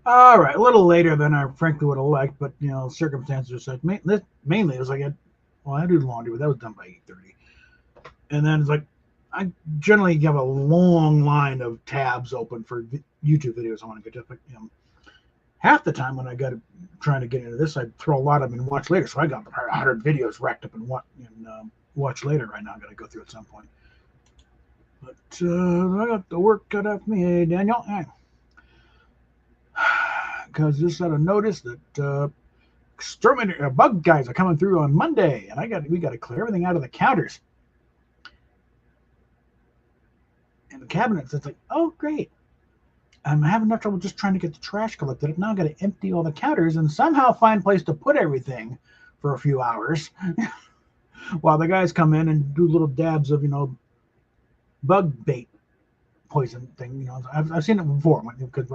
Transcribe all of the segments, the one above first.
All right, a little later than I frankly would have liked, but circumstances are such. Mainly, it was like, well, I do laundry, but that was done by 8:30, and then it's like I generally have a long line of tabs open for YouTube videos I want to get to. But half the time when I got trying to get into this, I throw a lot of them and watch later. So I got 100 videos racked up and watch later right now. I got to go through at some point. But I got the work cut out for me, hey, Daniel. Because just out of notice that exterminator bug guys are coming through on Monday, and we got to clear everything out of the counters and the cabinets. It's like, oh great, I'm having enough trouble just trying to get the trash collected. Now I got to empty all the counters and somehow find a place to put everything for a few hours while the guys come in and do little dabs of bug bait poison thing. I've seen it before because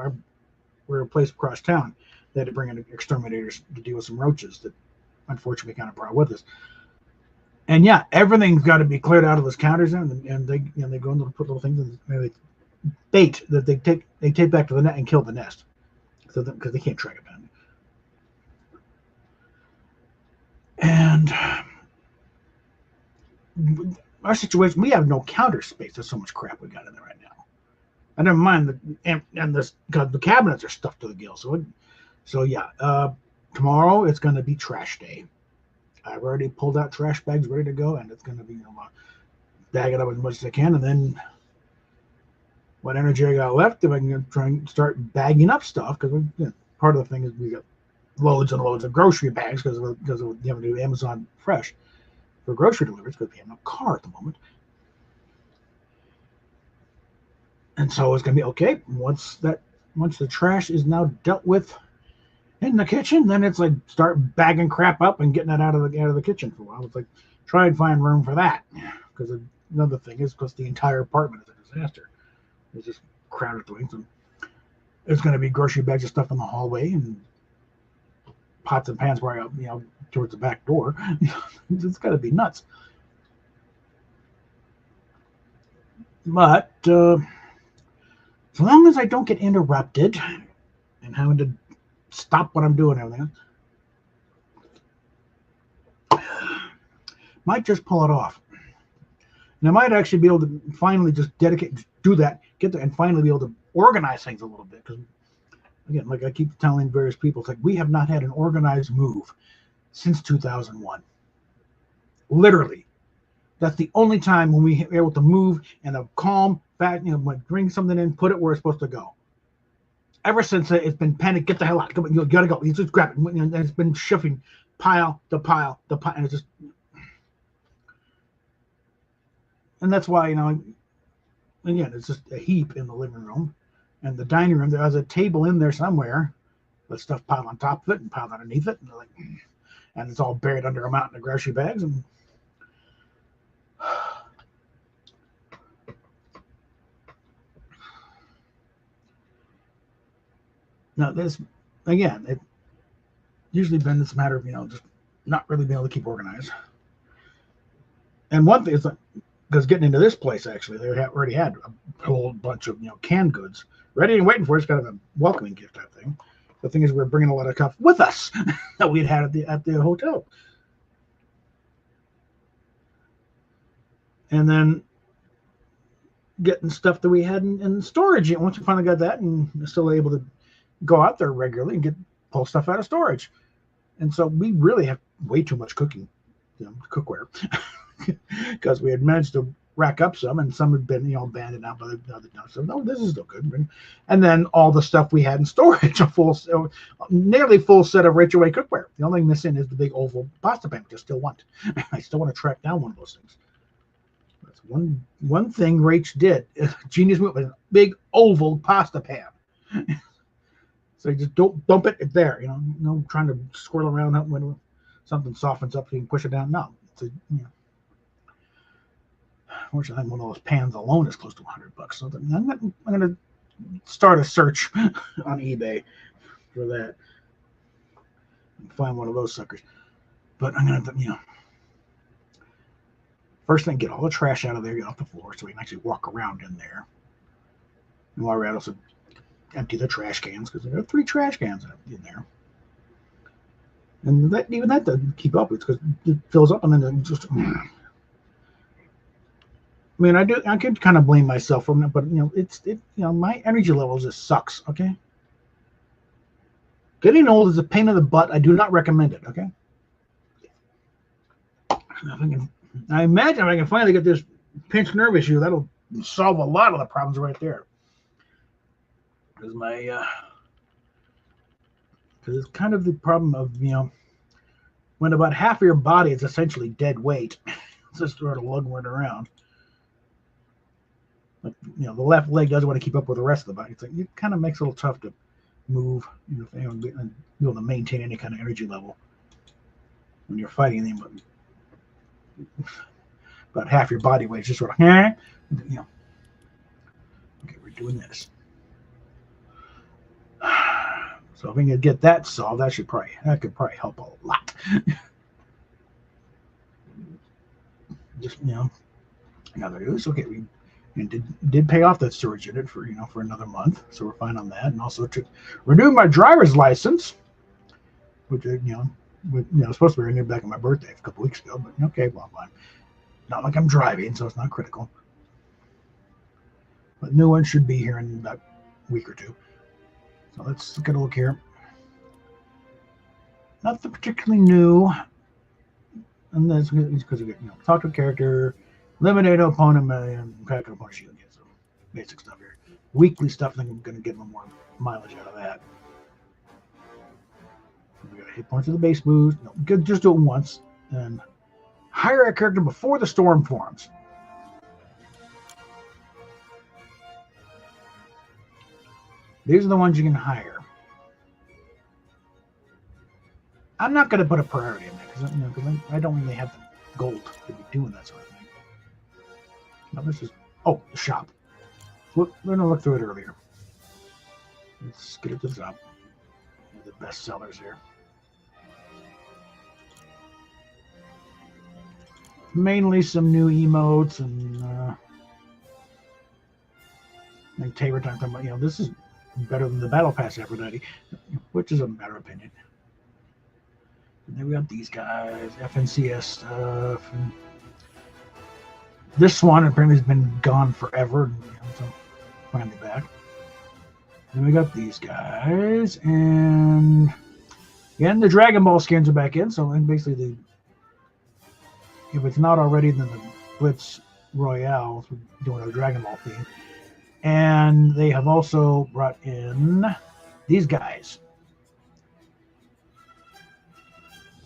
we're a place across town. They had to bring in exterminators to deal with some roaches that unfortunately kind of brought with us. And yeah, everything's got to be cleared out of those counters, and they go and put little things in the bait that they take back to the net and kill the nest, so because they can't track it down. And our situation, we have no counter space. There's so much crap we got in there right now. And never mind and this because the cabinets are stuffed to the gills. So yeah, tomorrow it's going to be trash day. I've already pulled out trash bags ready to go, and it's going to be bag it up as much as I can, and then what energy I got left, if I can try and start bagging up stuff, because part of the thing is we got loads and loads of grocery bags because of having to do Amazon Fresh for grocery deliveries because we have no car at the moment. And so it's going to be okay once the trash is now dealt with in the kitchen, then it's like start bagging crap up and getting it out of the kitchen for a while. It's like try and find room for that because another thing is because the entire apartment is a disaster. It's just crowded things. And there's going to be grocery bags of stuff in the hallway and pots and pans where towards the back door. It's got to be nuts. But as long as I don't get interrupted and having to stop what I'm doing, everything, might just pull it off. And I might actually be able to finally just do that, get there, and finally be able to organize things a little bit. Because again, like I keep telling various people, it's like we have not had an organized move since 2001. Literally, that's the only time when we were able to move in a calm, fast, bring something in, put it where it's supposed to go. Ever since it's been panic, get the hell out, you gotta go, you just grab it, and it's been shifting pile to pile to pile, and it's just, and that's why again, it's just a heap in the living room, and the dining room. There was a table in there somewhere with stuff piled on top of it and piled underneath it, and it's all buried under a mountain of grocery bags. And now this, again, it usually been this matter of just not really being able to keep organized. And one thing is because getting into this place, actually, they already had a whole bunch of canned goods ready and waiting for us, kind of a welcoming gift type thing. The thing is, we're bringing a lot of stuff with us that we'd had at the hotel, and then getting stuff that we had in storage. Once we finally got that, and still able to go out there regularly and pull stuff out of storage, and so we really have way too much cookware, because we had managed to rack up some, and some had been abandoned out by the other. So no, this is still good. And then all the stuff we had in storage, nearly full set of Rachel Way cookware. The only thing missing is the big oval pasta pan, which I still want. I still want to track down one of those things. That's one thing Rach did. Genius move, a big oval pasta pan. So you just don't dump it. It's there. No trying to swirl around when something softens up so you can push it down. No. Unfortunately, one of those pans alone is close to $100. So I'm going to start a search on eBay for that and find one of those suckers. But I'm going to, first thing, get all the trash out of there, get off the floor, so we can actually walk around in there. And while we're at it, also empty the trash cans because there are 3 trash cans in there. And that even that doesn't keep up. It's because it fills up and then it just. I mean, I could kind of blame myself for it, but my energy level just sucks. Okay. Getting old is a pain in the butt. I do not recommend it. Okay. I imagine if I can finally get this pinched nerve issue, that'll solve a lot of the problems right there. Because it's kind of the problem of when about half of your body is essentially dead weight, it's just sort of lugging around. Like, the left leg doesn't want to keep up with the rest of the body. It's like it kind of makes it a little tough to move, and be able to maintain any kind of energy level when you're fighting them. About half your body weight is just sort of, okay, we're doing this. So if we can get that solved, that could probably help a lot. Just another news. Okay, we did pay off that storage unit for another month, so we're fine on that. And also to renew my driver's license, which was supposed to be renewed back on my birthday a couple weeks ago, but okay, well, fine. Not like I'm driving, so it's not critical. But new one should be here in about a week or two. So let's get a look here. Nothing particularly new. And that's because we talk to a character, eliminate an opponent, and crack an opponent shield. So basic stuff here. Weekly stuff, I think I'm going to get more mileage out of that. We got hit points with the base boost. Just do it once. And hire a character before the storm forms. These are the ones you can hire. I'm not going to put a priority in that because I don't really have the gold to be doing that sort of thing. Now this is the shop. We're going to look through it earlier. Let's get it to the top. The best sellers here. Mainly some new emotes and Tabor talking about, this is better than the Battle Pass Aphrodite, which is a matter of opinion. And then we got these guys, FNCS stuff. And this one apparently has been gone forever, so finally back. Then we got these guys, and again, the Dragon Ball skins are back in, so basically if it's not already, then the Blitz Royale, so we're doing a Dragon Ball theme. And they have also brought in these guys.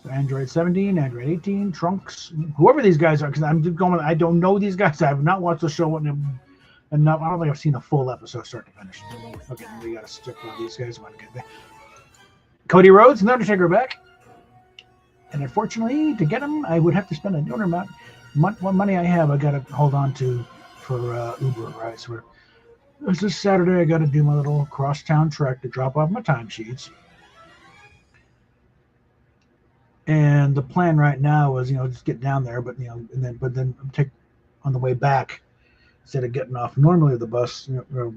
So Android 17, Android 18, Trunks, whoever these guys are, because I don't know these guys. I have not watched the show, and I don't think I've seen a full episode start to finish. Okay, we got to stick with these guys. Cody Rhodes and Undertaker back. And unfortunately, to get them, I would have to spend a donor amount. What money I have, I got to hold on to for Uber rides. So this Saturday, I got to do my little cross-town trek to drop off my timesheets. And the plan right now is, just get down there, but then take on the way back instead of getting off normally the bus, a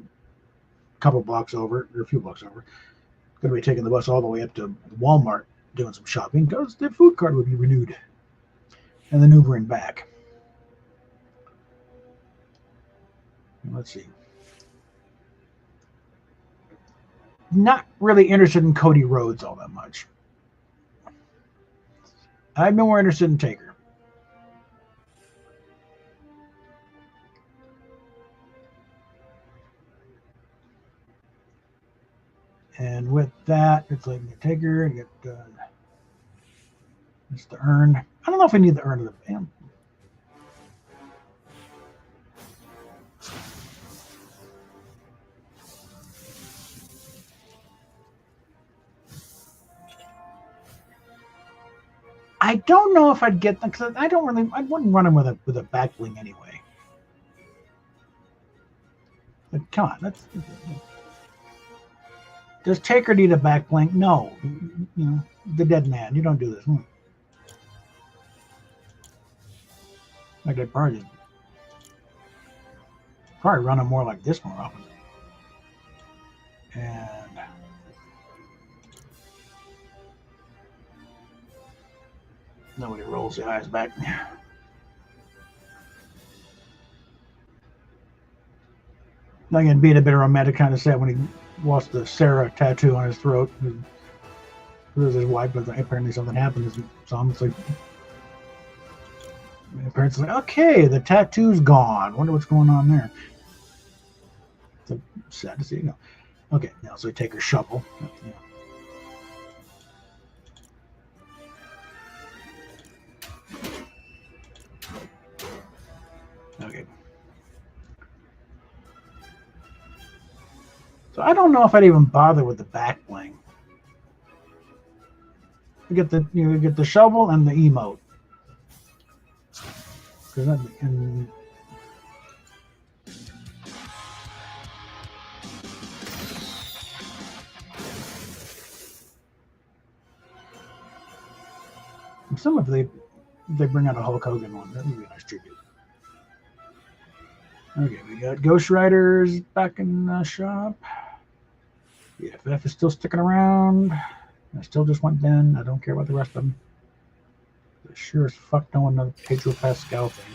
couple blocks over or a few blocks over. Going to be taking the bus all the way up to Walmart, doing some shopping because the food card would be renewed, and then Ubering back. Let's see. Not really interested in Cody Rhodes all that much. I've been more interested in Taker. And with that, it's like the Taker, you get it's the urn. I don't know if I need the urn of the band. I don't know if I'd get them because I wouldn't run them with a back bling anyway. But come on, does Taker need a back bling? No, the dead man. You don't do this. Like I'd probably run them more like this more often. Nobody rolls the eyes back. Again, being a bit romantic, kind of sad when he lost the Sarah tattoo on his throat. It was his wife, but apparently something happened. So it's like, the parents are like, okay, the tattoo's gone. Wonder what's going on there. It's like, sad to see. Okay, now so we take her shovel. Okay. So I don't know if I'd even bother with the back bling. You get the shovel and the emote. And some of they bring out a Hulk Hogan one. That would be a nice tribute. Okay, we got Ghost Riders back in the shop. EFF is still sticking around. I still just went Ben. I don't care about the rest of them. I sure as fuck don't want another Pedro Pascal thing.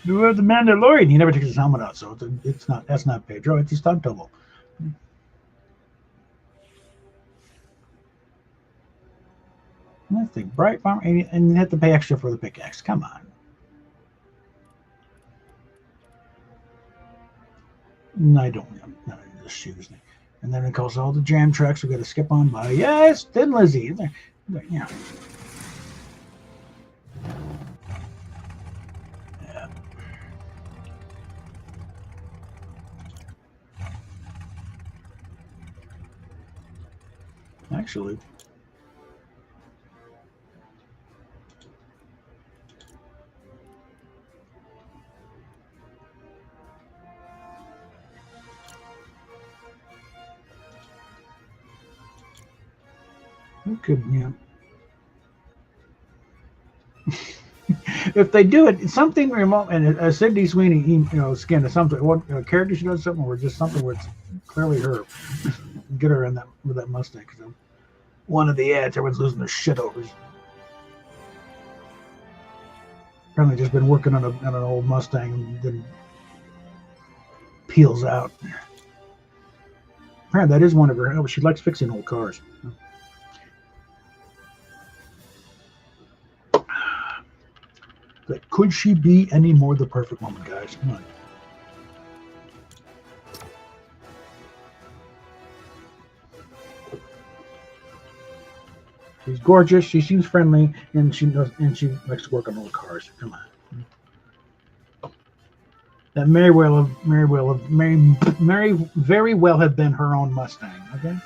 We have the Mandalorian. He never takes his helmet out, so that's not Pedro. It's his stunt double. Let's think. Bright Farm, and you have to pay extra for the pickaxe. Come on. No, I don't. None of the shoes. And then it calls all the jam tracks. We got to skip on by. Yes, Thin Lizzy. Yeah. Actually. We could, if they do it, something remote, and a Sydney Sweeney, skin or something, what character she does something, or just something where it's clearly her. Get her in that with that Mustang. Cause one of the ads, everyone's losing their shit over. Apparently, just been working on an old Mustang, and then peels out. Apparently, that is one of her. Oh, she likes fixing old cars. But could she be any more the perfect woman, guys? Come on. She's gorgeous. She seems friendly, and she likes to work on old cars. Come on. That may very well have been her own Mustang. Okay.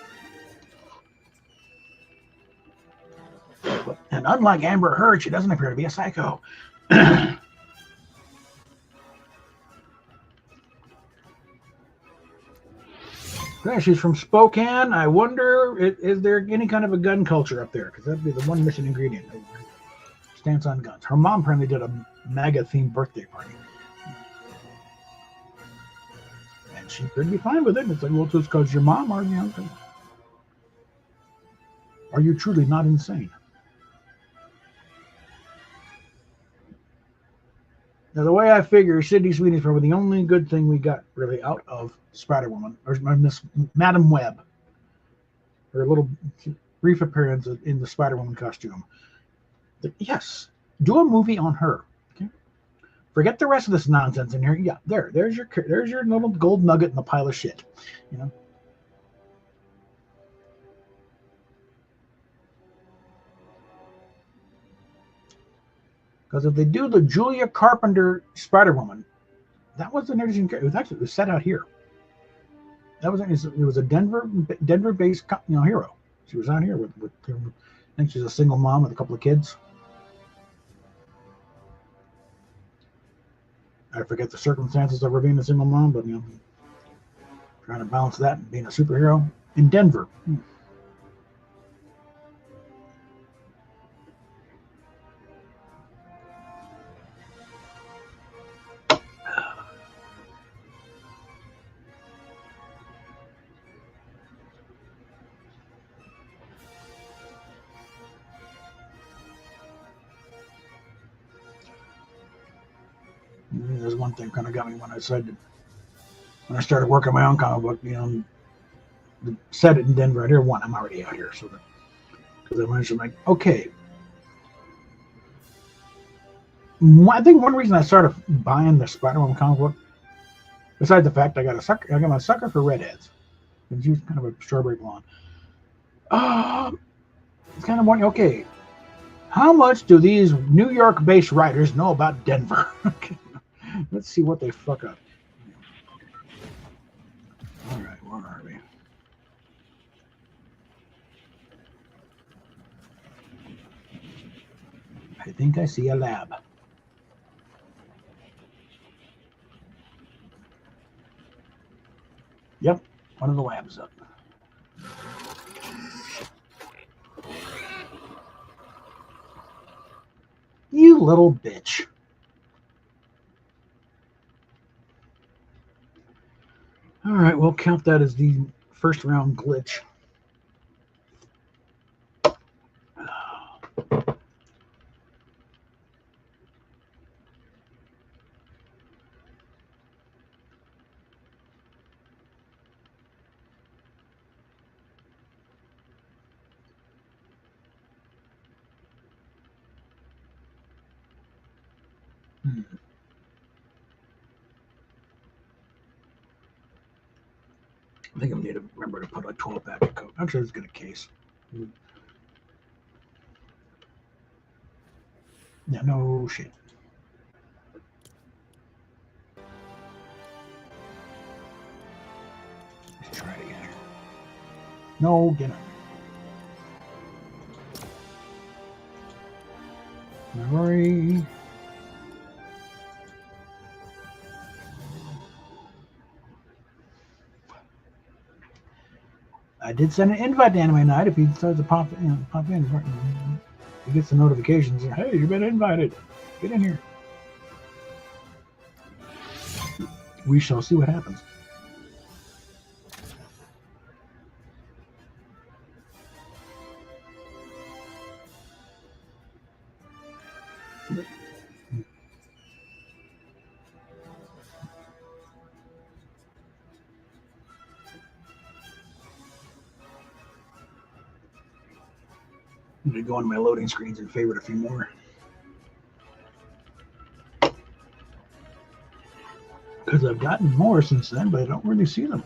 And unlike Amber Heard, she doesn't appear to be a psycho. Yeah, she's from Spokane. I wonder, is there any kind of a gun culture up there? Because that'd be the one missing ingredient. Stance on guns. Her mom apparently did a MAGA-themed birthday party. And she could be fine with it. It's like, well, just because your mom, are you truly not insane? Now, the way I figure, Sydney Sweeney's probably the only good thing we got really out of Spider-Woman, or Miss Madam Web. Her little brief appearance in the Spider-Woman costume. But yes, do a movie on her. Okay, forget the rest of this nonsense in here. Yeah, there's your little gold nugget in the pile of shit. Because if they do the Julia Carpenter Spider-Woman, that was an interesting character. It was set out here. It was a Denver-based hero. She was out here with I think she's a single mom with a couple of kids. I forget the circumstances of her being a single mom, but trying to balance that and being a superhero in Denver. There's one thing kind of got me when I started working my own comic book. Set it in Denver out here. One, I'm already out here, so because I mentioned like, okay, I think one reason I started buying the Spider-Man comic book, besides the fact I got my sucker for redheads, and she was kind of a strawberry blonde. It's kind of wondering, okay, how much do these New York-based writers know about Denver? Okay, let's see what they fuck up. All right, where are we? I think I see a lab. Yep, one of the labs up. You little bitch. All right, we'll count that as the first round glitch. I think I need to remember to put a 12-pack of Coke. Actually, let's get a case. Yeah, no shit. Let's try it again. No, get up. Memory. I did send an invite to Anime Night if he decides to pop in. He gets the notifications. Hey, you've been invited. Get in here. We shall see what happens. I'm going to go into my loading screens and favorite a few more. Because I've gotten more since then, but I don't really see them.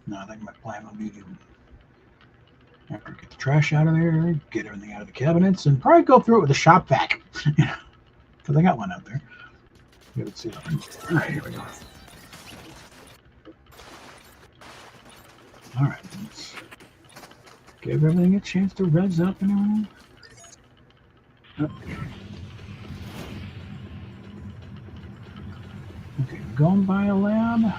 No, I think my plan will be to, after I get the trash out of there, get everything out of the cabinets, and probably go through it with a shop vac. Because I got one out there. Let's see. All right, here we go. All right, let's give everything a chance to res up and everything. Okay, going by a lab.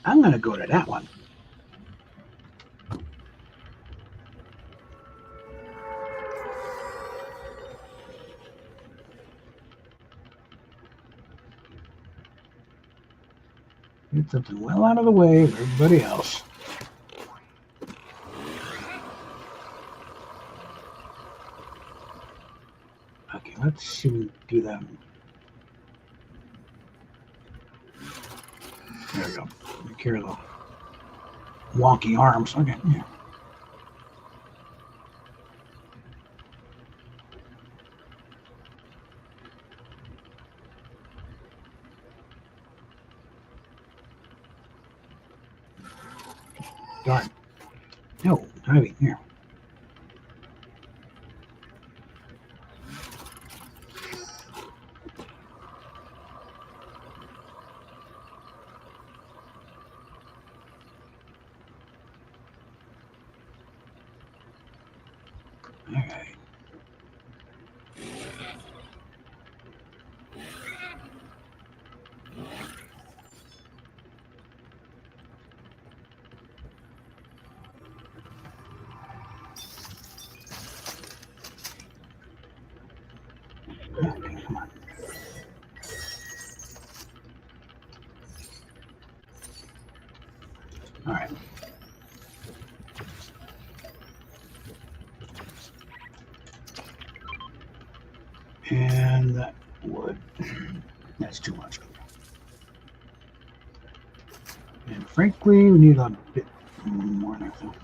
I'm going to go to that one. Get something well out of the way of everybody else. Okay, let's see if we do that. There we go. Take care of the wonky arms. Okay, yeah. Darn. No, driving here. All right. And that wood. That's too much. And frankly, we need a bit more than that.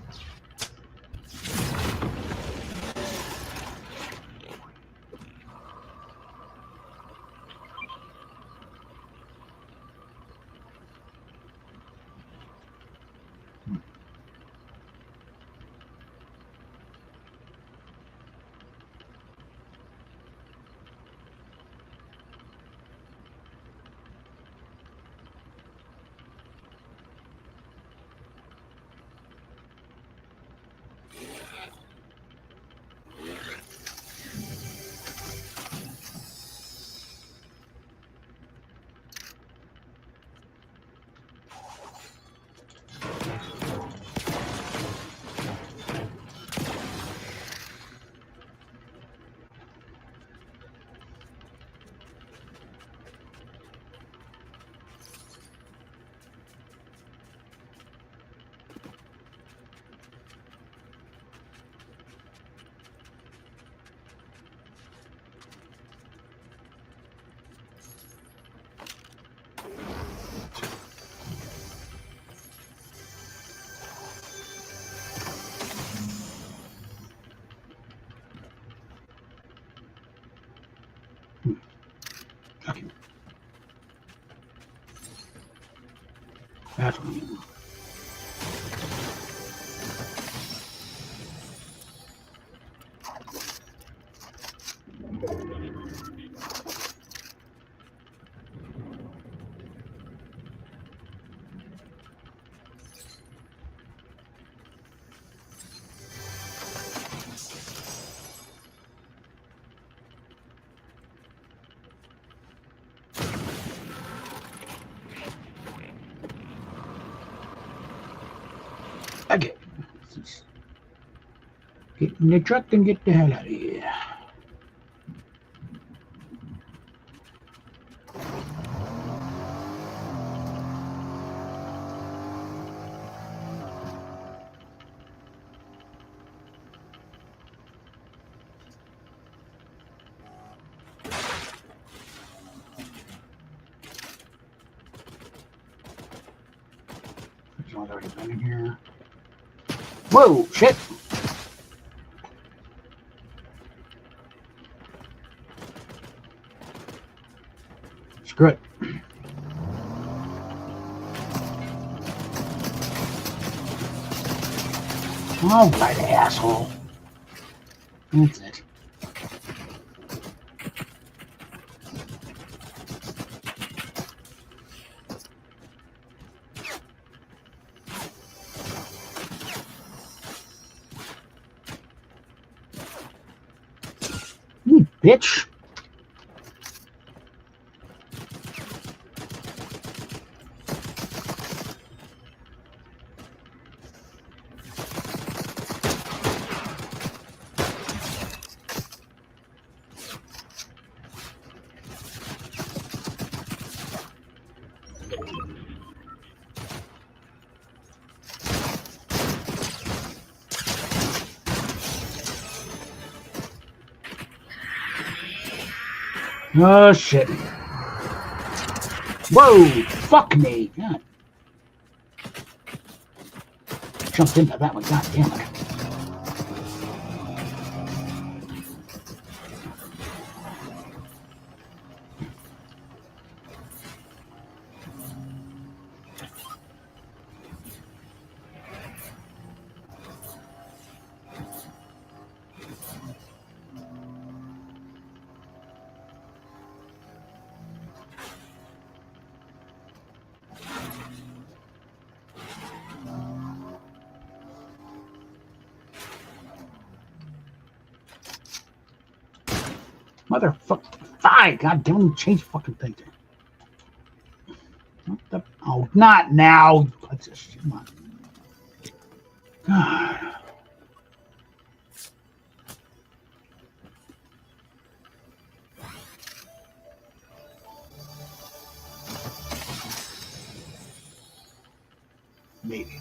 Okay. That's what we need. Okay. Get in the truck and get the hell out of here. There's already been in here. Whoa, shit! Screw it. All right, asshole. That's it. You bitch. Oh, shit. Whoa, fuck me. God. Jumped into that one, god damn it. Motherfucker. Fine, god damn it, change fucking thing. What the? Oh, not now. What's this shit? Come on. God. Maybe.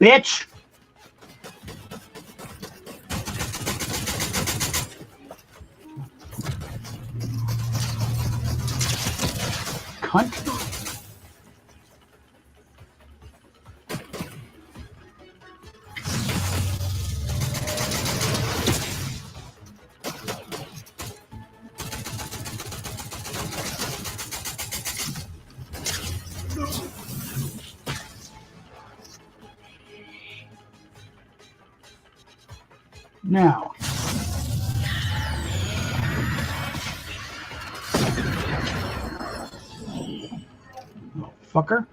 bitch. Cunt. Now, oh, fucker.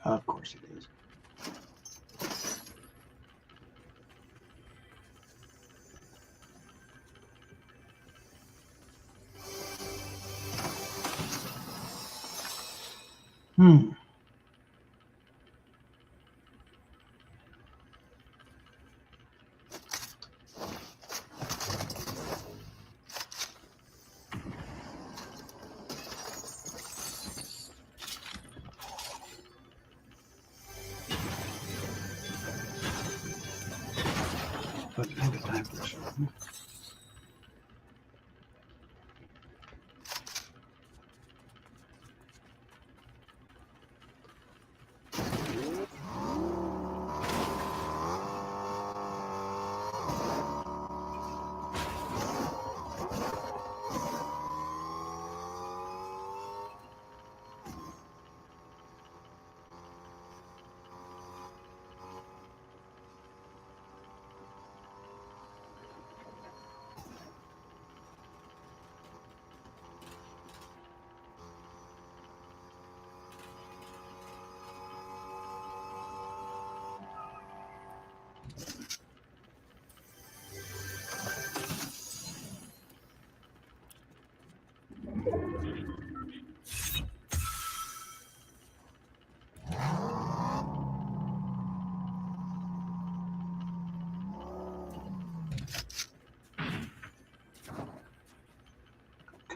Of course it is. But I got time for this.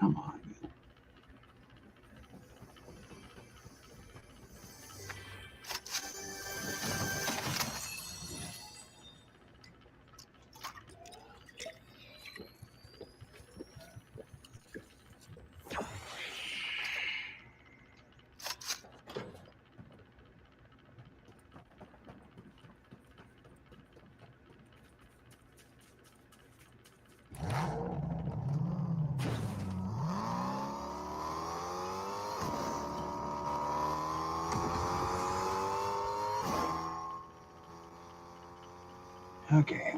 Come on. Okay.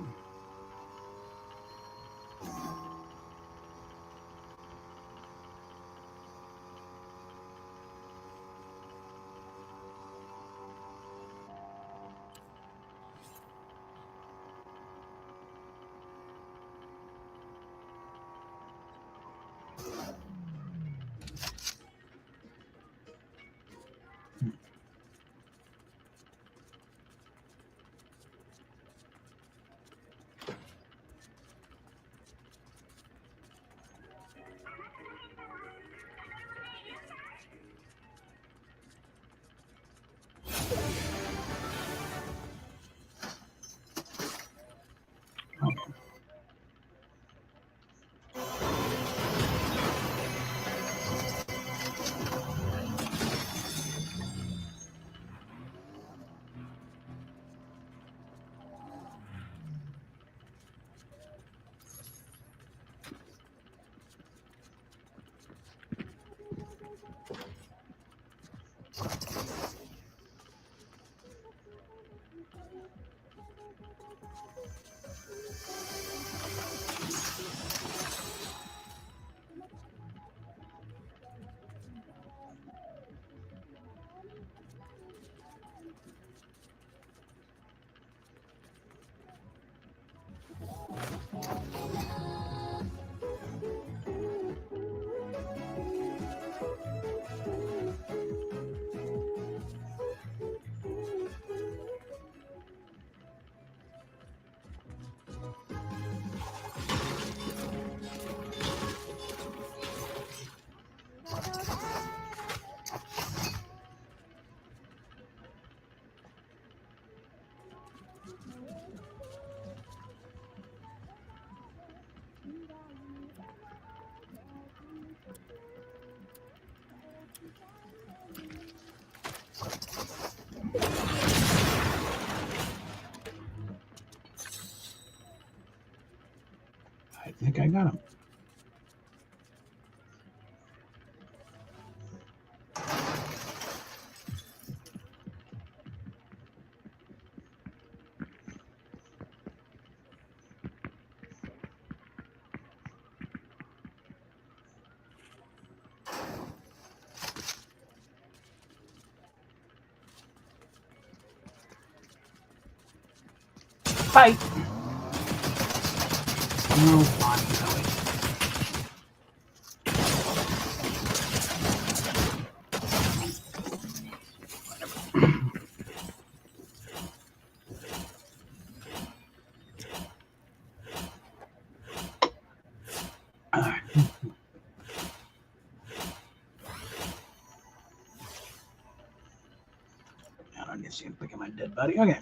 I think I got him. Fight! No fun, really. I don't need to see him picking my dead body. Okay.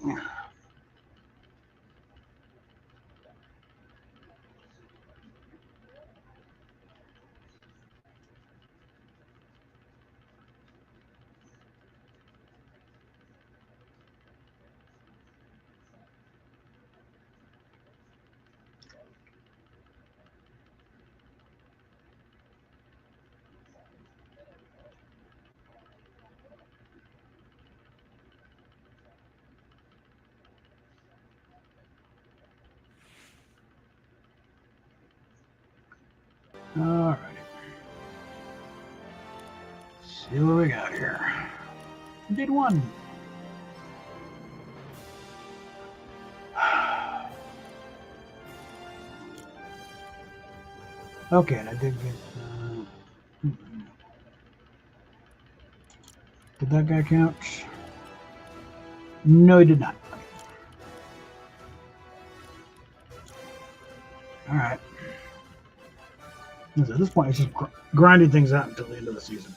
All right. See what we got here. Did one. Okay, and I did get. Did that guy count? No, he did not. All right. At this point, it's just grinding things out until the end of the season.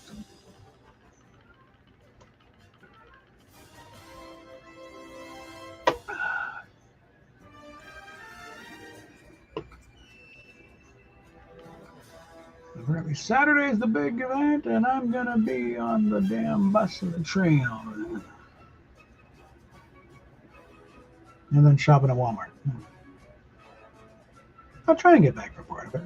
Apparently Saturday's the big event, and I'm gonna be on the damn bus and the train all the time. And then shopping at Walmart. I'll try and get back for part of it.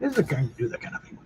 This is the kind to do that kind of thing.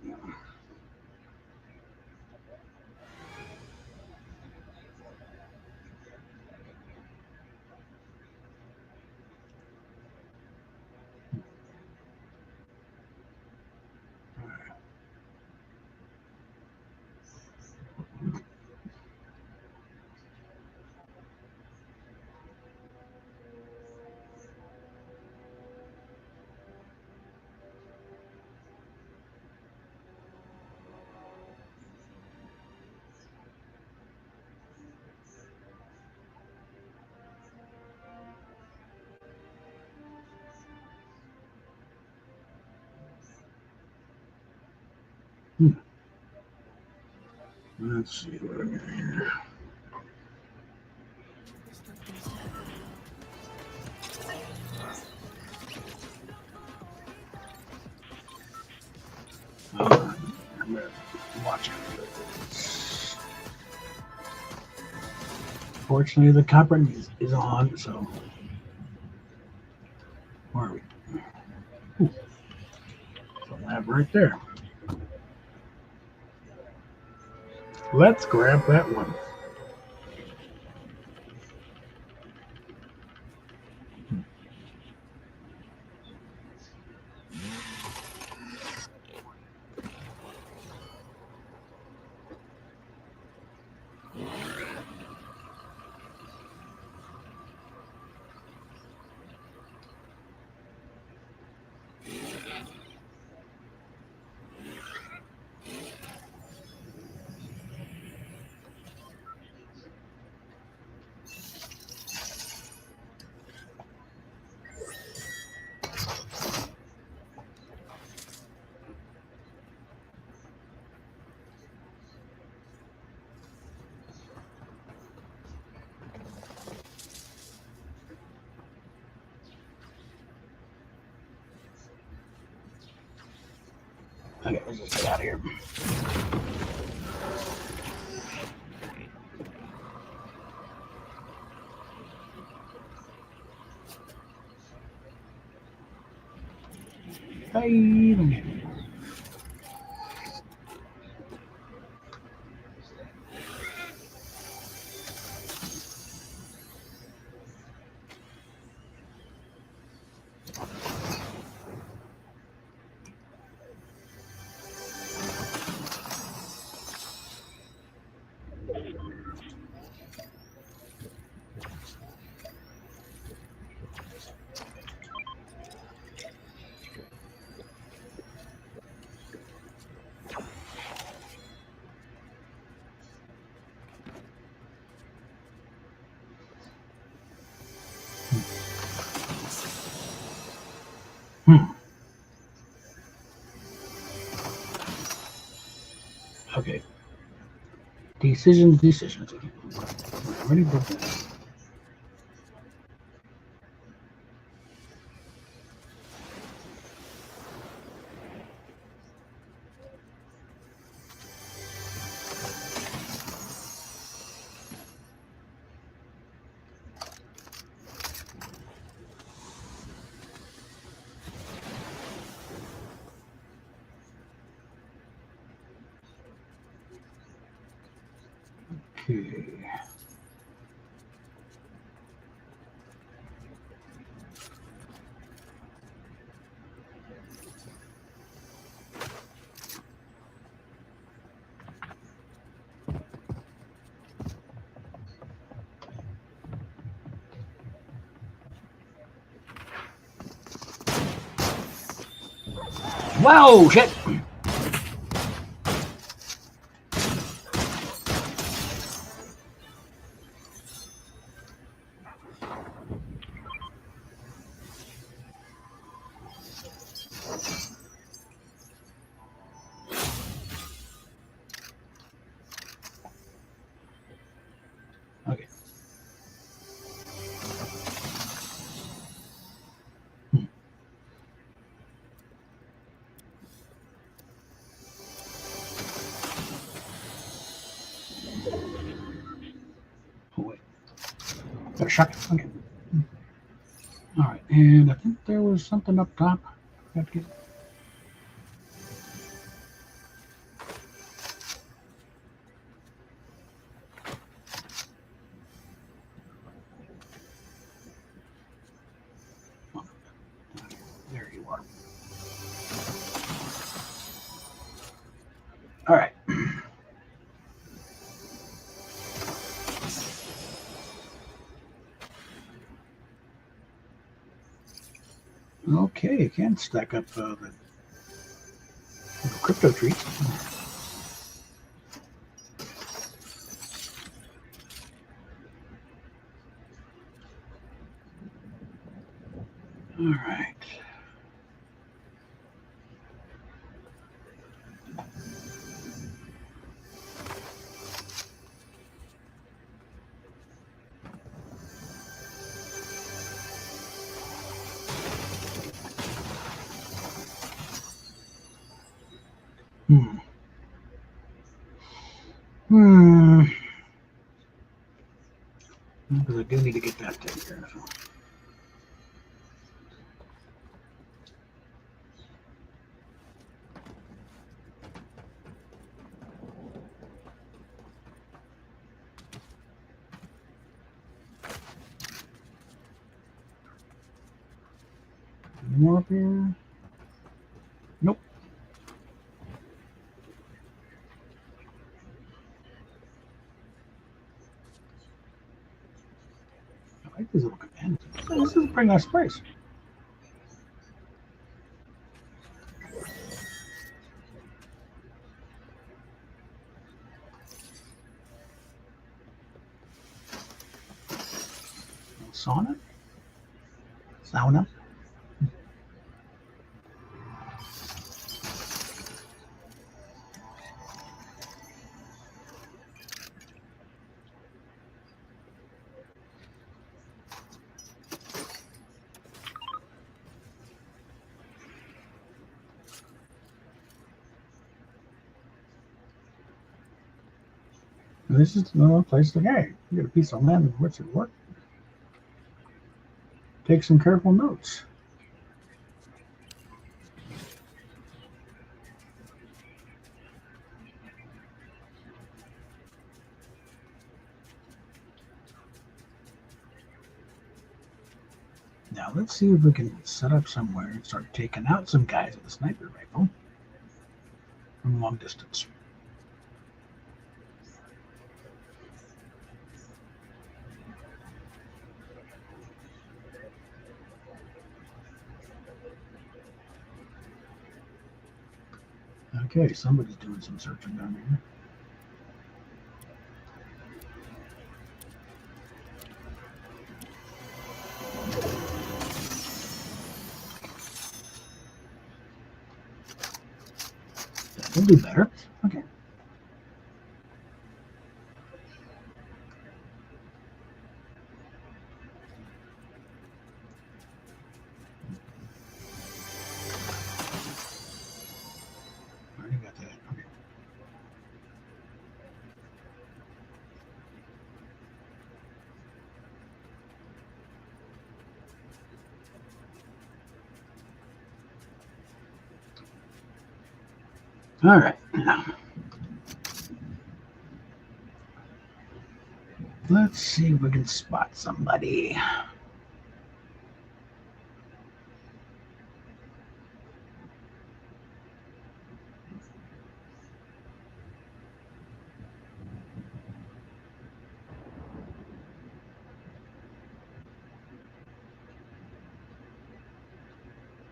Let's see what I got here. I'm gonna watch it. Fortunately, the copper is on, so where are we? Ooh. So lab right there. Let's grab that one. Okay, let's just get out of here. Bye. Okay. Decisions. Okay. I already did that. Okay. Wow, shit! Okay. Oh, wait. Got a shotgun. Okay. All right, and I think there was something up top. I have to get. Oh, there you are. All right. Okay, can stack up the crypto treats. All right. Hmm. Hmm. Because I do need to get that taken care of. Any more up here? Nope. I like these little commands. This is a pretty nice place. Sauna? Sauna? This is another place like, hey, you get a piece of land. What's it worth? Take some careful notes. Now let's see if we can set up somewhere and start taking out some guys with a sniper rifle from long distance. Okay, somebody's doing some searching down here. That'll do better. Okay. Already got that. Okay. All right. Now, let's see if we can spot somebody.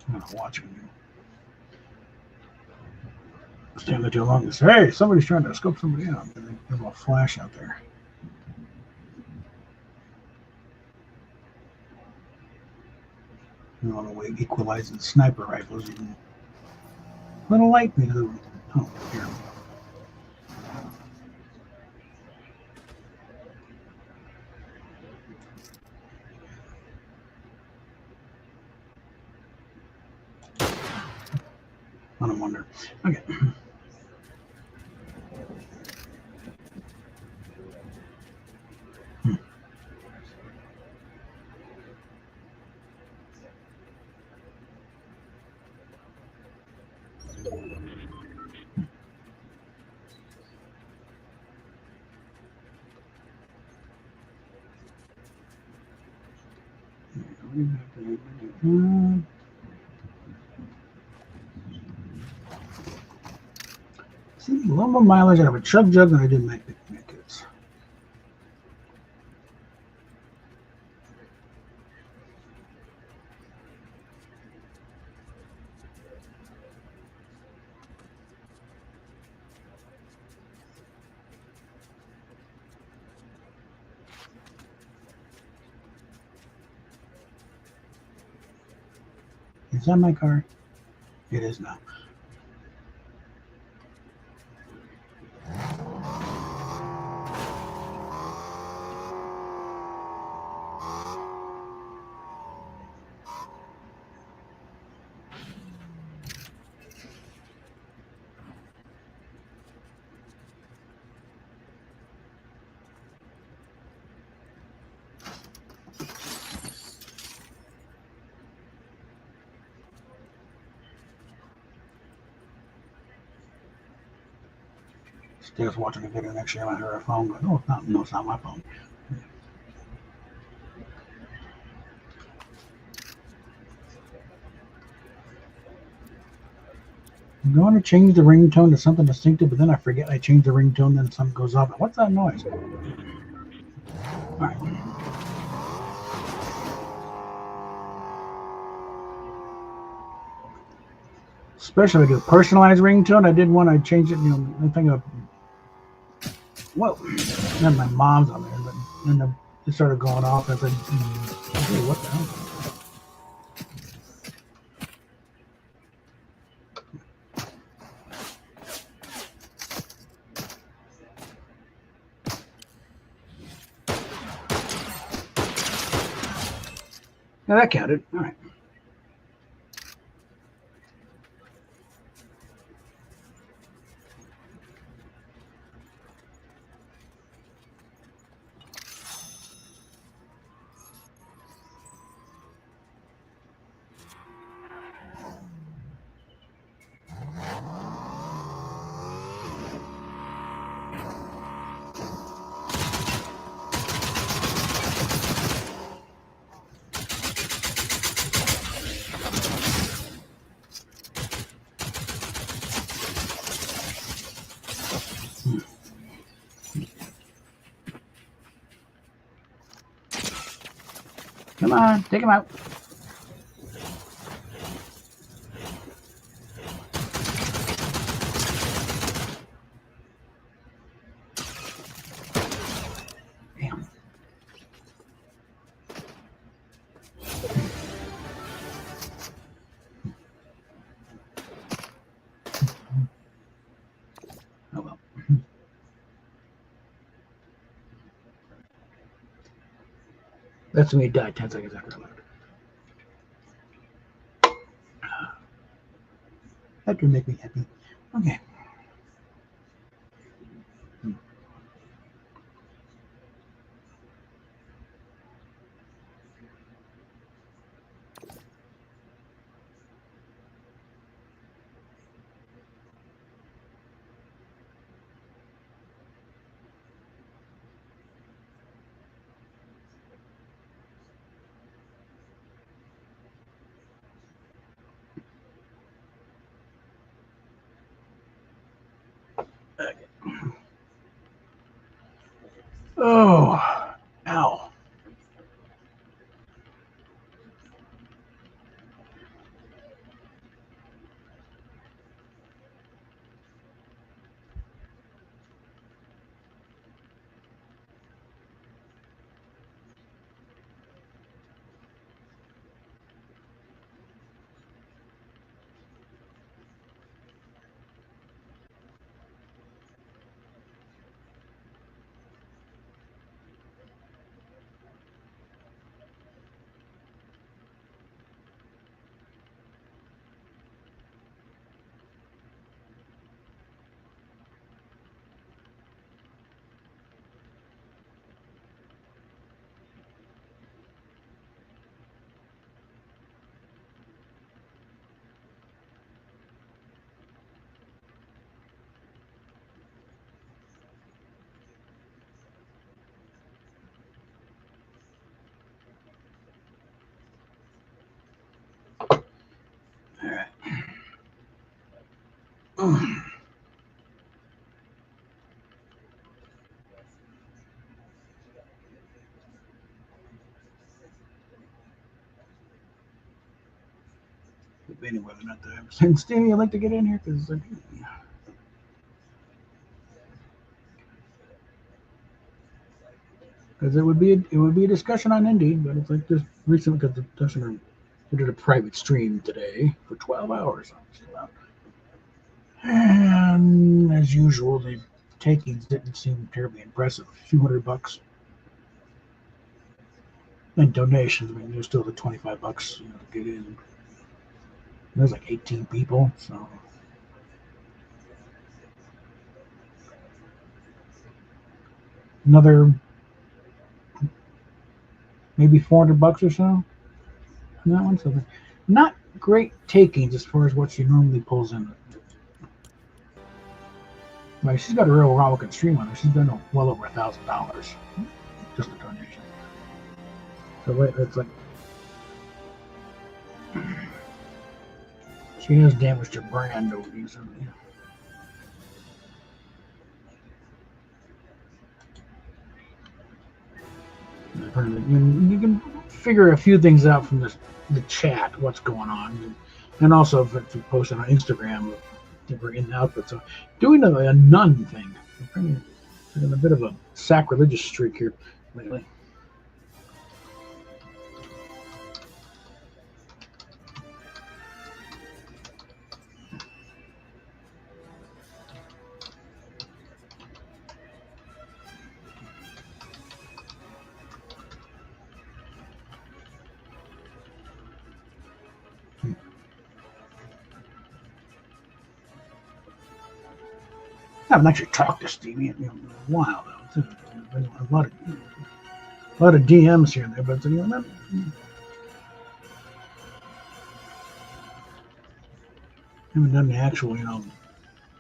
I'm gonna watch him. Stand there too long and say, hey, somebody's trying to scope somebody out. And then give them a flash out there. You want to equalize the sniper rifles. Even a little light. Oh, here. I don't wonder. Okay. See, a little more mileage out of a chug jug than I did my kids. Is that my car? It is now. She was watching a video next year on her phone. Going, oh, it's not my phone. I'm going to change the ringtone to something distinctive, but then I forget I change the ringtone, then something goes off. What's that noise? All right. Especially if I do a personalized ringtone. I did one, I changed it, I think of, whoa, then my mom's on there, but then it started going off. I said, hey, what the hell? Yeah, that counted. All right. Come on, take him out. Damn. Oh well. That's when he died 10 seconds after I left. That would make me happy. Okay. Oh, ow. All right. Debating whether or not to send Stevie. I'd like to get in here because it would be a discussion on indie, but it's like this recent because we did a private stream today for 12 hours. And as usual, the takings didn't seem terribly impressive. A few $100 and donations. I mean, there's still the $25, to get in. There's like 18 people, so another maybe $400 or so on that one. So not great takings as far as what she normally pulls in. Like she's got a real rollicking stream on her. She's done well over $1,000 just a donation. So it's like she has damaged her brand over these. You can figure a few things out from the chat, what's going on, and also if you post it on Instagram, different in and output. So doing a nun thing, I'm in a bit of a sacrilegious streak here lately. I haven't actually talked to Stevie in a while though. A lot of DMs here and there, but haven't done the actual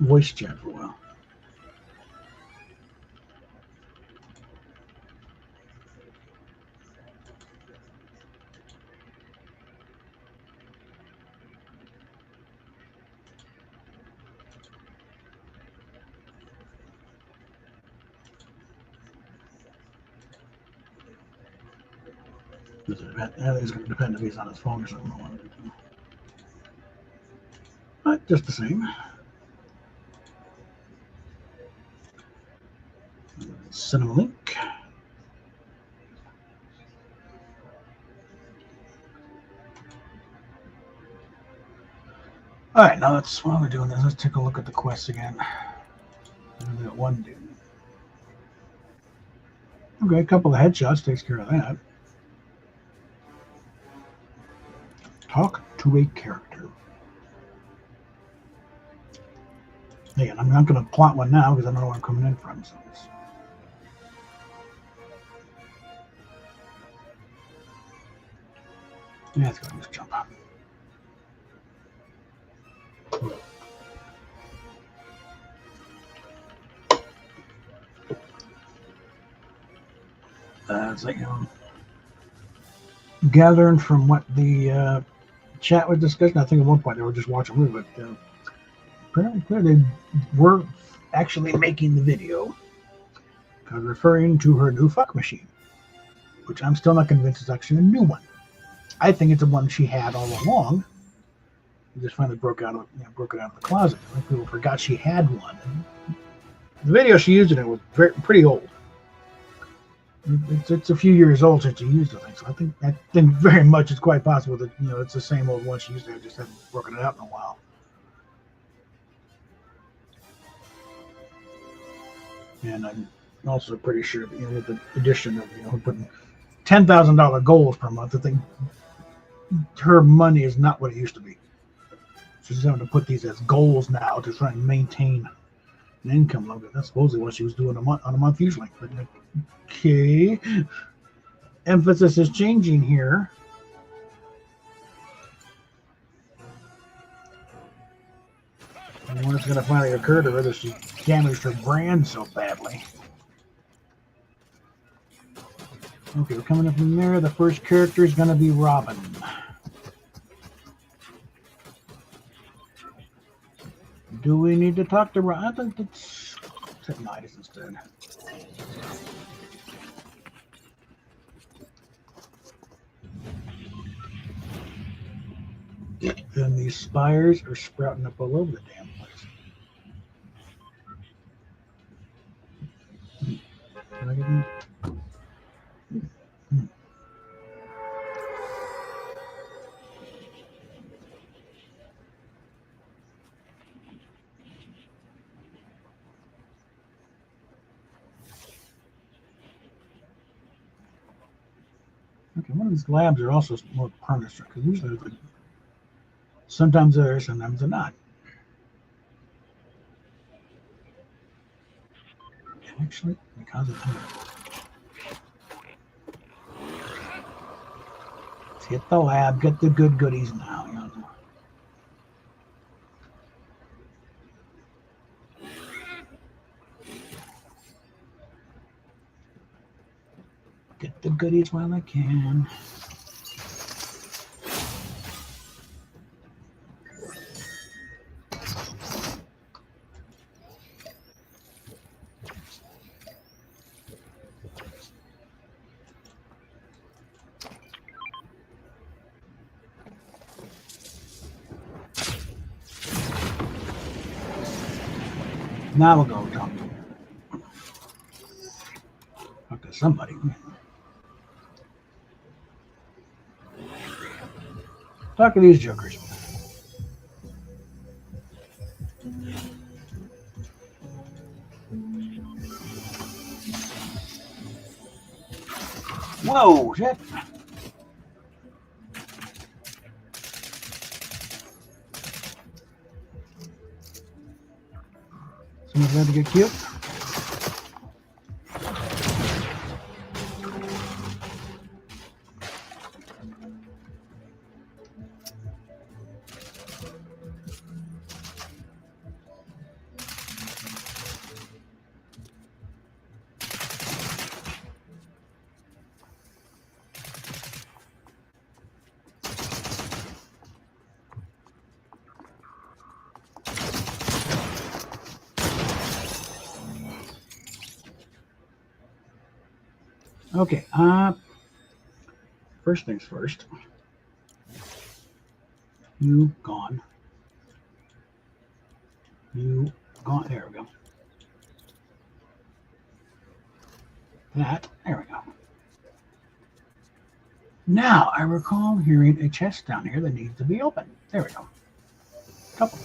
voice chat for a while. It's going to depend if he's on his phone or something. But just the same. Cinema link. All right, now let's, while we're doing this, let's take a look at the quests again. We got one dude. Okay, a couple of headshots takes care of that. Talk to a character. Again, I'm not going to plot one now because I don't know where I'm coming in from. So yeah, let's go just jump out. It's like, gathering from what the chat was discussing, I think at one point they were just watching a movie, but apparently they were actually making the video referring to her new fuck machine, which I'm still not convinced is actually a new one. I think it's the one she had all along. She just finally broke it out of the closet. I think people forgot she had one. And the video she used in it was pretty old. It's a few years old since she used the thing, so I think very much it's quite possible that it's the same old one she used to, just haven't broken it out in a while. And I'm also pretty sure that with the addition of putting $10,000 goals per month, I think her money is not what it used to be. She's having to put these as goals now to try and maintain an income level. That's supposedly what she was doing on a month usually. But okay, emphasis is changing here. And when it's going to finally occur to her that she damaged her brand so badly. Okay, we're coming up from there. The first character is going to be Robin. Do we need to talk to Robin? I think let's set Midas instead. And these spires are sprouting up all over the damn place. Can I get them? Okay, one of these labs are also more permanent because usually sometimes they're, sometimes they're not. Actually, because of let's hit the lab, get the good goodies now. Get the goodies while I can. Now we'll go talk to somebody. Talk to these jokers. Whoa, shit. Someone's going to get killed. Okay, first things first. You gone. You gone. There we go. That. There we go. Now, I recall hearing a chest down here that needs to be opened. There we go. Couple.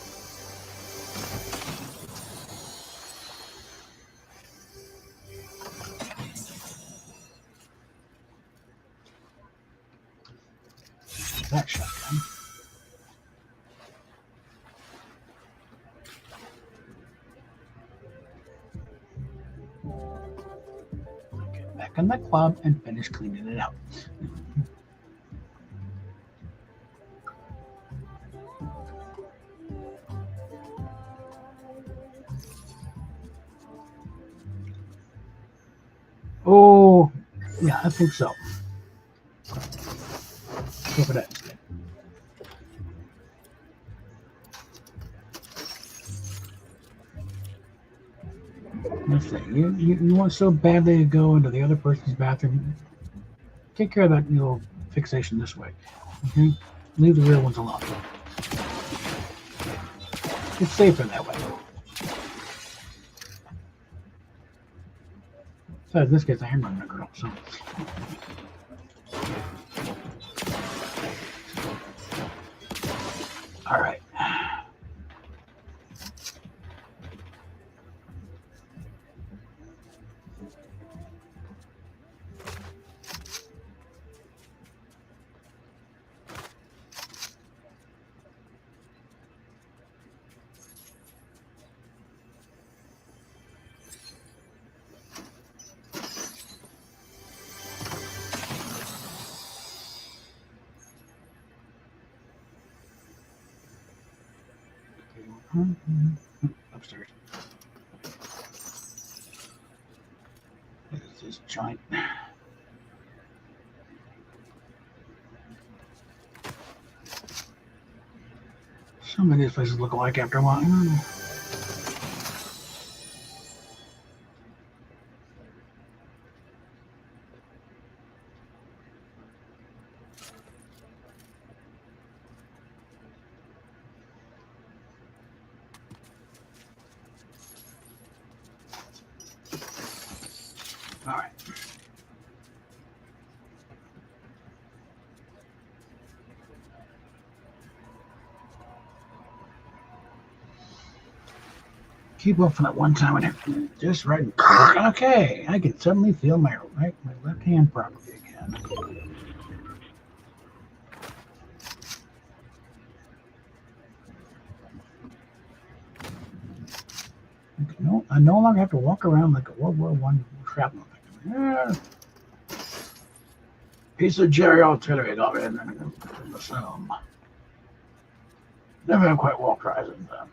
That shotgun. Get back in the club and finish cleaning it out. Oh, yeah, I think so. Go for that instead. Let's see. You want so badly to go into the other person's bathroom. Take care of that little fixation this way. Okay? Leave the real ones alone. It's safer that way. So in this case, I am running a girl, so. All right. Upstairs. What is this joint? Some of these places look alike after a while. All right. Keep up for that one time when it just right. Okay, I can suddenly feel my left hand properly again. No, I no longer have to walk around like a World War I shrapnel victim. Yeah. Piece of Jerry artillery got me in the sun. Never have quite walked right in there.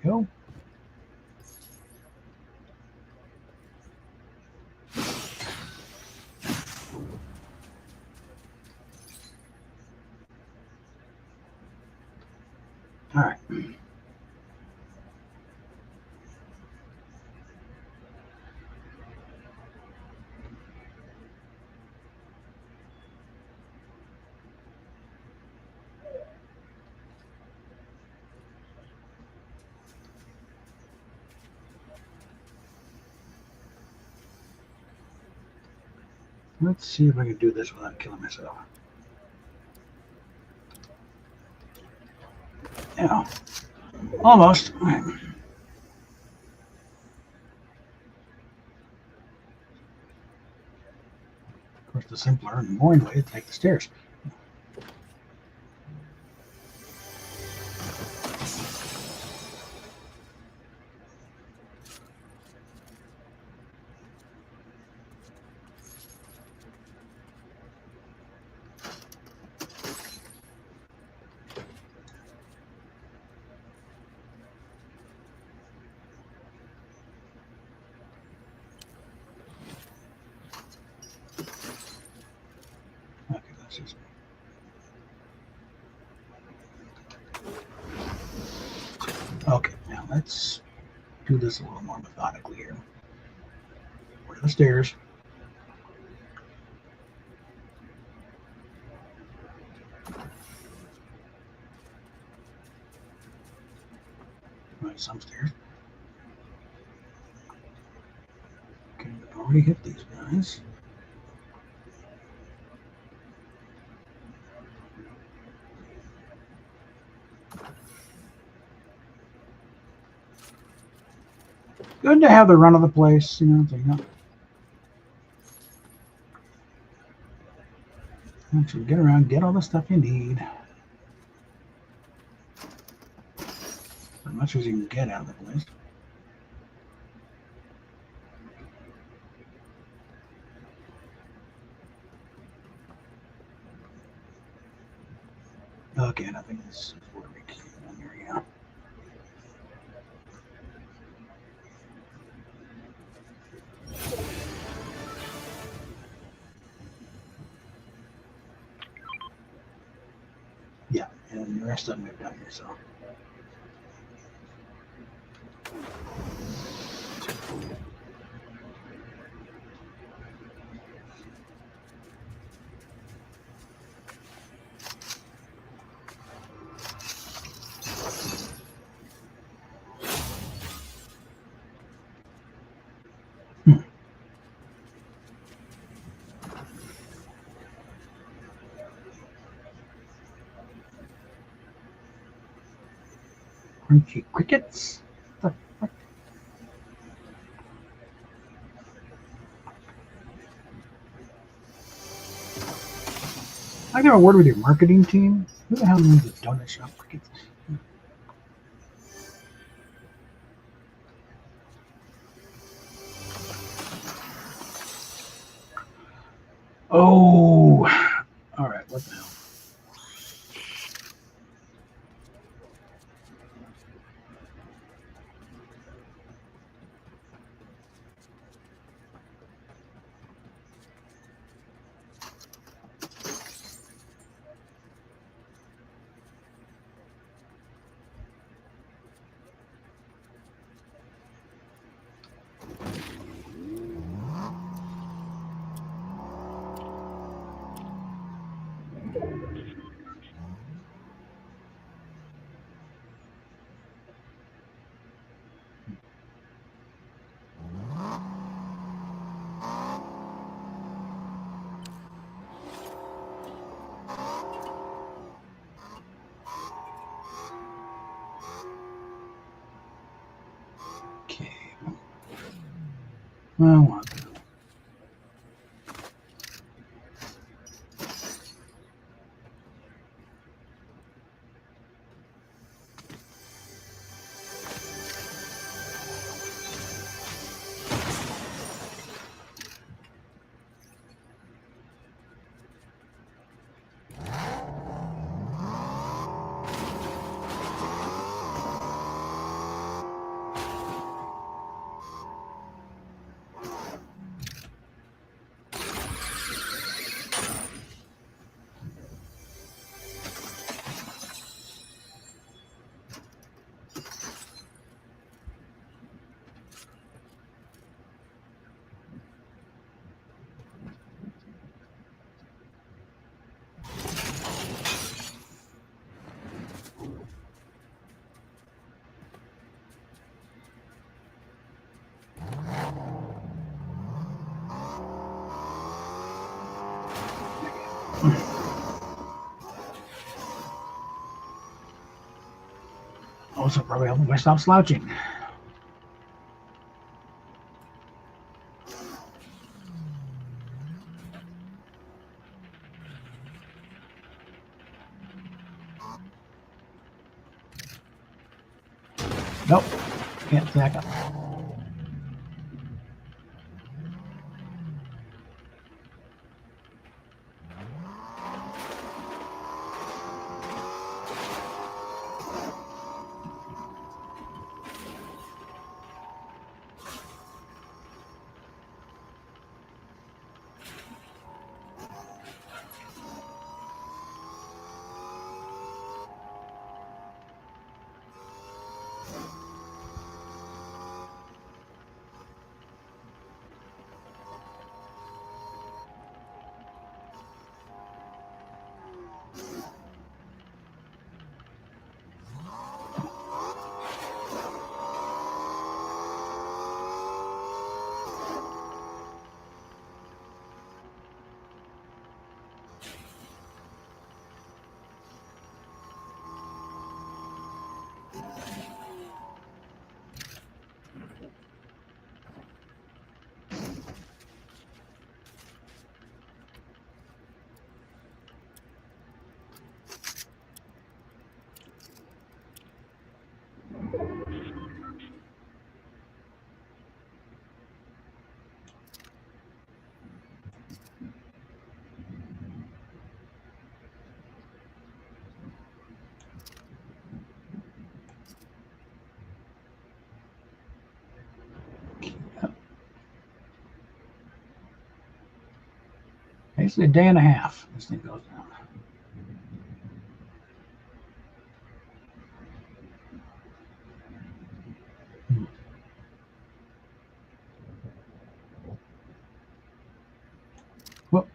Go. All right. Let's see if I can do this without killing myself. Yeah, almost. Of course, the simpler and boring way to take the stairs. Okay, now let's do this a little more methodically here. Where are the stairs? Right, some stairs. Okay, I've already hit these guys. Good to have the run of the place, Actually, get around, get all the stuff you need. As much as you can get out of the place. Okay, and I think this is where we came in here, yeah. Yeah, and the rest of them are down here, so. Crunchy crickets? What the fuck? I got a word with your marketing team. Who the hell needs a donut shop crickets? Oh, all right. What the hell? Okay. Well, what? Also, probably help if I stop slouching. Nope, can't stack up. Basically a day and a half this thing goes down. Whoop.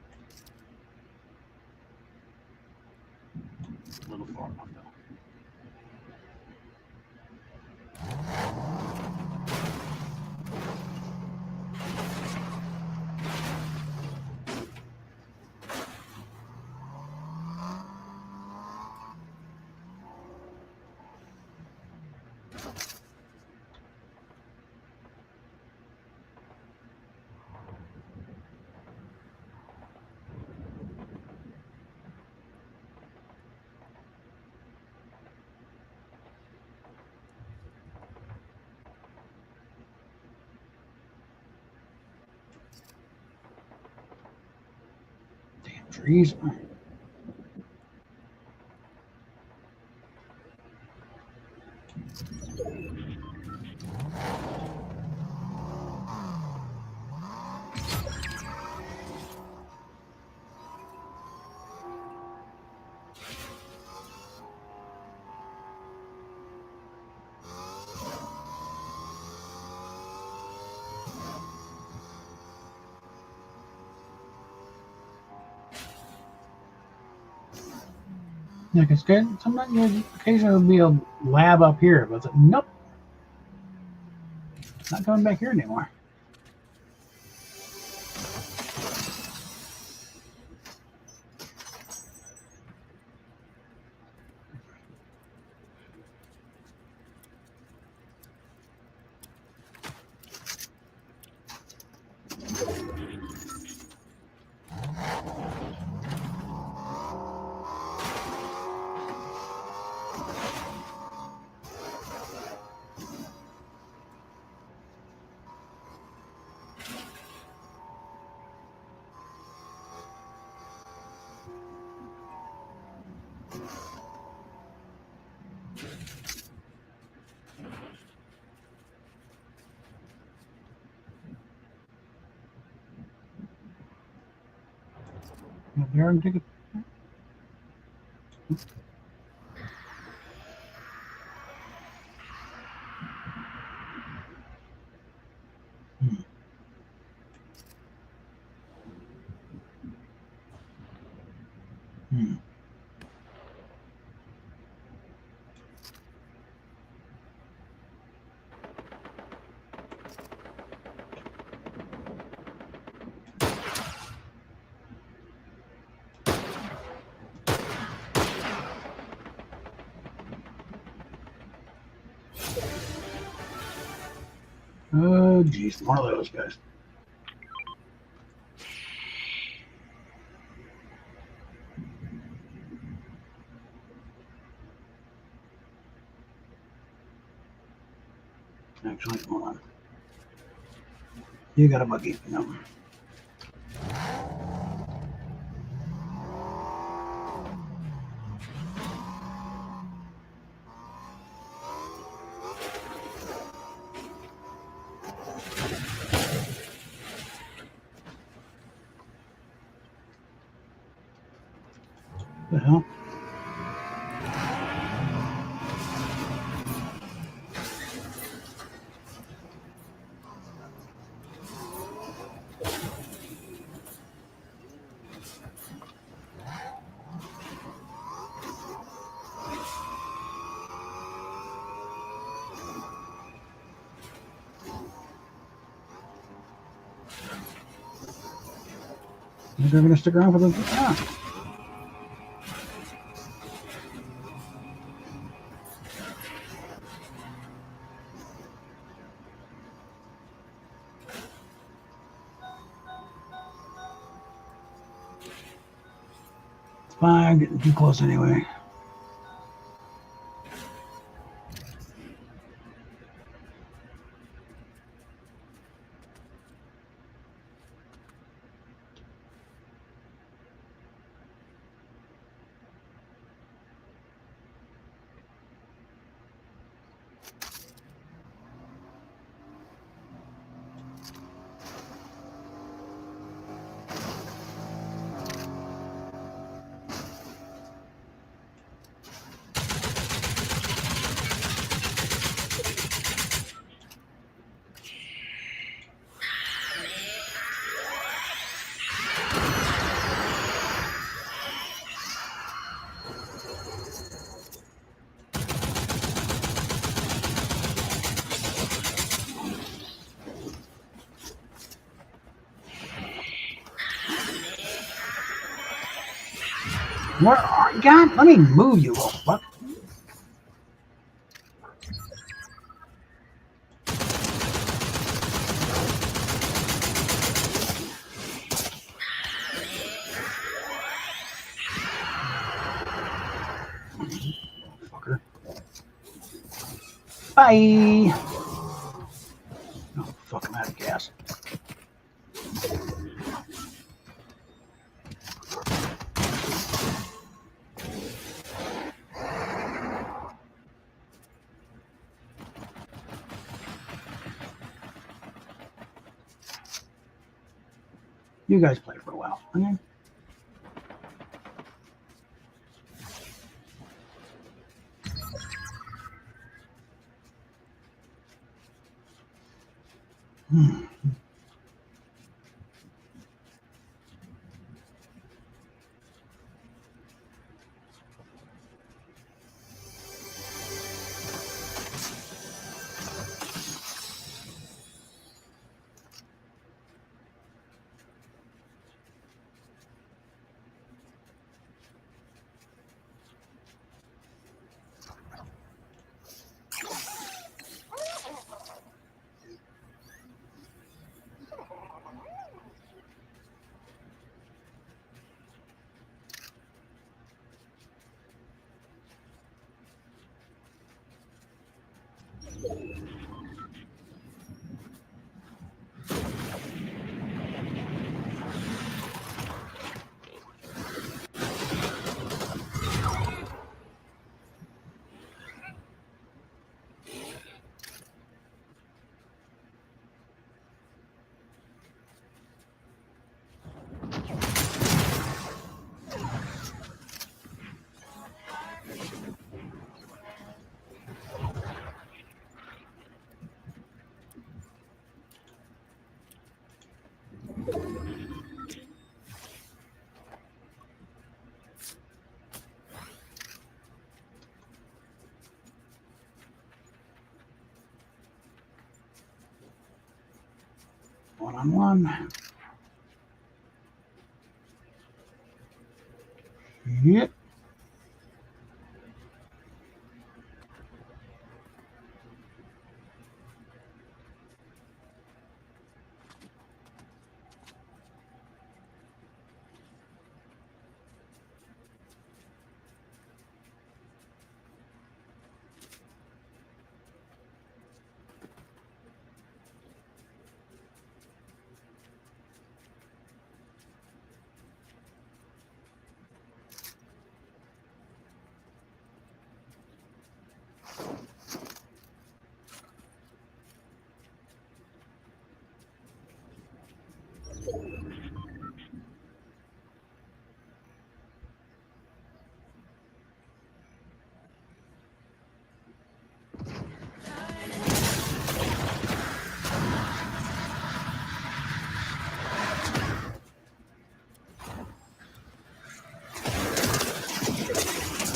A little far enough though. Damn trees. Yeah, because sometimes occasionally there'll be a lab up here, but nope, not coming back here anymore. There and take it. Oh, geez, more of those guys. Actually, hold on. You got a buggy. No. The hell? They're going to stick around for the. Ah. It's fine, getting too close anyway. Where are you? God, let me move you, little fuck. Fucker. Bye. Oh, fuck, I'm out of gas. You guys play for a while, okay? One-on-one. Yep.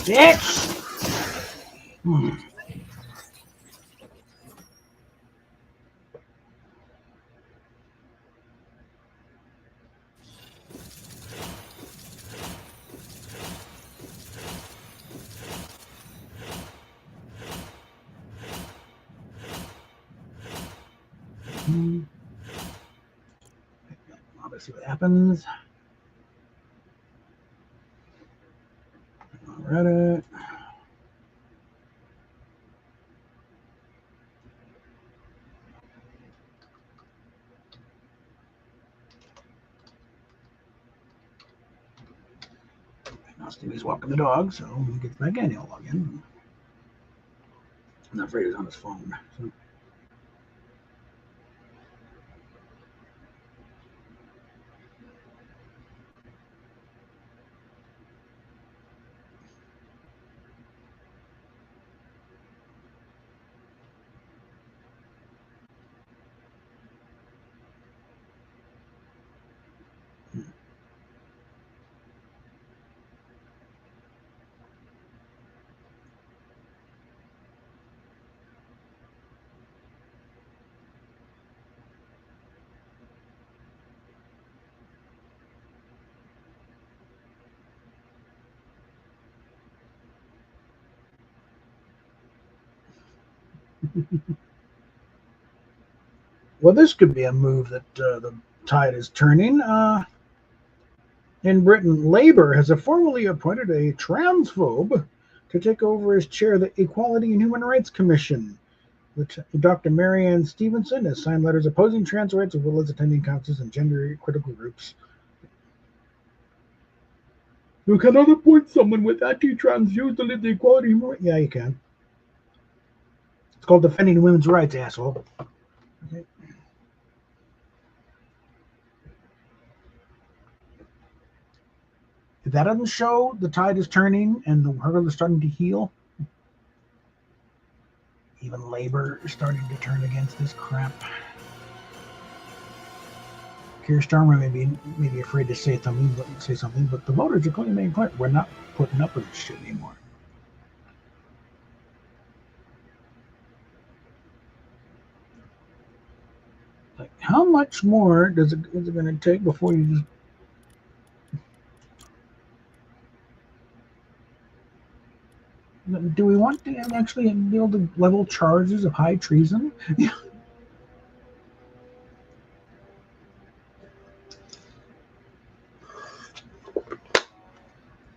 Bitch! Let's see what happens. Reddit. Now Stevie's walking the dog, so he gets back in, he'll log in. I'm afraid he's on his phone. So. Well, this could be a move that the tide is turning. In Britain, Labour has formally appointed a transphobe to take over as chair of the Equality and Human Rights Commission. Dr. Marianne Stevenson has signed letters opposing trans rights as well as attending conferences and gender critical groups. You cannot appoint someone with anti-trans views to lead the equality. Yeah, you can. It's called defending women's rights, asshole. Okay. If that doesn't show the tide is turning and the herd is starting to heal, even Labor is starting to turn against this crap. Keir Starmer may be afraid to say something, but the voters are clearly making clear we're not putting up with this shit anymore. Like, how much more is it going to take before you just? Do we want to actually be able to level charges of high treason?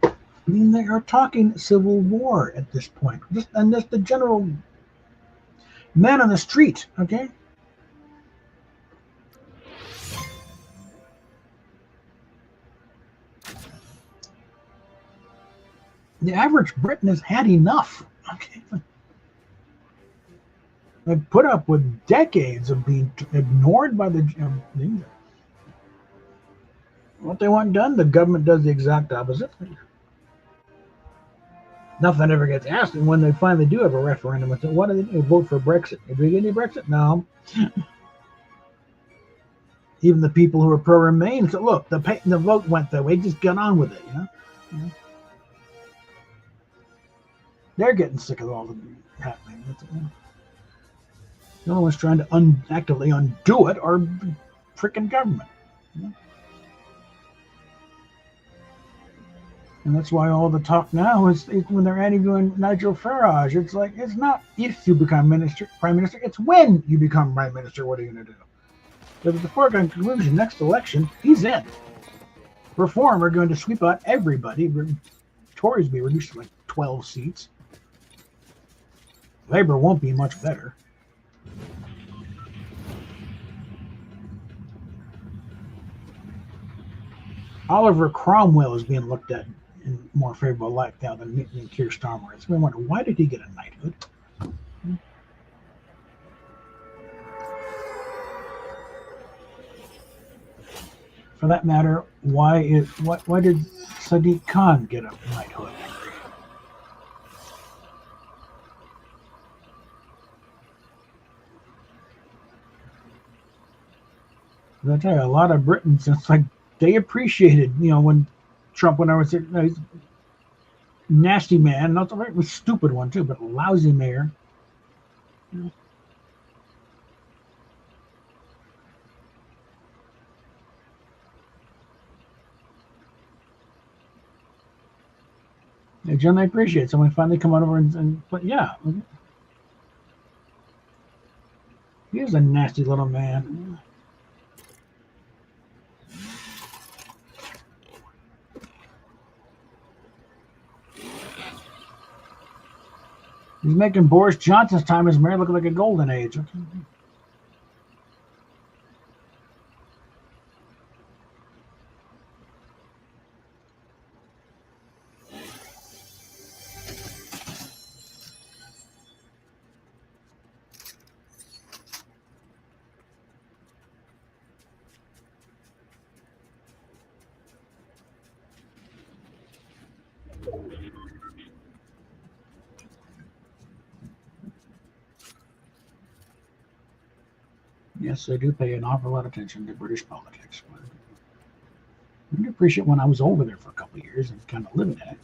I mean, they are talking civil war at this point. And that's the general man on the street, okay? The average Briton has had enough, okay? They've put up with decades of being ignored by the. What they want done, the government does the exact opposite. Nothing ever gets asked, and when they finally do have a referendum, what do they do? Vote for Brexit. Did we get any Brexit? No. Even the people who are pro-Remain said, "Look, the vote went that way. Just get on with it." They're getting sick of all the happening. The only ones trying to actively undo it are freaking government. And that's why all the talk now is when they're interviewing Nigel Farage. It's like, it's not if you become prime minister, it's when you become prime minister, what are you going to do? There was the foregone conclusion, next election, he's in. Reform are going to sweep out everybody. Tories will be reduced to like 12 seats. Labour won't be much better. Oliver Cromwell is being looked at in more favorable light now than Keir Starmer. It's been wondering, why did he get a knighthood? For that matter, why did Sadiq Khan get a knighthood? I tell you, a lot of Britons, it's like they appreciated, when Trump, when I was he's nasty man, not the right stupid one too, but lousy mayor. They generally appreciate someone finally come on over but yeah, he is a nasty little man. He's making Boris Johnson's time as mayor look like a golden age. Yes, I do pay an awful lot of attention to British politics. I do appreciate when I was over there for a couple of years and kind of living in it.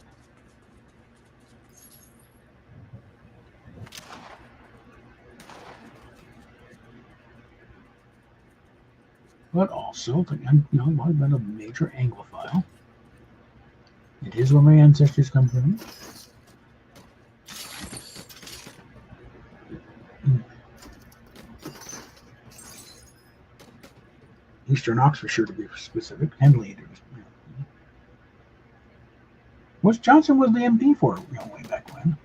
But also, I've been a major Anglophile. It is where my ancestors come from. Eastern Oxfordshire to be specific, Henley. Which Johnson was the MP for, way back when.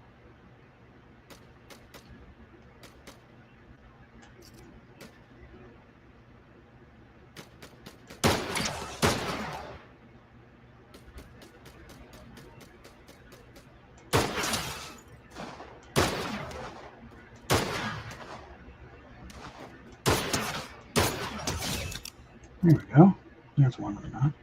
There we go. There's one of them.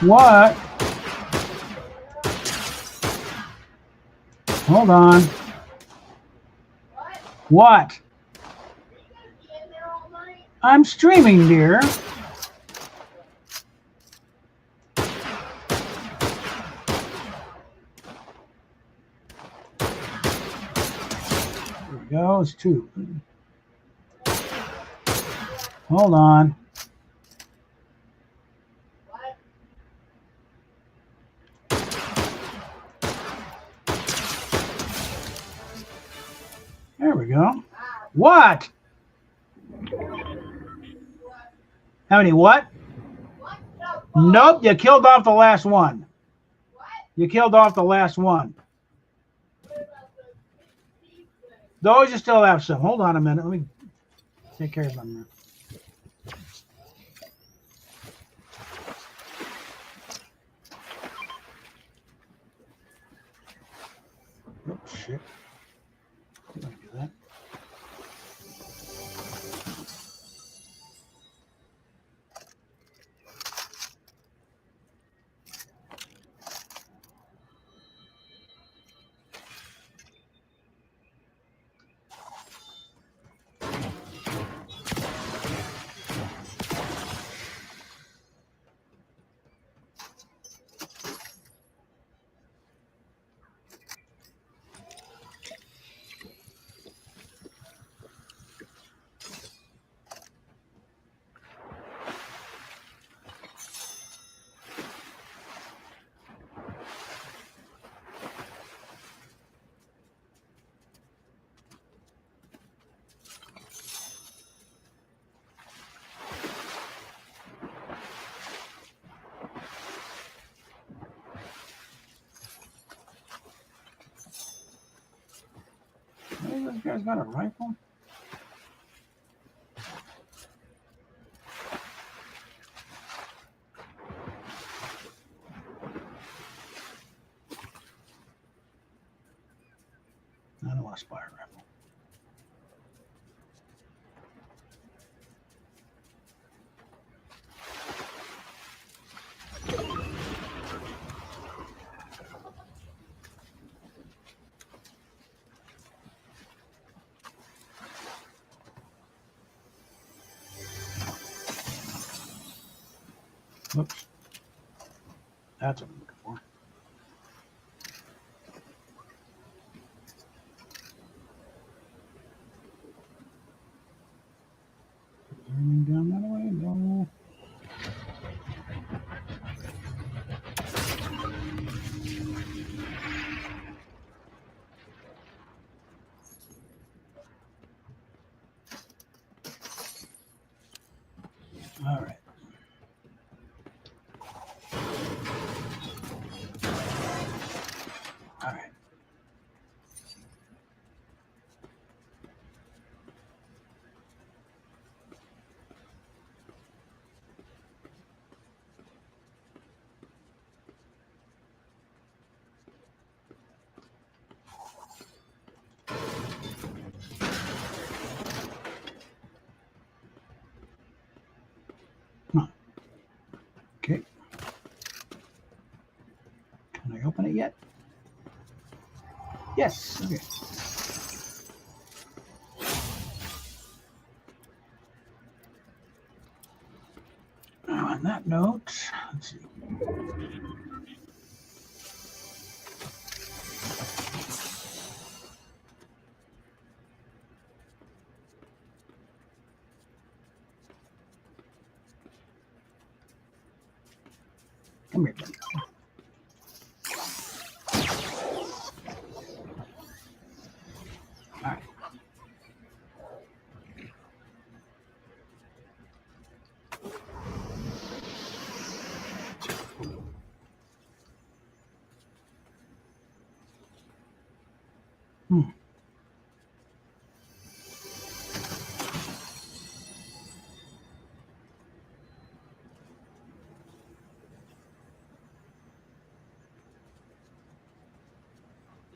What? Hold on. What? I'm streaming, dear. There we go. It's 2. Hold on. There we go. What? How many what? Nope, you killed off the last one. You killed off the last one. Those you still have some. Hold on a minute. Let me take care of them. Oh, shit. I'm going to do that. This guy's got a rifle? I don't want to spy a rifle. Whoops. That's what I'm looking for. Turning down that way? No. All right. All right. Come on. Okay. Can I open it yet? Yes. Okay. Now, on that note, let's see. Come here, buddy.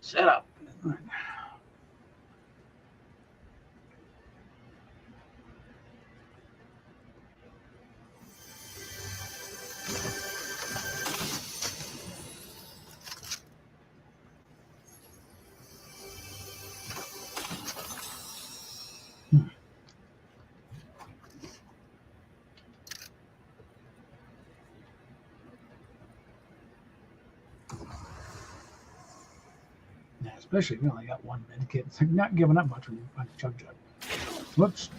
Set up. Yeah, especially if you only got one med kit. It's not giving up much when you find a chug jug. Whoops.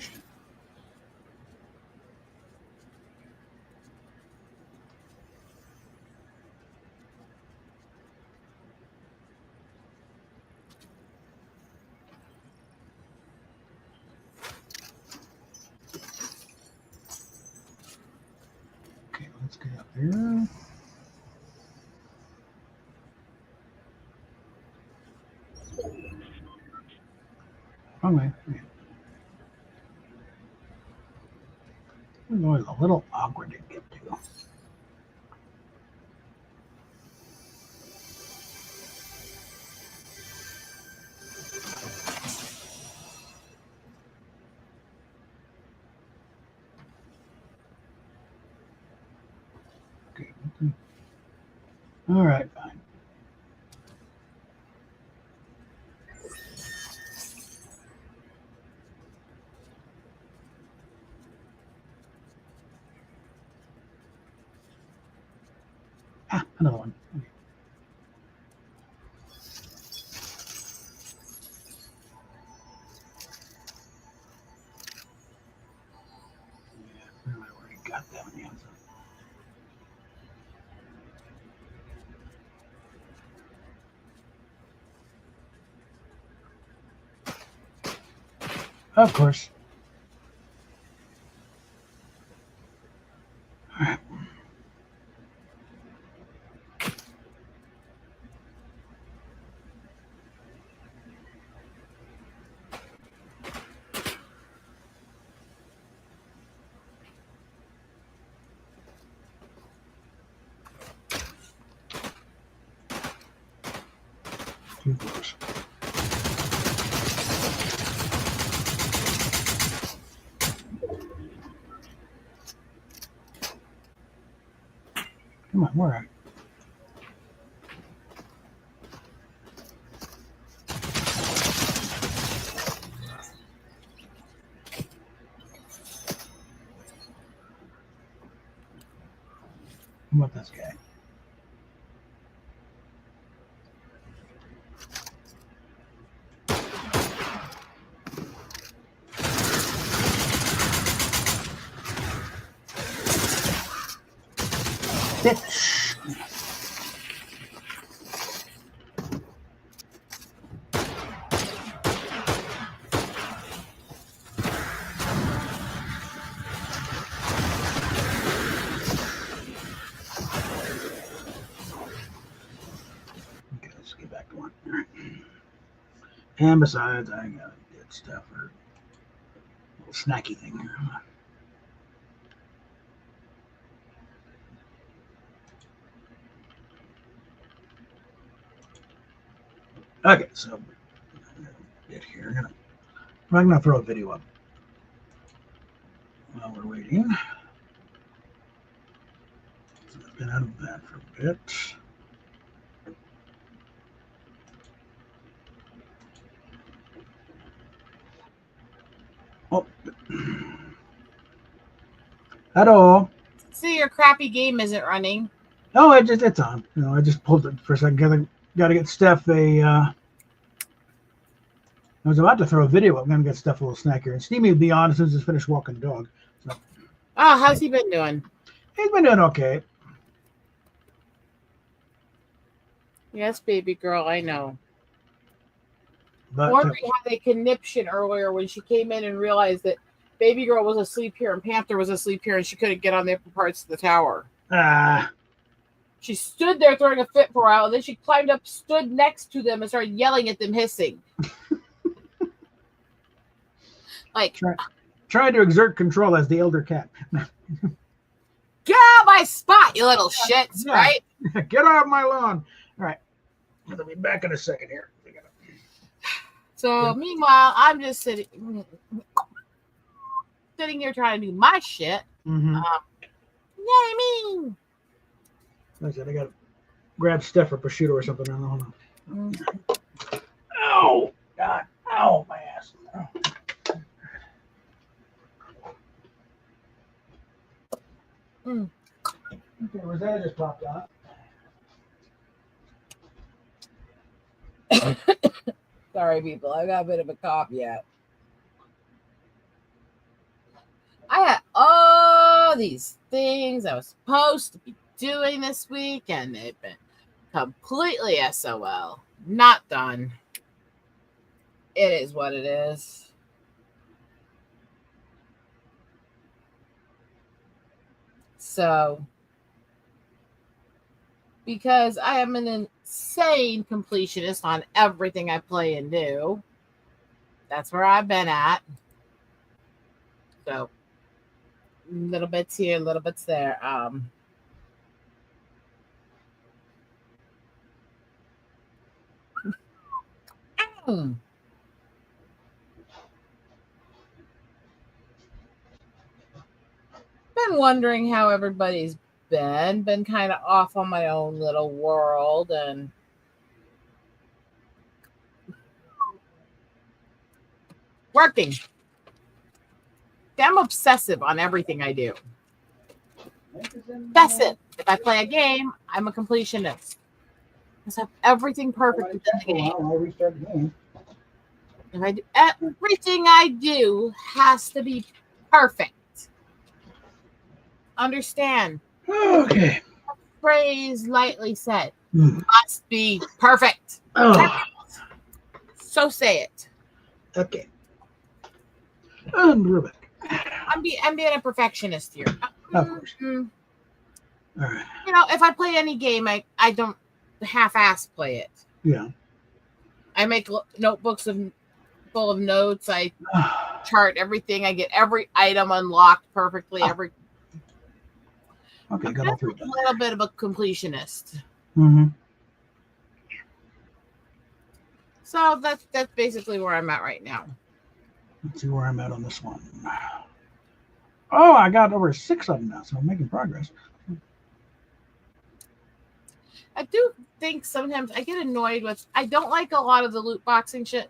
Okay, let's get up there. Wrong way. Okay. It's always a little awkward to get to. Okay. All right, fine. Ah, another one. Okay. Yeah, I already got that one. Yeah, so. Of course. All right. Two floors. Come on, where are you? How about this guy? Bitch. Okay, let's get back to one. All right. And besides, I gotta get stuff for a little snacky thing here. Okay, so get here. I'm gonna throw a video up while we're waiting. So I've been out of that for a bit. Oh, hello. See, your crappy game isn't running. No, it's on. You know, I just pulled it for a second. Gotta get Steph a. I was about to throw a video up. I'm gonna get Steph a little snack here. And Steamy will be on as soon as he's finished walking the dog. So. Oh, how's he been doing? He's been doing okay. Yes, baby girl, I know. But Wondering how they conniption earlier when she came in and realized that baby girl was asleep here and Panther was asleep here and she couldn't get on the upper parts of the tower. She stood there throwing a fit for a while, and then she climbed up, stood next to them, and started yelling at them, hissing. Like, trying to exert control as the elder cat. Get out my spot, you little shits, right? Get out of my lawn. All right. I'll be back in a second here. So meanwhile, I'm just sitting here trying to do my shit. Mm-hmm. I mean, like I said, I got to grab Steph or prosciutto or something. I don't know. Ow! God! Ow! My ass! Oh. Okay, Rosetta just popped out. Sorry, people. I got a bit of a cough yet. I had all these things I was supposed to be doing this week, and they've been completely SOL. Not done. It is what it is. So, because I am an insane completionist on everything I play and do, that's where I've been at. So, little bits here, little bits there. Been wondering how everybody's been kind of off on my own little world and working. I'm obsessive on everything I do. Obsessive. If I play a game, I'm a completionist. I have everything perfect within the game. I'll restart the game. If I do, everything I do has to be perfect. Understand? Okay. Phrase lightly said. Must be perfect. So say it. Okay. And we're back. I'm being a perfectionist here. Of course. All right. You know, if I play any game, I don't half-ass play it. Yeah. I make notebooks full of notes. I chart everything. I get every item unlocked perfectly. Okay, got all three done. A little bit of a completionist. Mm-hmm. So that's basically where I'm at right now. Let's see where I'm at on this one. Oh, I got over 6 of them now, so I'm making progress. I do think sometimes I get annoyed with. I don't like a lot of the loot boxing shit,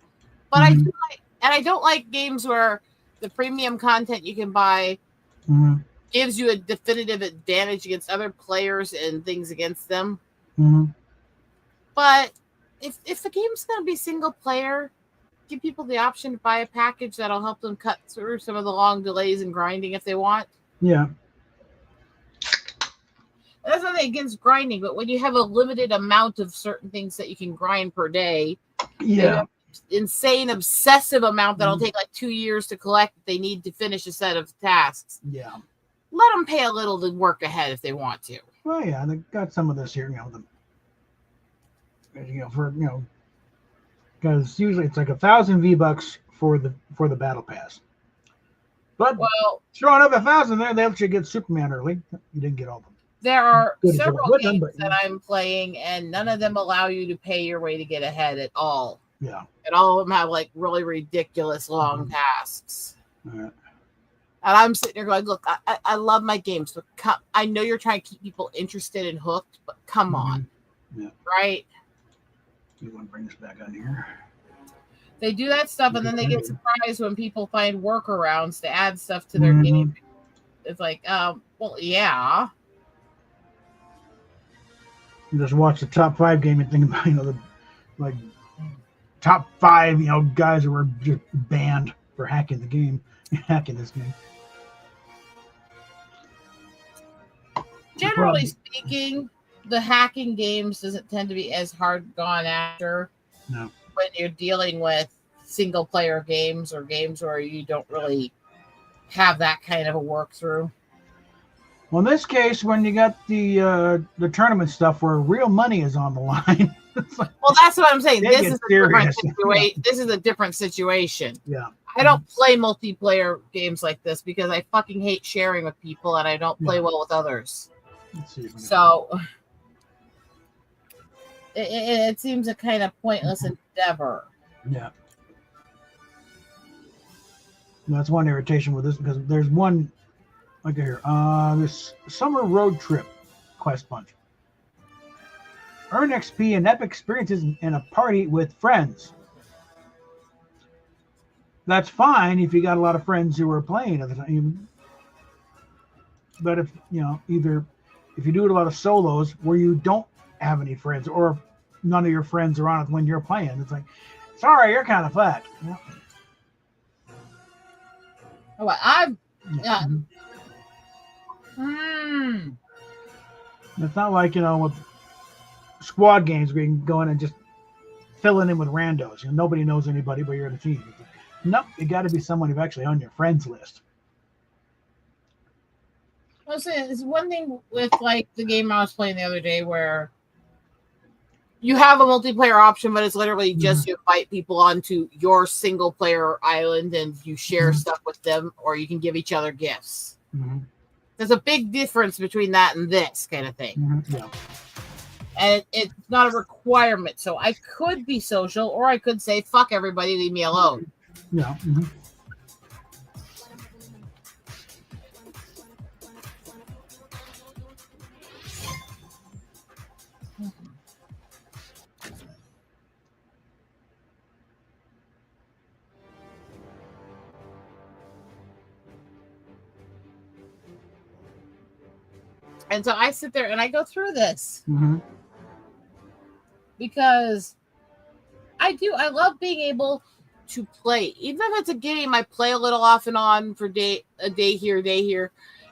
but I do like, and I don't like games where the premium content you can buy gives you a definitive advantage against other players and things against them. But if the game's going to be single player, give people the option to buy a package that'll help them cut through some of the long delays and grinding if they want. Yeah. That's nothing against grinding, but when you have a limited amount of certain things that you can grind per day, insane obsessive amount that'll take like 2 years to collect, they need to finish a set of tasks. Yeah. Let them pay a little to work ahead if they want to. Well, yeah, they got some of this here, because usually it's like 1,000 V-Bucks for the battle pass. But throwing up 1,000 there, they let you get Superman early. You didn't get all of them. There are several games that I'm playing, and none of them allow you to pay your way to get ahead at all. Yeah. And all of them have like really ridiculous long tasks. All right. And I'm sitting there going, look, I love my games, but I know you're trying to keep people interested and hooked, but come on. Yeah. Right? You want to bring this back on here? They do that stuff, and then they get surprised when people find workarounds to add stuff to their game. It's like, well, yeah. Just watch the top 5 game and think about, the top 5, guys who were just banned for hacking the game, hacking this game. Generally speaking, the hacking games doesn't tend to be as hard gone after. No. When you're dealing with single player games or games where you don't really have that kind of a work through. Well, in this case, when you got the tournament stuff where real money is on the line. Well, that's what I'm saying. This is a different situation. This is a different situation. Yeah. I don't play multiplayer games like this because I fucking hate sharing with people and I don't play well with others. So it seems a kind of pointless endeavor. Yeah. That's one irritation with this because there's one like here. This summer road trip quest bunch. Earn XP and epic experiences in a party with friends. That's fine if you got a lot of friends who are playing at the time. But if either if you do it a lot of solos where you don't have any friends or none of your friends are on it when you're playing, it's like, sorry, you're kind of fucked. Yeah. Oh, yeah. It's not like with squad games where you can go in and just fill it in with randos. Nobody knows anybody, but you're in a team. Nope, it got to be someone who's actually on your friends list. Well, so it's one thing with like the game I was playing the other day where you have a multiplayer option, but it's literally just you invite people onto your single player island and you share stuff with them, or you can give each other gifts. There's a big difference between that and this kind of thing. Yeah. And it's not a requirement. So I could be social, or I could say, fuck everybody, leave me alone. Yeah. And so I sit there and I go through this because I love being able to play. Even if it's a game I play a little off and on for a day here,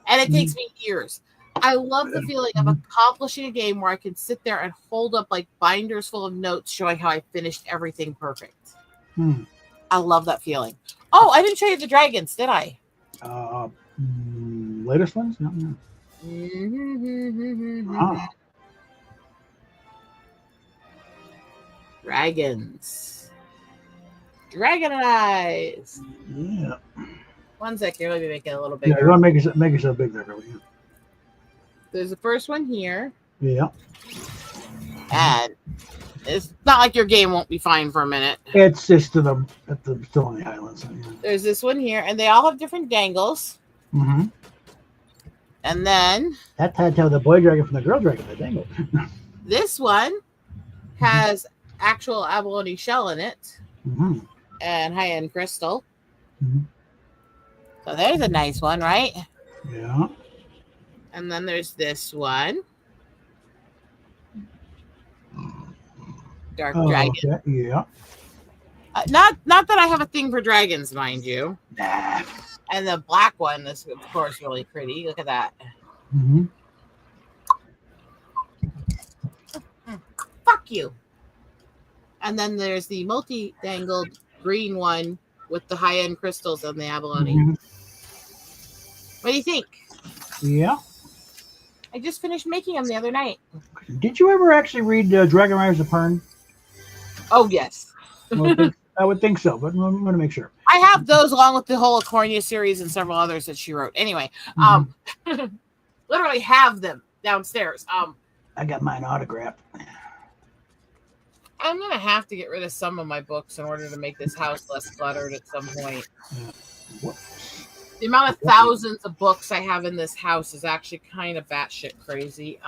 and it takes me years. I love the feeling of accomplishing a game where I can sit there and hold up like binders full of notes showing how I finished everything perfect. I love that feeling. Oh, I didn't show you the dragons, did I? Latest ones? No. Dragons. Dragon eyes. Yeah. One second, let me make it a little bigger. Yeah, you want to make yourself big there, really. There's the first one here. Yeah. And it's not like your game won't be fine for a minute. It's just still on the islands. Yeah. There's this one here, and they all have different dangles. And then that's how I tell the boy dragon from the girl dragon, the dangle. This one has actual abalone shell in it. And high-end crystal. So there's a nice one, right? Yeah. And then there's this one. Dark dragon. Okay. Yeah. Not that I have a thing for dragons, mind you. Nah. And the black one is, of course, really pretty. Look at that. Fuck you. And then there's the multi-dangled green one with the high-end crystals on the abalone. What do you think? Yeah. I just finished making them the other night. Did you ever actually read Dragon Riders of Pern? Oh, yes. I would think so, but I'm going to make sure. I have those along with the whole Acornia series and several others that she wrote. Anyway, literally have them downstairs. I got mine autographed. I'm going to have to get rid of some of my books in order to make this house less cluttered at some point. The amount of thousands of books I have in this house is actually kind of batshit crazy.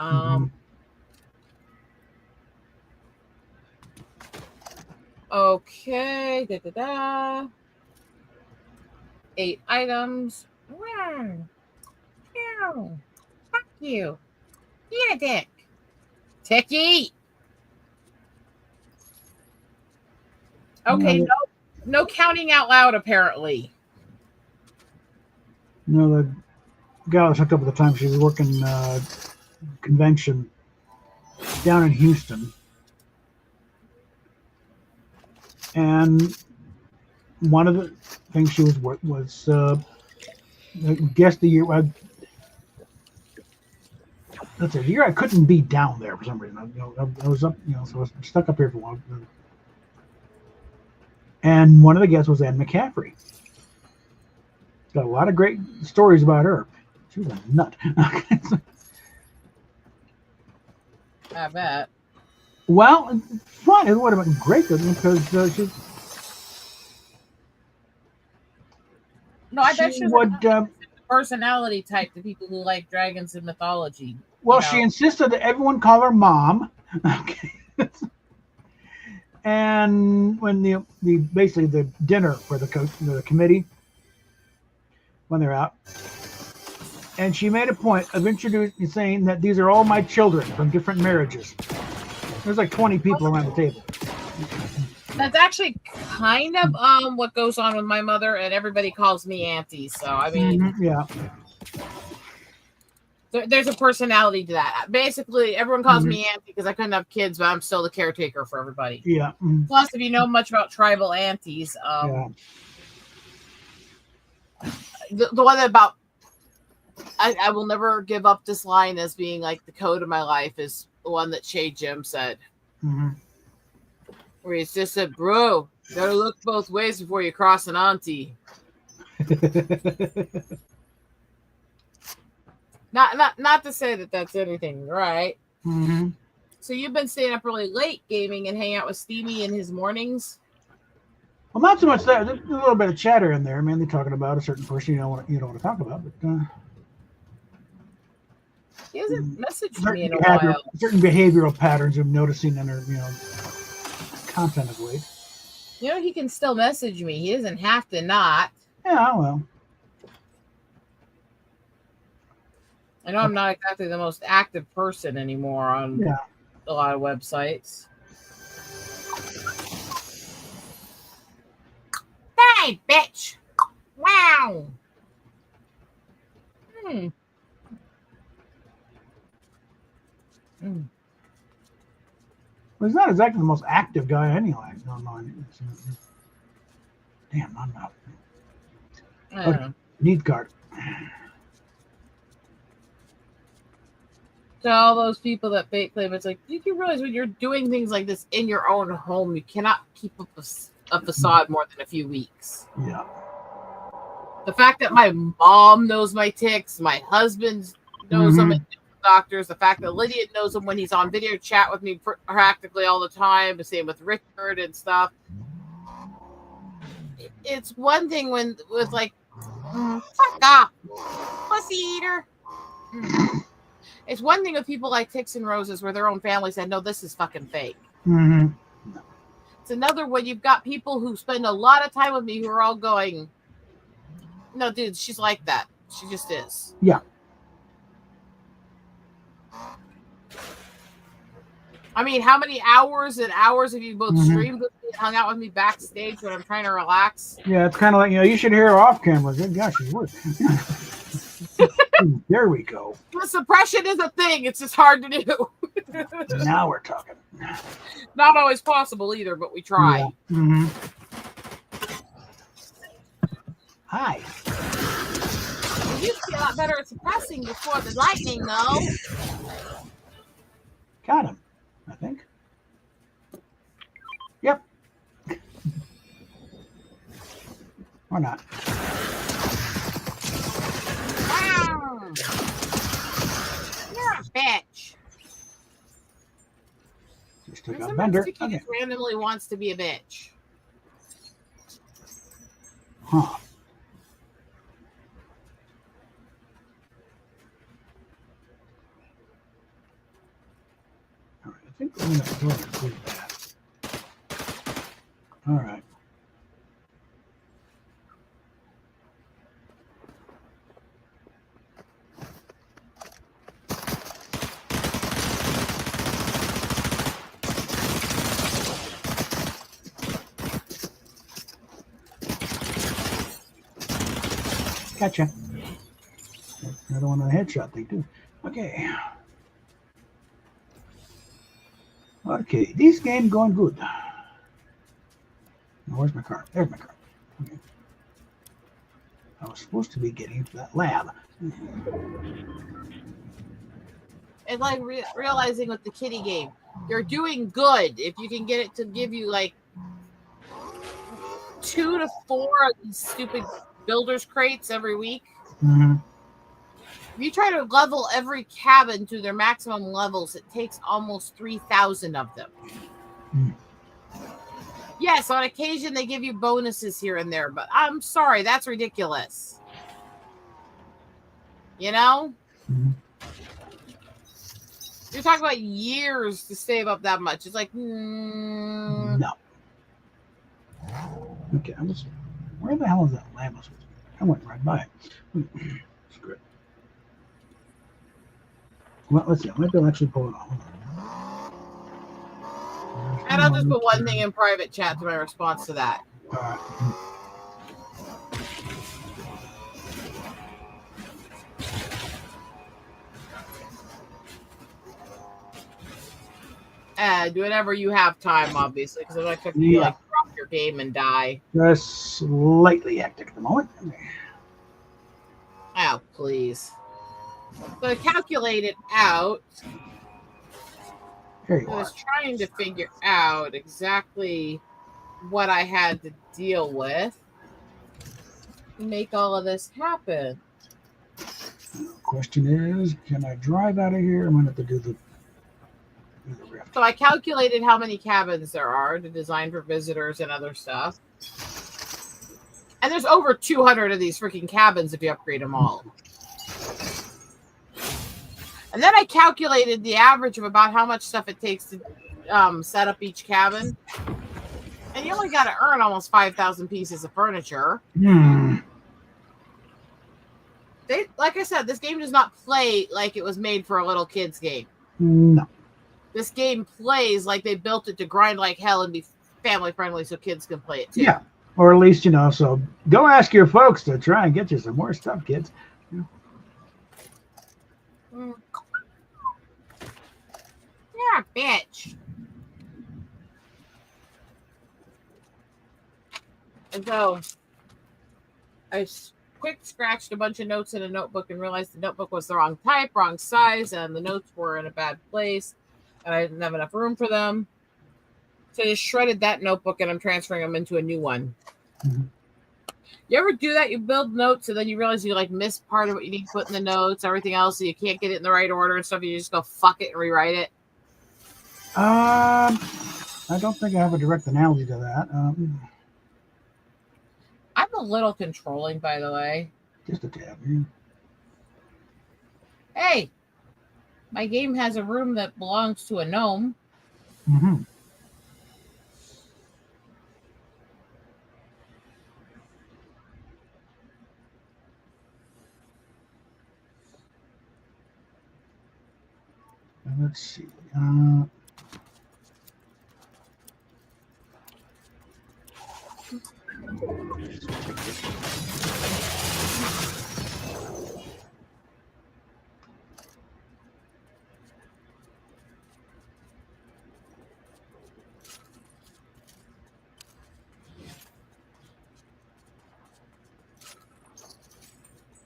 Okay. 8 items. Fuck you. Eat a dick. Ticky. Okay, no counting out loud, apparently. The gal I was hooked up at the time, she was working convention down in Houston. And one of the things she was guess the year. That's a year I couldn't be down there for some reason. I was up, so I was stuck up here for a while. And one of the guests was Anne McCaffrey. Got a lot of great stories about her. She was a nut. I bet. Well, fun. It would have been great because No, I bet she would. Personality type to people who like dragons and mythology. Well, she insisted that everyone call her mom. Okay. And when the basically the dinner for the committee, when they're out, and she made a point of introducing, saying that these are all my children from different marriages. There's like 20 people around the table. That's actually kind of what goes on with my mother, and everybody calls me auntie. So I mean, yeah. There's a personality to that. Basically, everyone calls me auntie because I couldn't have kids, but I'm still the caretaker for everybody. Yeah. Plus, if you know much about tribal aunties, the one about I will never give up this line as being like the code of my life is the one that Shay Jim said. Where he's just said, bro, you gotta look both ways before you cross an auntie. Not to say that that's anything, right? So you've been staying up really late gaming and hanging out with Steamy in his mornings? Well, not so much that. There's a little bit of chatter in there, mainly talking about a certain person you don't want to talk about. But he hasn't messaged me in a while. Certain behavioral patterns I'm noticing in her, content of late. He can still message me. He doesn't have to not. Yeah, well. I know I'm not exactly the most active person anymore on a lot of websites. Hey, bitch! Wow! Well, he's not exactly the most active guy anyway. No. Damn, I'm not. Okay. Need card. To all those people that fake claim, it's like, you can realize when you're doing things like this in your own home, you cannot keep up a facade more than a few weeks. Yeah. The fact that my mom knows my tics, my husband knows them at doctors, the fact that Lydia knows him when he's on video chat with me practically all the time, the same with Richard and stuff. It's one thing when with like, fuck off, pussy eater. It's one thing with people like Ticks and Roses where their own family said, no, this is fucking fake. It's another when you've got people who spend a lot of time with me who are all going, no, dude, she's like that. She just is. Yeah. I mean, how many hours and hours have you both streamed with me and hung out with me backstage when I'm trying to relax? Yeah, it's kind of like, you should hear her off camera. Good gosh, she's worth. There we go. The suppression is a thing. It's just hard to do. Now we're talking. Not always possible either, but we try. Yeah. Hi. You used to be a lot better at suppressing before the lightning, though. Got him, I think. Yep. Or not. You're a bitch. Just took out Bender. Okay. Just randomly wants to be a bitch. Huh. All right, I think we're going to do that. All right. Gotcha. Another one on the headshot thing too. Okay. Okay, this game going good. Now, where's my car? There's my car. Okay. I was supposed to be getting into that lab. It's like realizing with the kitty game, you're doing good if you can get it to give you like 2 to 4 of these stupid builder's crates every week. If you try to level every cabin to their maximum levels, it takes almost 3,000 of them. Yes, on occasion they give you bonuses here and there, but I'm sorry, that's ridiculous. You know? Mm-hmm. You're talking about years to save up that much. It's like, No. Okay, where the hell is that lamp? I went right by it. Screw it. Well, let's see. Maybe I'll actually pull it off. And I'll just put one thing in private chat to my response to that. Do whenever you have time, obviously, because I'm not expecting you to like drop your game and die. Just slightly hectic at the moment. Oh, please. So I calculated out. Here you I was trying to figure out exactly what I had to deal with to make all of this happen. The question is, can I drive out of here? I'm going to have to do the rift. So I calculated how many cabins there are to design for visitors and other stuff. And there's over 200 of these freaking cabins if you upgrade them all. And then I calculated the average of about how much stuff it takes to set up each cabin. And you only got to earn almost 5,000 pieces of furniture. Like I said, this game does not play like it was made for a little kid's game. No. This game plays like they built it to grind like hell and be family friendly so kids can play it too. Yeah. Or at least, so go ask your folks to try and get you some more stuff, kids. Yeah, bitch. And so I quick scratched a bunch of notes in a notebook and realized the notebook was the wrong type, wrong size, and the notes were in a bad place, and I didn't have enough room for them. So I just shredded that notebook, and I'm transferring them into a new one. Mm-hmm. You ever do that? You build notes, and then you realize you miss part of what you need to put in the notes, everything else, so you can't get it in the right order and stuff. You just go fuck it and rewrite it. I don't think I have a direct analogy to that. I'm a little controlling, by the way. Just a tad. Yeah. Hey, my game has a room that belongs to a gnome. Mm-hmm. Let's see.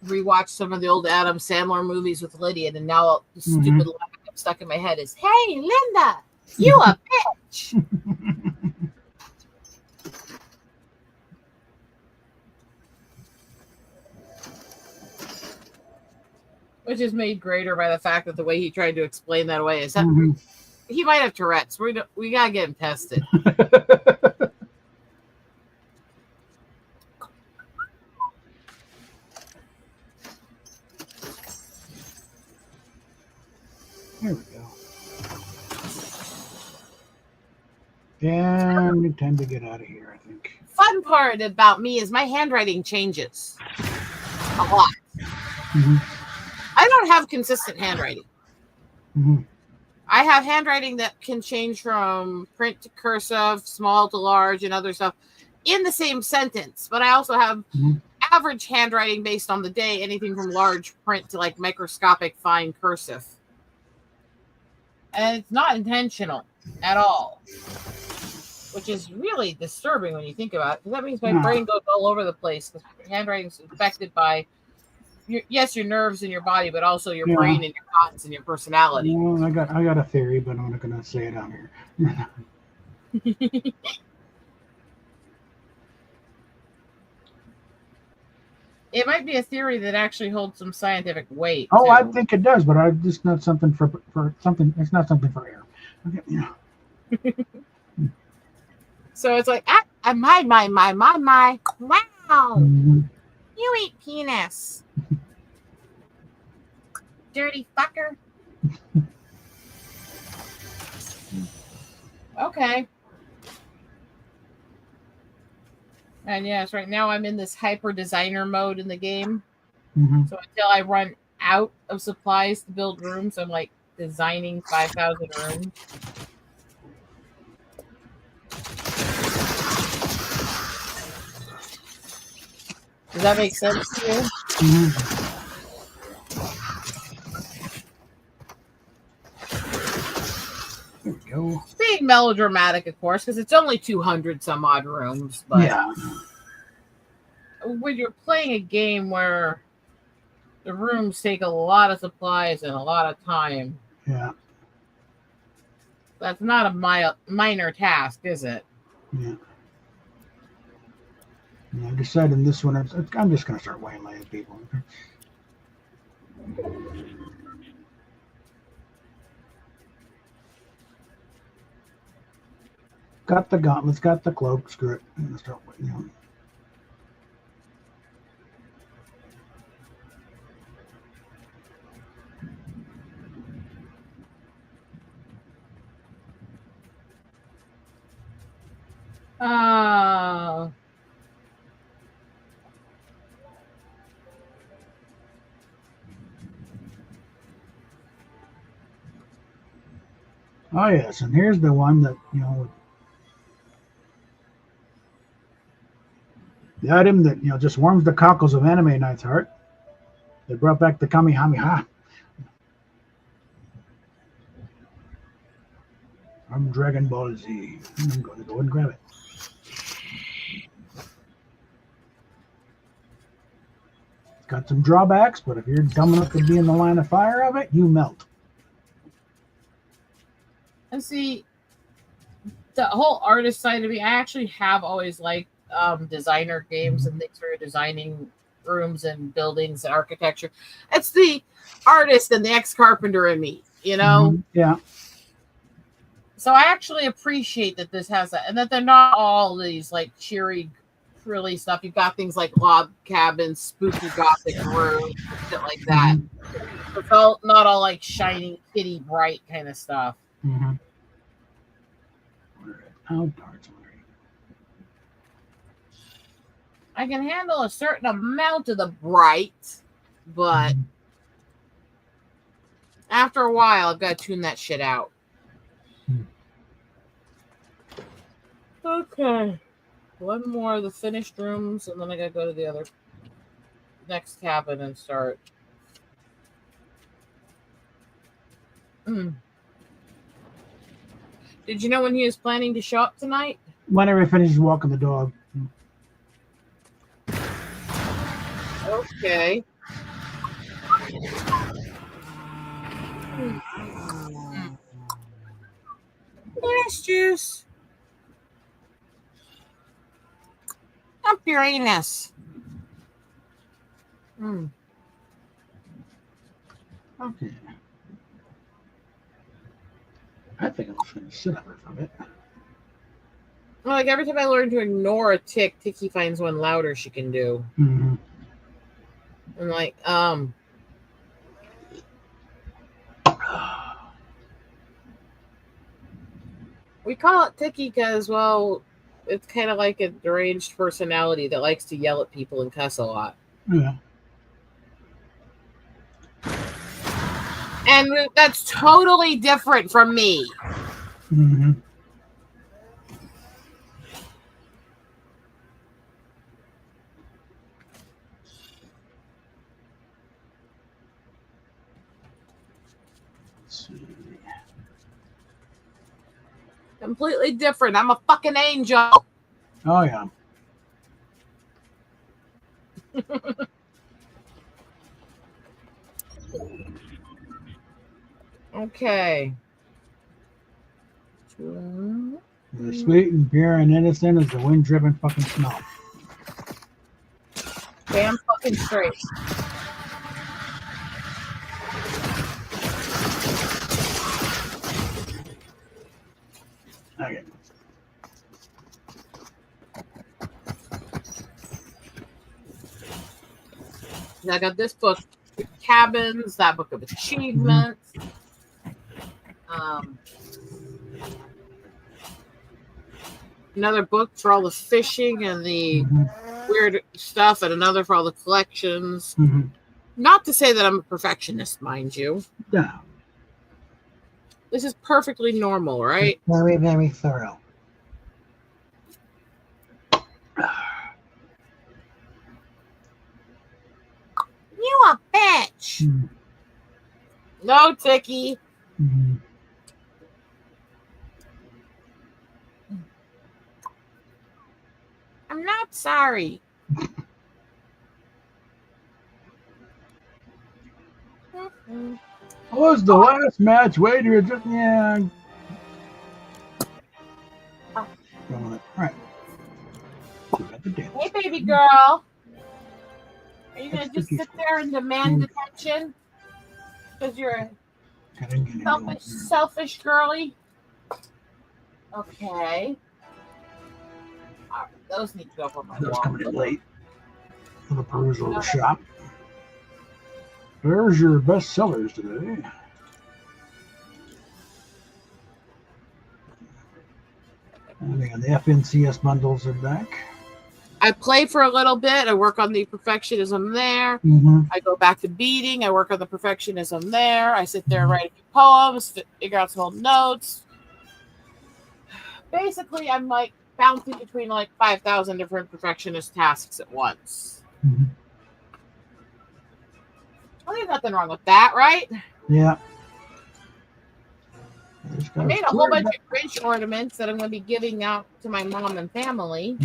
Rewatched some of the old Adam Sandler movies with Lydia, and now the stupid line stuck in my head is, "Hey, Linda, you a bitch." Which is made greater by the fact that the way he tried to explain that away is that he might have Tourette's. We gotta get him tested. There we go. And time to get out of here, I think. Fun part about me is my handwriting changes a lot. I don't have consistent handwriting. I have handwriting that can change from print to cursive, small to large, and other stuff in the same sentence. But I also have average handwriting based on the day, anything from large print to microscopic fine cursive. And it's not intentional at all, which is really disturbing when you think about it, because that means my brain goes all over the place, because handwriting is affected by your nerves in your body, but also your brain and your thoughts and your personality. Well, I got a theory, but I'm not going to say it out here. It might be a theory that actually holds some scientific weight. Oh, too. I think it does, but it's not something for something. It's not something for air. Okay, So it's like, my. Wow. You eat penis. Dirty fucker. Okay. And yes, right now I'm in this hyper designer mode in the game. So until I run out of supplies to build rooms, I'm like designing 5,000 rooms. Does that make sense to you? There we go. It's being melodramatic, of course, because it's only 200 some odd rooms. But yeah. When you're playing a game where the rooms take a lot of supplies and a lot of time, yeah, that's not a minor task, is it? Yeah. I decided in this one, I'm just going to start waylaying people. Got the gauntlets, got the cloak, screw it. I'm going to start waiting on. Oh yes, and here's the one that, the item that, just warms the cockles of Anime Knight's heart. They brought back the Kamehameha. I'm Dragon Ball Z. I'm going to go and grab it. It's got some drawbacks, but if you're dumb enough to be in the line of fire of it, you melt. And see, the whole artist side of me, I actually have always liked designer games and things where you're designing rooms and buildings and architecture. It's the artist and the ex-carpenter in me, Yeah. So I actually appreciate that this has that, and that they're not all these like cheery, frilly stuff. You've got things like log cabins, spooky gothic rooms, shit like that. It's all not all like shiny, kitty bright kind of stuff. I can handle a certain amount of the bright, but after a while, I've got to tune that shit out. Okay. One more of the finished rooms, and then I gotta go to the other next cabin and start. Did you know when he was planning to show up tonight? Whenever he finishes walking the dog. Okay. Orange juice. Up your anus. Okay. I think I'm just going to sit up from it. Well, like every time I learn to ignore a tick, Tiki finds one louder she can do. I'm like, we call it Tiki because, well, it's kind of like a deranged personality that likes to yell at people and cuss a lot. Yeah. And that's totally different from me. Completely different. I'm a fucking angel. Oh, yeah. Okay. As sweet and pure and innocent as the wind-driven fucking snow. Damn fucking straight. Okay. I got this book, Cabins, that book of achievements. Another book for all the fishing and the weird stuff, and another for all the collections. Not to say that I'm a perfectionist, mind you. No. This is perfectly normal, right? Very, very thorough. You a bitch. No, Tiki. I'm not sorry. Was the last match wager just All right. Hey, baby girl. Are you gonna just sit there and demand attention? Because you're a selfish girly? Okay. Those need to go for my wall. Coming in late for the perusal of the shop. There's your best sellers today. And the FNCS bundles are back. I play for a little bit. I work on the perfectionism there. I go back to beating. I work on the perfectionism there. I sit there and write a few poems, figure out some old notes. Basically, I'm like bouncing between like 5,000 different perfectionist tasks at once. Well, there's nothing wrong with that, right? Yeah. I made a whole bunch of Grinch ornaments that I'm going to be giving out to my mom and family.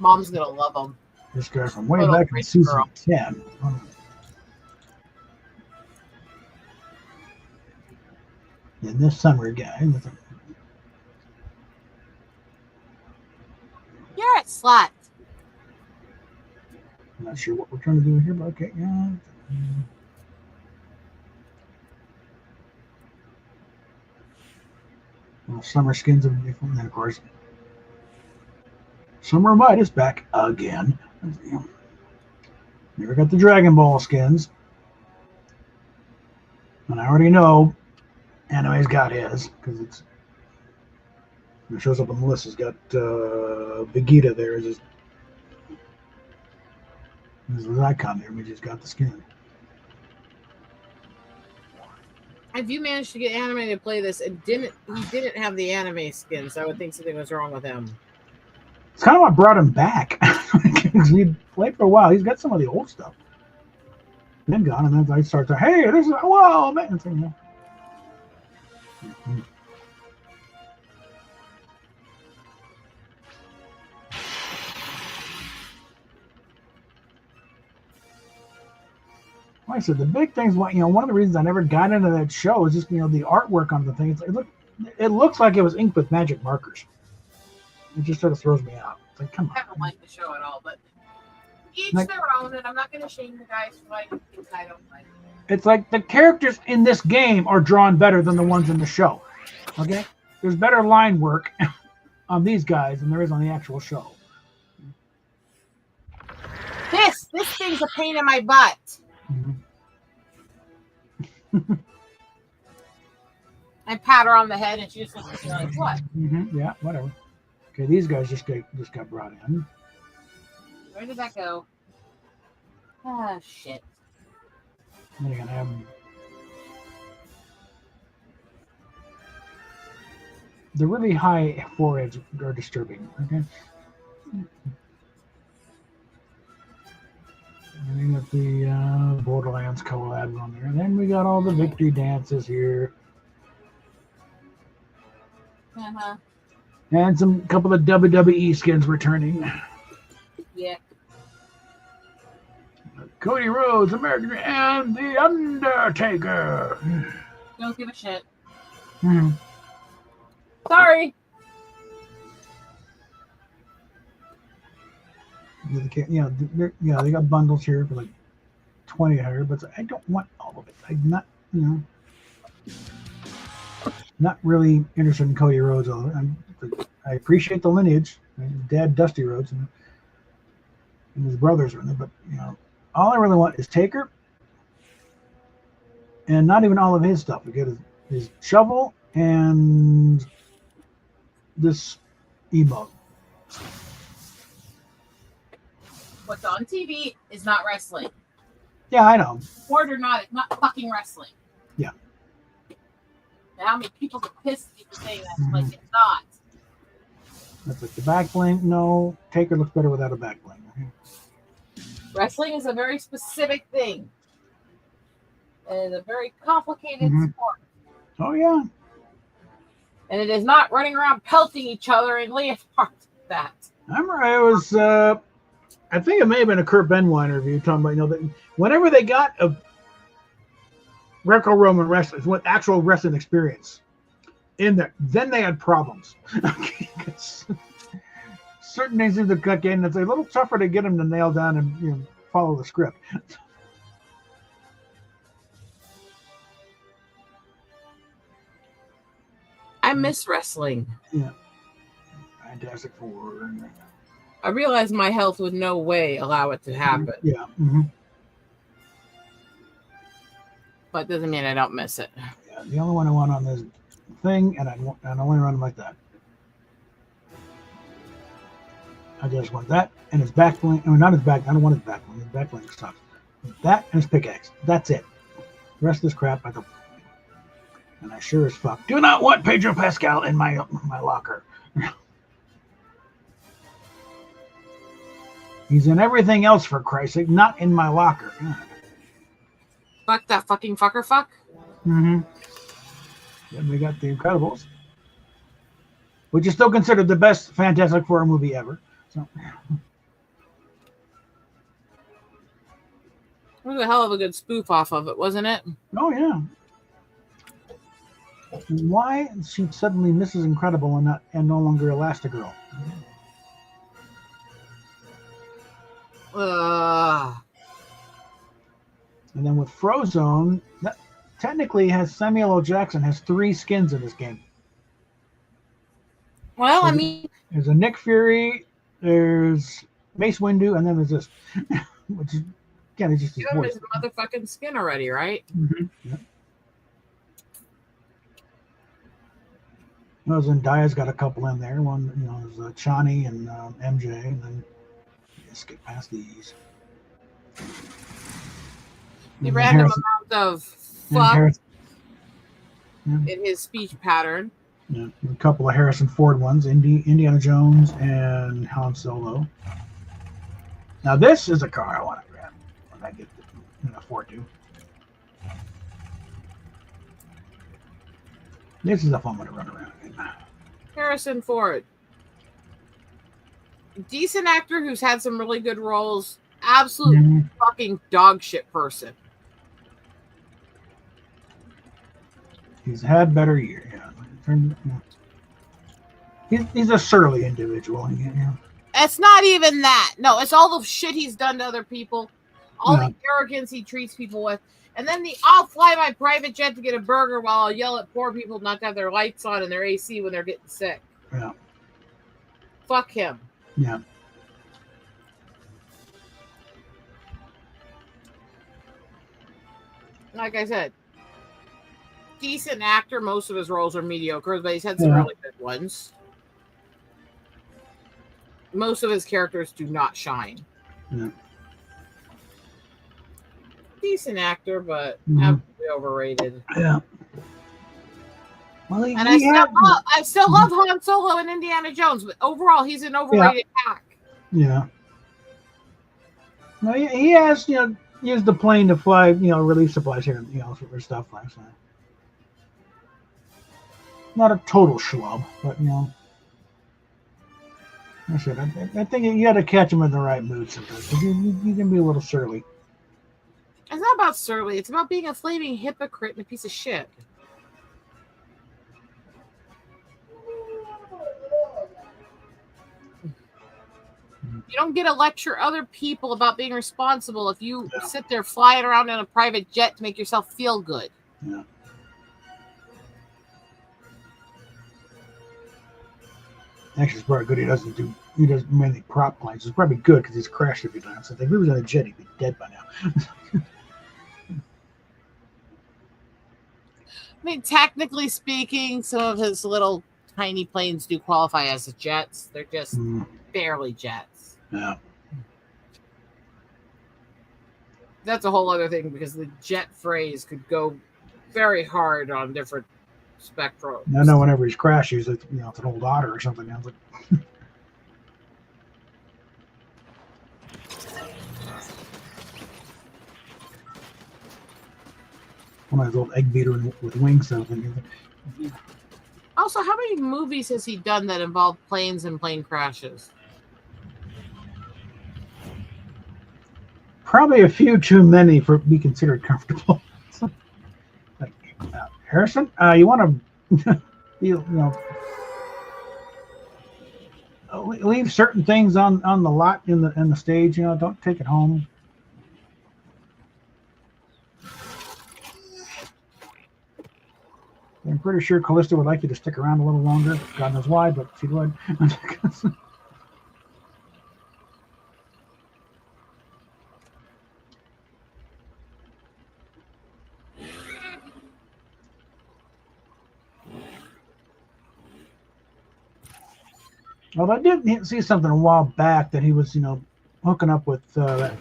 Mom's going to love them. This guy from way back in season 10. And this summer guy with a... You're a slut. I'm not sure what we're trying to do here, but okay. Yeah. Well, summer skins of different, and of course, Summer Midas back again. Never got the Dragon Ball skins, and I already know Anime's got his because it shows up on the list. It's got Vegeta there as his icon there. We just got the skin. If you managed to get Anime to play this and he didn't have the anime skins, I would think something was wrong with him. It's kind of what brought him back. He played for a while. He's got some of the old stuff. Then gone, and then I start to, hey, this is, whoa, man. Like I said, the big things, one of the reasons I never got into that show is just, the artwork on the thing. It looks like it was inked with magic markers. It just sort of throws me out. It's like, come on. I haven't liked the show at all, but each their own, and I'm not going to shame the guys for liking things I don't like. It's like the characters in this game are drawn better than the ones in the show. Okay? There's better line work on these guys than there is on the actual show. This thing's a pain in my butt. I pat her on the head, and she just looks at me like, what? Yeah, whatever. Okay, these guys just got brought in. Where did that go? Ah, shit. Then you're going to have the really high foreheads are disturbing, okay? And then got the Borderlands collab on there. And then we got all the victory dances here. And some couple of WWE skins returning. Yeah. Cody Rhodes, American, and The Undertaker. Don't give a shit. Sorry. They got bundles here for like $20, but I don't want all of it. I'm not, not really interested in Cody Rhodes. I appreciate the lineage. Dad, Dusty Rhodes. and his brothers are in there. But all I really want is Taker, and not even all of his stuff. We get his shovel and this emote. What's on TV is not wrestling. Yeah, I know. Word or not, it's not fucking wrestling. Yeah. Now, how many people get pissed at me for saying that? Like, it's not. That's like the back bling. No, Taker looks better without a back bling. Wrestling is a very specific thing. It is a very complicated sport. Oh, yeah. And it is not running around pelting each other and laying apart that. I remember I was, I think it may have been a Kurt Benoit interview talking about, that whenever they got a Greco-Roman wrestlers with actual wrestling experience in there, then they had problems. Certain things in the cut game, it's a little tougher to get them to nail down and follow the script. I miss wrestling. Yeah. Fantastic Four. I realized my health would no way allow it to happen. Yeah. But doesn't mean I don't miss it. Yeah, the only one I want on this thing, and I only run them like that. I just want that and his back bling. I mean, not his back. I don't want his back bling. His back bling sucks. That and his pickaxe. That's it. The rest of this crap, I don't. And I sure as fuck do not want Pedro Pascal in my locker. He's in everything else, for Christ's sake, not in my locker. Fuck that fucking fucker fuck. Then we got The Incredibles, which is still considered the best Fantastic Four movie ever. So. It was a hell of a good spoof off of it, wasn't it? Oh, yeah. Why she suddenly Mrs. Incredible and no longer Elastigirl? And then with Frozone, that technically Samuel L. Jackson has 3 skins in this game. Well, so I mean, there's a Nick Fury, there's Mace Windu, and then there's this, which is again, it's just his voice. His motherfucking skin already, right? Yeah. Zendaya's got a couple in there. One, is Chani and MJ, and then let's get past these. The random amount of fuck in his speech pattern. Yeah, a couple of Harrison Ford ones, Indiana Jones and Han Solo. Now this is a car I want to grab when I get to afford to. This is a fun one to run around in. Harrison Ford. Decent actor who's had some really good roles. Absolute fucking dog shit person. He's had better years. Yeah. He's a surly individual. Yeah. It's not even that. No, it's all the shit he's done to other people. All the arrogance he treats people with. And then I'll fly my private jet to get a burger while I'll yell at poor people not to have their lights on and their AC when they're getting sick. Yeah. Fuck him. Yeah. Like I said, decent actor. Most of his roles are mediocre, but he's had some really good ones. Most of his characters do not shine. Yeah. Decent actor, but absolutely overrated. Yeah. Well, I still love Han Solo and Indiana Jones, but overall, he's an overrated hack. Yeah. Well, he has, used the plane to fly, relief supplies here, for stuff like that. Not a total schlub, but I think you got to catch him in the right mood sometimes. You can be a little surly. It's not about surly. It's about being a flaming hypocrite and a piece of shit. You don't get to lecture other people about being responsible if you sit there flying around in a private jet to make yourself feel good. Yeah. Actually, it's probably good he doesn't do he does mainly prop planes. It's probably good because he's crashed a few times. If he was on a jet, he'd be dead by now. I mean, technically speaking, some of his little tiny planes do qualify as jets. They're just barely jets. Yeah. That's a whole other thing because the jet phrase could go very hard on different spectrums. I know whenever he's crashes, it's, it's an old otter or something. I was like, one of those old egg beater with wings. Something. Also, how many movies has he done that involve planes and plane crashes? Probably a few too many for be considered comfortable. Like, Harrison, you want to, leave certain things on the lot in the stage. Don't take it home. I'm pretty sure Callista would like you to stick around a little longer. God knows why, but she would. Well, I did see something a while back that he was, hooking up with that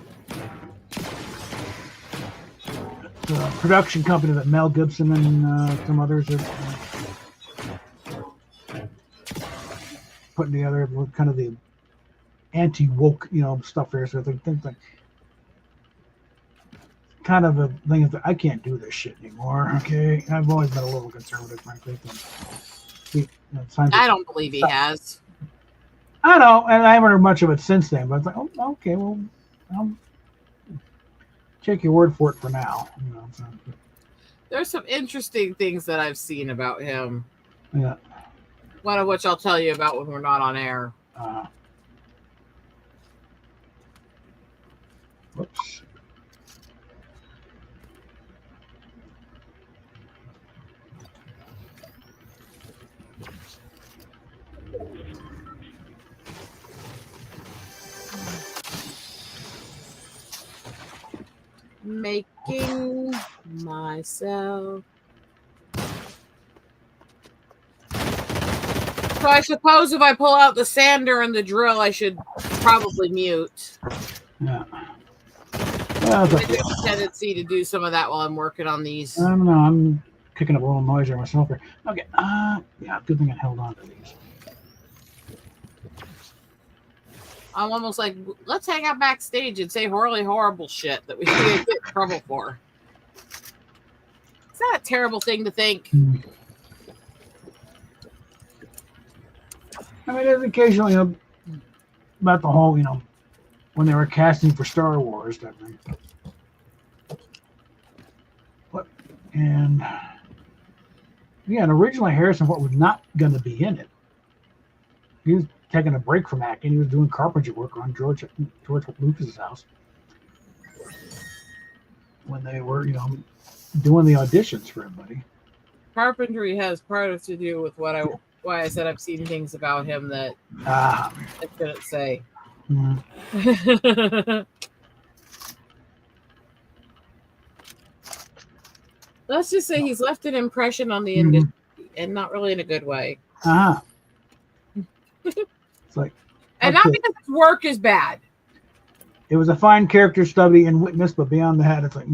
production company that Mel Gibson and some others are putting together, kind of the anti-woke, stuff there. So I think like kind of a thing that I can't do this shit anymore. Okay, I've always been a little conservative, frankly. I don't believe he has. I know, and I haven't heard much of it since then. But it's like, oh, okay, well, I'll take your word for it for now. So. There's some interesting things that I've seen about him. Yeah. One of which I'll tell you about when we're not on air. Whoops. Making myself. So I suppose if I pull out the sander and the drill, I should probably mute. Yeah. I have a tendency to do some of that while I'm working on these. I don't know. I'm kicking up a little noise there myself here. Okay. Yeah, good thing I held on to these. I'm almost like, let's hang out backstage and say horrible shit that we didn't get in trouble for. Is that a terrible thing to think? I mean, there's occasionally about the whole, when they were casting for Star Wars, type thing. And originally Harrison Ford was not going to be in it. He was taking a break from acting. He was doing carpentry work on George Lucas's house when they were, doing the auditions for everybody. Carpentry has part to do with why I said I've seen things about him that I couldn't say. Mm-hmm. Let's just say he's left an impression on the industry, and not really in a good way. It's like, and not because his work is bad. It was a fine character study in Witness, but beyond that, it's like,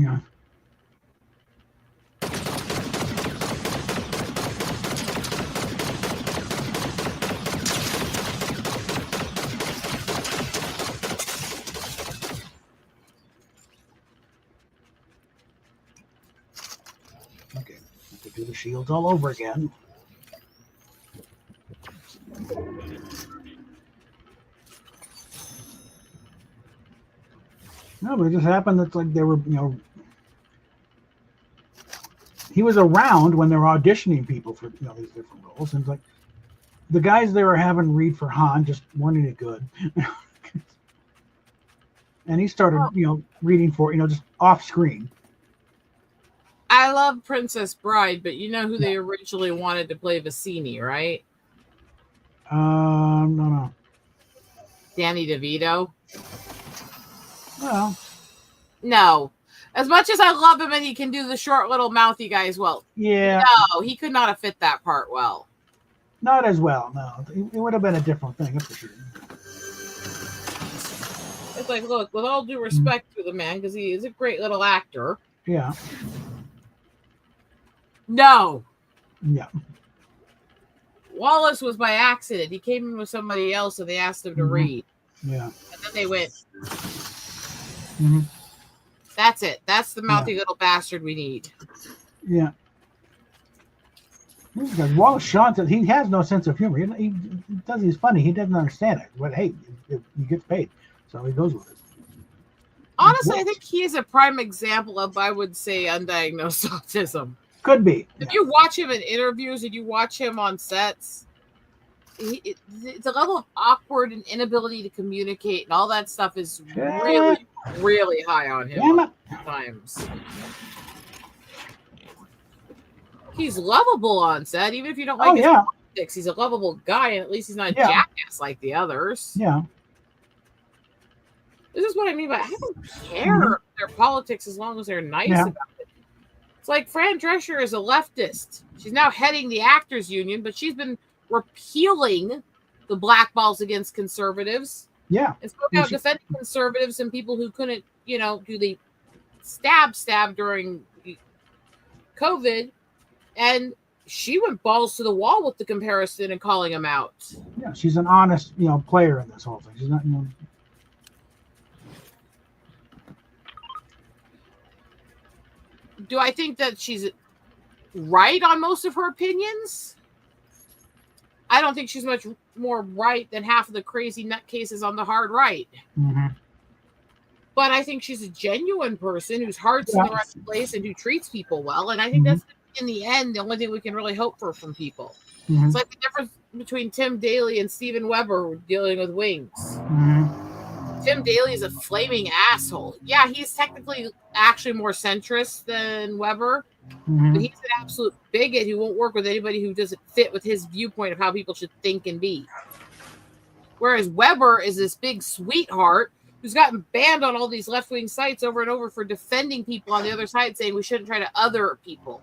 Okay, I have to do the shields all over again. No, but it just happened that like they were, he was around when they were auditioning people for these different roles, and like the guys they were having read for Han just weren't any good. And he started, reading for, just off screen. I love Princess Bride, but you know who they originally wanted to play Vicini, right? No. Danny DeVito. Well, no. As much as I love him and he can do the short little mouthy guy as well. Yeah. No, he could not have fit that part well. Not as well, no. It would have been a different thing, that's for sure. It's like, look, with all due respect to the man, because he is a great little actor. Yeah. No. Yeah. Wallace was by accident. He came in with somebody else and they asked him to read. Yeah. And then they went. That's it. That's the mouthy little bastard we need. Yeah. Wallace Shawn says he has no sense of humor. He does. He's funny. He doesn't understand it. But hey, he gets paid, so he goes with it. Honestly, I think he is a prime example of, I would say, undiagnosed autism. Could be. If you watch him in interviews and you watch him on sets, it's a level of awkward and inability to communicate and all that stuff is really, really high on him at times. He's lovable on set, even if you don't like his politics. He's a lovable guy, and at least he's not a jackass like the others. Yeah. This is what I mean by I don't care their politics as long as they're nice about it. It's like Fran Drescher is a leftist. She's now heading the actors union, but she's been repealing the black balls against conservatives. Yeah. And spoke out defending conservatives and people who couldn't, do the stab during COVID. And she went balls to the wall with the comparison and calling him out. Yeah, she's an honest, player in this whole thing. She's not, Do I think that she's right on most of her opinions? I don't think she's much more right than half of the crazy nutcases on the hard right. But I think she's a genuine person whose heart's in the right place and who treats people well. And I think that's, in the end, the only thing we can really hope for from people. It's like the difference between Tim Daly and Steven Weber dealing with Wings. Tim Daly is a flaming asshole. Yeah, he's technically actually more centrist than Weber, but he's an absolute bigot who won't work with anybody who doesn't fit with his viewpoint of how people should think and be. Whereas Weber is this big sweetheart who's gotten banned on all these left-wing sites over and over for defending people on the other side, saying we shouldn't try to other people.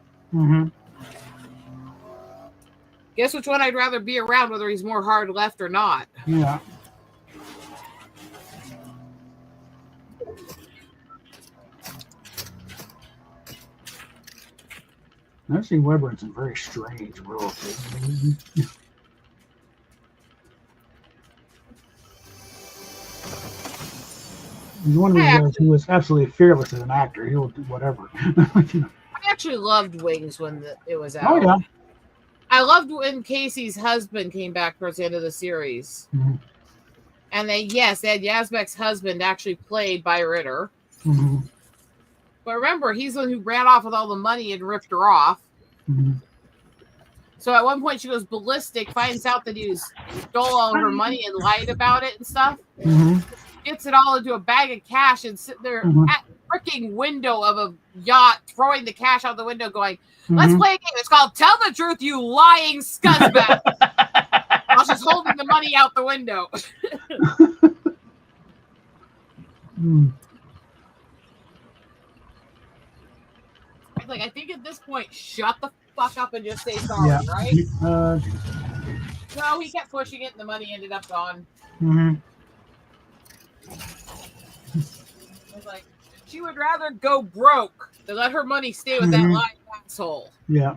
Guess which one I'd rather be around, whether he's more hard left or not. Yeah. I've seen Weber in some very strange roles. He's one of these guys who is absolutely fearless as an actor. He'll do whatever. I actually loved Wings when it was out. Oh, yeah. I loved when Casey's husband came back towards the end of the series. And they had Yazbek's husband actually played by Ritter. But remember, he's the one who ran off with all the money and ripped her off. So at one point she goes ballistic, finds out that he stole all her money and lied about it and stuff. Gets it all into a bag of cash and sit there at the freaking window of a yacht, throwing the cash out the window, going, let's play a game. It's called Tell the Truth, You Lying Scuzzbag. While she's holding the money out the window. Like, I think at this point, shut the fuck up and just say sorry, right? No, he kept pushing it and the money ended up gone. It's like, she would rather go broke than let her money stay with that lying asshole. Yeah.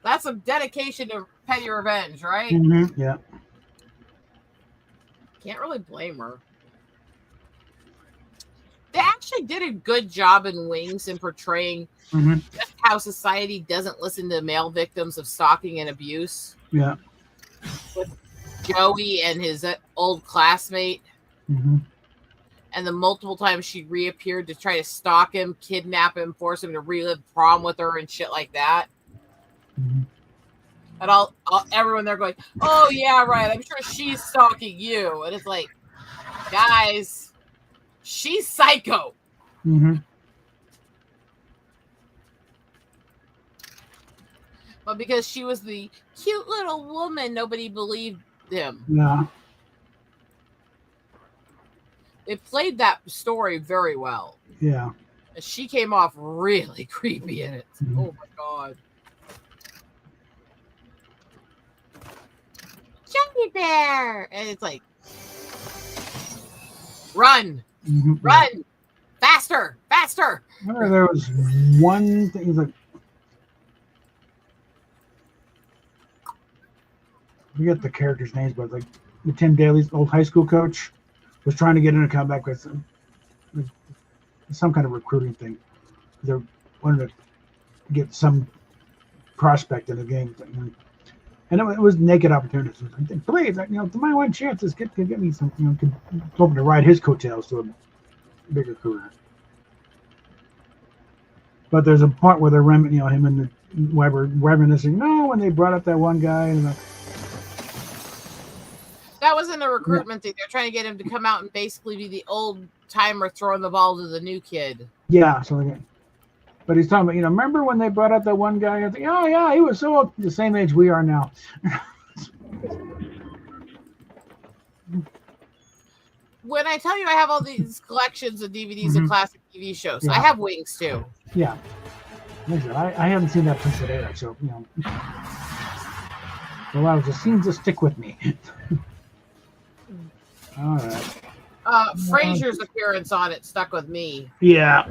That's some dedication to petty revenge, right? Yeah. Can't really blame her. They actually did a good job in Wings in portraying just how society doesn't listen to male victims of stalking and abuse. Yeah. With Joey and his old classmate. And the multiple times she reappeared to try to stalk him, kidnap him, force him to relive prom with her and shit like that. And everyone there going, oh, yeah, right. I'm sure she's stalking you. And it's like, guys... She's psycho. But because she was the cute little woman, nobody believed him. Yeah. It played that story very well. Yeah. She came off really creepy in it. Mm-hmm. Oh my god. Chunky bear! And it's like, run! Mm-hmm. Run! Yeah. Faster! Faster! I remember there was one thing, like, I forget the characters' names, but like the Tim Daly's old high school coach was trying to get in a comeback with some kind of recruiting thing. They wanted to get some prospect in the game thing. And it was naked opportunities. Like, please, to my one chances, get me some, hoping to ride his coattails to a bigger career. But there's a part where they're him and the Weber reminiscing. No, when they brought up that one guy, and that wasn't a recruitment thing. They're trying to get him to come out and basically be the old timer throwing the ball to the new kid. Yeah, so. But he's talking about, remember when they brought up that one guy? I think, oh yeah, he was so old, the same age we are now. When I tell you I have all these collections of DVDs of classic TV shows, I have Wings too. Yeah. I haven't seen that since it aired, so, a lot of the scenes that stick with me. All right. Frasier's appearance on it stuck with me. Yeah.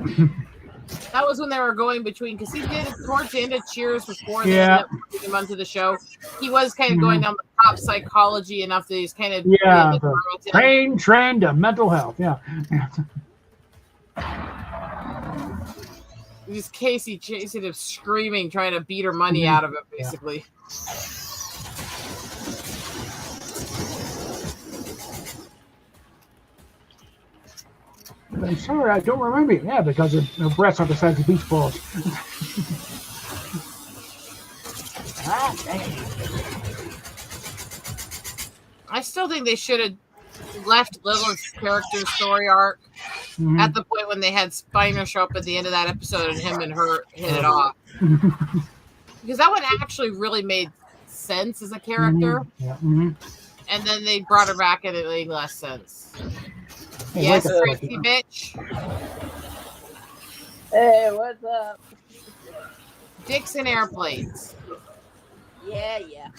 That was when they were going between, because he did it towards the end of Cheers before they ended up putting him onto the show. He was kind of going down the pop psychology enough that he's kind of trained to mental health. Yeah. Just Casey chasing him, screaming, trying to beat her money out of him, basically. I'm sorry, I don't remember it. Yeah, because her breasts are the size of beach balls. I still think they should have left Lilith's character story arc at the point when they had Spiner show up at the end of that episode and him and her hit it off. Because that one actually really made sense as a character. And then they brought her back and it made less sense. Hey, yes, crazy bitch. Hey, what's up? Dicks and airplanes. Yeah.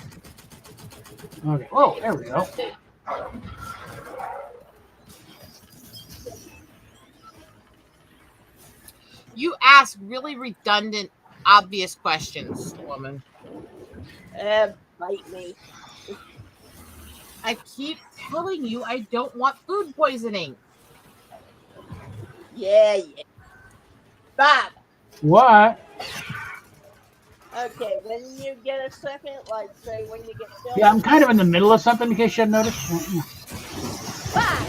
Okay. Oh, there we go. You ask really redundant, obvious questions, woman. Bite me. I keep telling you I don't want food poisoning. Yeah. Bob. What? Okay, when you get a second, like say when you get done. Yeah, I'm kind of in the middle of something in case you hadn't noticed. Bob.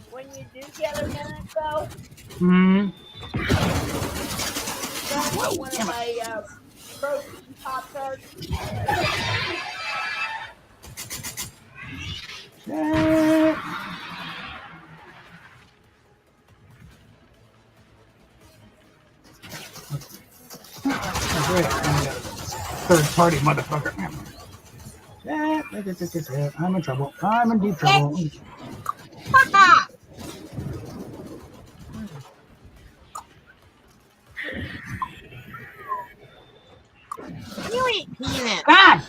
When you do get a minute though. That's one of my protein Pop-Tarts. Third party motherfucker. I'm in trouble. I'm in deep trouble. You eat peanuts. God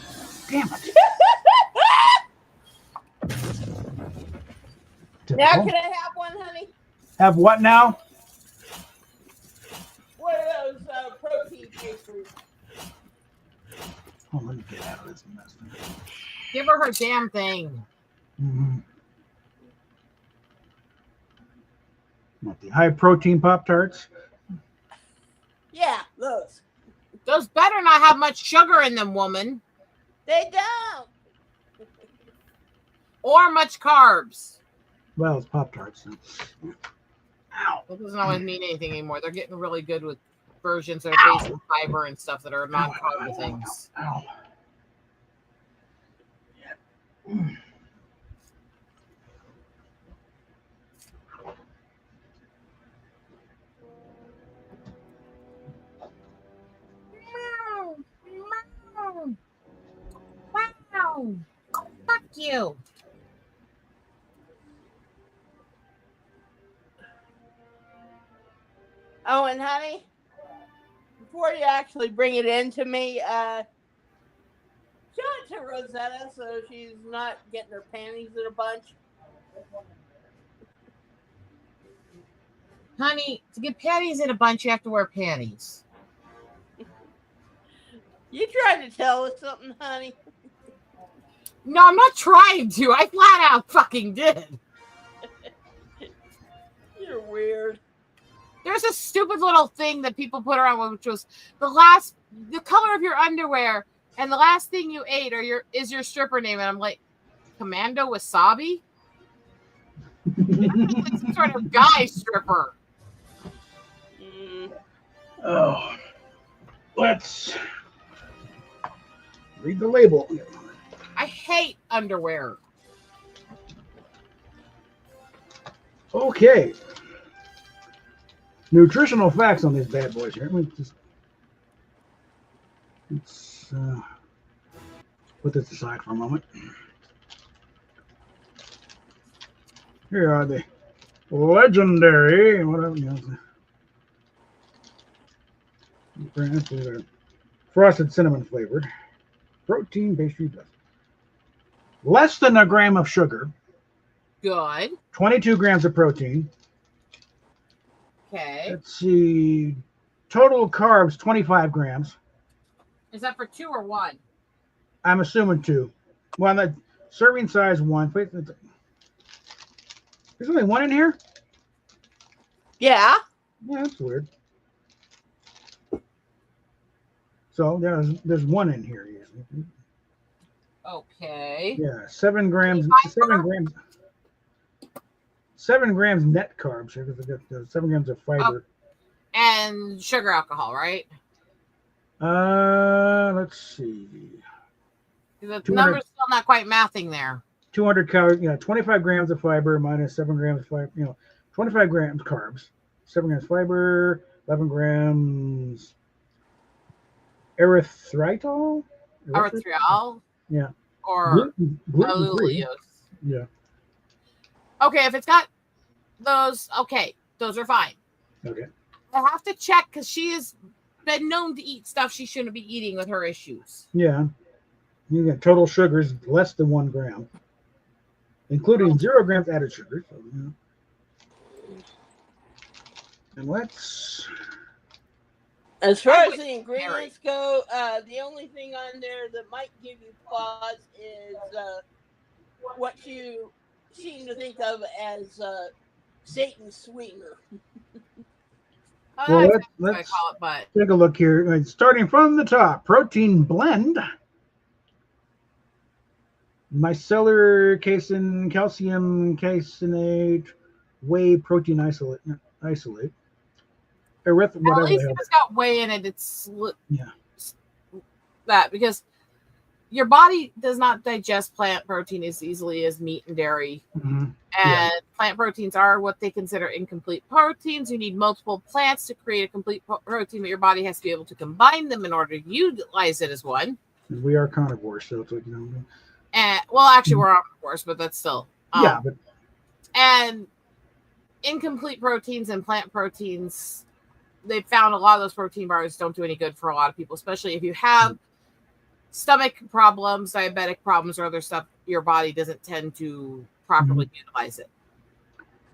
damn it. Now can I have one, honey? Have what now? What are those protein pastries? Oh, let me get out of this mess. Give her damn thing. Not the high protein Pop-Tarts. Yeah, those. Those better not have much sugar in them, woman. They don't. Or much carbs. Well, it's Pop-Tarts. Ow. That doesn't always mean anything anymore. They're getting really good with versions that are based on fiber and stuff that are non-carb things. Ow. Wow. Fuck you. Oh, and honey, before you actually bring it in to me, show it to Rosetta so she's not getting her panties in a bunch. Honey, to get panties in a bunch, you have to wear panties. You tried to tell us something, honey. No, I'm not trying to. I flat out fucking did. You're weird. There's a stupid little thing that people put around, which was the color of your underwear, and the last thing you ate is your stripper name. And I'm like, Commando Wasabi? Like some sort of guy stripper. Oh, let's read the label. I hate underwear. Okay. Nutritional facts on these bad boys here. Let's put this aside for a moment. Here are the legendary, whatever, frosted cinnamon flavored protein pastry dust. Less than a gram of sugar. Good. 22 grams of protein. Okay. Let's see. Total carbs, 25 grams. Is that for 2 or 1? I'm assuming 2. Well, the serving size 1. There's only 1 in here? Yeah. Yeah, that's weird. So there's 1 in here. Okay. Yeah, 7 grams. 7 grams net carbs here because I got 7 grams of fiber. And sugar alcohol, right? Let's see. The number's still not quite mathing there. 200 calories, 25 grams of fiber minus 7 grams of fiber, 25 grams carbs, 7 grams fiber, 11 grams erythritol? Erythritol? Yeah. Or gluten-free. Yeah. Okay, if it's got those, those are fine. Okay. I have to check because she has been known to eat stuff she shouldn't be eating with her issues. Yeah. You got total sugars less than 1 gram, including 0 grams added sugar. So, And let's. As far as the ingredients go, the only thing on there that might give you pause is what you seem to think of as Satan's sweetener. Well, let's take a look here. Starting from the top, protein blend. Micellar casein, calcium caseinate, whey protein isolate. Whatever. At least if it's got whey in it, it's that because your body does not digest plant protein as easily as meat and dairy. Mm-hmm. And plant proteins are what they consider incomplete proteins. You need multiple plants to create a complete protein, but your body has to be able to combine them in order to utilize it as one. We are carnivores, so it's like, And well, actually, we're omnivores, but that's still and incomplete proteins and plant proteins. They've found a lot of those protein bars don't do any good for a lot of people, especially if you have stomach problems, diabetic problems, or other stuff. Your body doesn't tend to properly utilize it.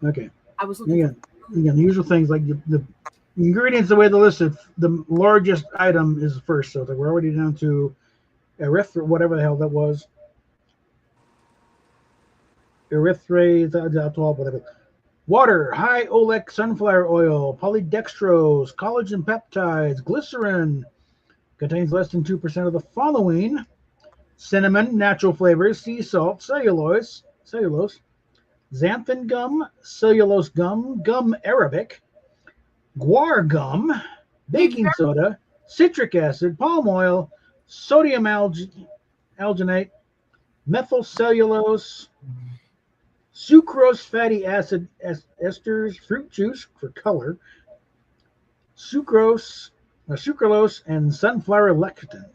Okay. I was looking again, the usual things like the ingredients, the way they're listed, the largest item is first. So we're already down to whatever the hell that was. Erythritol, whatever. Water, high oleic sunflower oil, polydextrose, collagen peptides, glycerin. Contains less than 2% of the following: cinnamon, natural flavors, sea salt, cellulose, xanthan gum, cellulose gum, gum arabic, guar gum, baking soda, citric acid, palm oil, sodium alginate, methyl cellulose, sucrose, fatty acid esters, fruit juice for color, sucralose, and sunflower lecithin.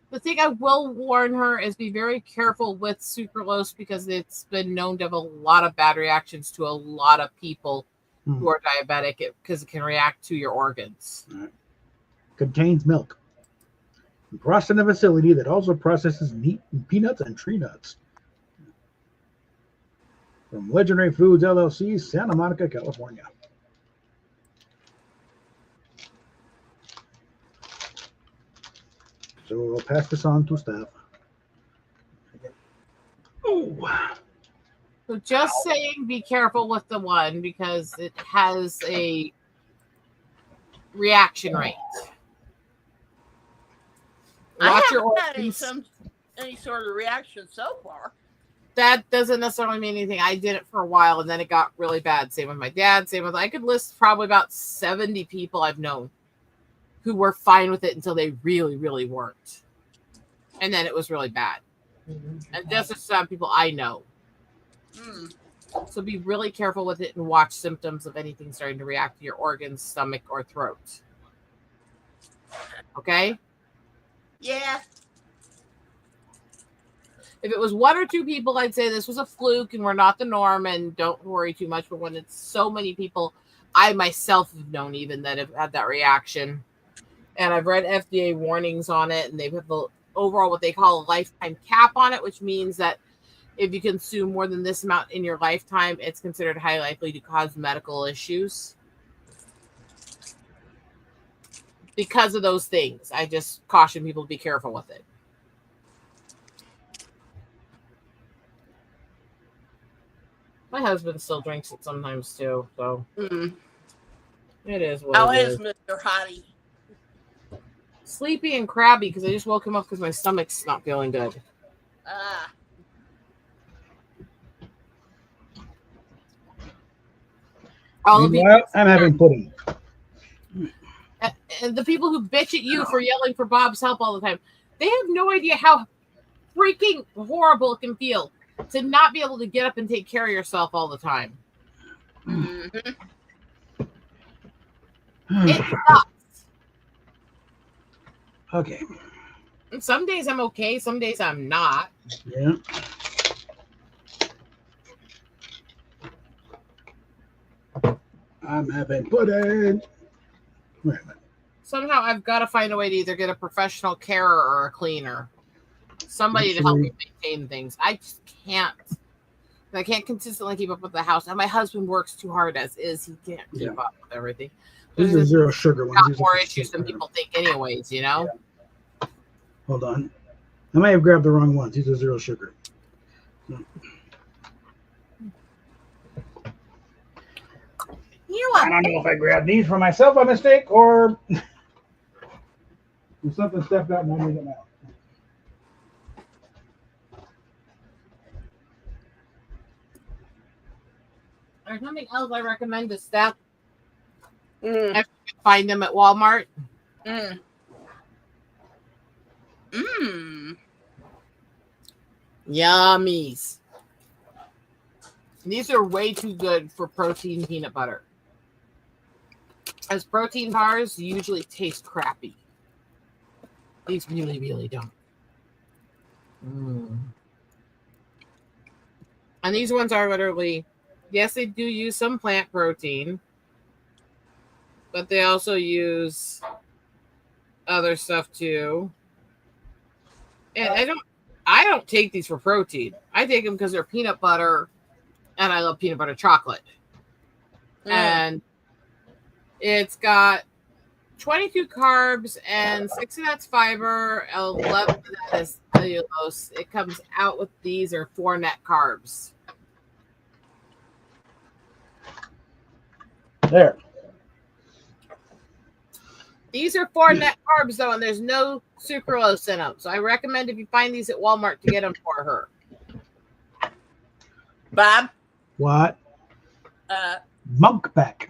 The thing I will warn her is be very careful with sucralose because it's been known to have a lot of bad reactions to a lot of people who are diabetic because it can react to your organs. Right. Contains milk. Processed in a facility that also processes meat and peanuts and tree nuts. From Legendary Foods LLC, Santa Monica, California. So I'll pass this on to staff. Oh. So just saying, be careful with the one because it has a reaction rate. Watch your organs. Any sort of reaction so far. That doesn't necessarily mean anything. I did it for a while and then it got really bad. Same with my dad. I could list probably about 70 people I've known who were fine with it until they really, really weren't. And then it was really bad. And just as some people I know. So be really careful with it and watch symptoms of anything starting to react to your organs, stomach, or throat. Okay? Yeah. If it was one or two people, I'd say this was a fluke and we're not the norm and don't worry too much. But when it's so many people, I myself have known even that have had that reaction. And I've read FDA warnings on it, and they have the overall what they call a lifetime cap on it, which means that if you consume more than this amount in your lifetime, it's considered highly likely to cause medical issues. Because of those things, I just caution people to be careful with it. My husband still drinks it sometimes too, so it is what How it is Mr. Hottie? Sleepy and crabby because I just woke him up because my stomach's not feeling good. Meanwhile, I'm having pudding. And the people who bitch at you for yelling for Bob's help all the time, they have no idea how freaking horrible it can feel to not be able to get up and take care of yourself all the time. It sucks. Okay. And some days I'm okay, some days I'm not. Yeah. I'm having pudding. Wait a minute. Somehow I've got to find a way to either get a professional carer or a cleaner. Somebody to help me maintain things. I just can't. I can't consistently keep up with the house. And my husband works too hard as is. He can't keep up with everything. These are zero sugar ones. Got more issues than people think anyways, you know? Yeah. Hold on. I may have grabbed the wrong ones. These are zero sugar. No. I don't know if I grabbed these for myself by mistake or if something stepped out and I made them out. There's something else I recommend to staff. If you can find them at Walmart. Yummies. These are way too good for protein peanut butter. As protein bars usually taste crappy. These really, really don't. And these ones are literally, yes, they do use some plant protein, but they also use other stuff too. And I don't take these for protein. I take them because they're peanut butter, and I love peanut butter chocolate. And it's got 22 carbs and 6 of that's fiber, 11 of that is cellulose. It comes out with these are 4 net carbs. There. These are 4 net carbs though, and there's no sucralose in them. So I recommend if you find these at Walmart to get them for her. Bob? What? Monkback.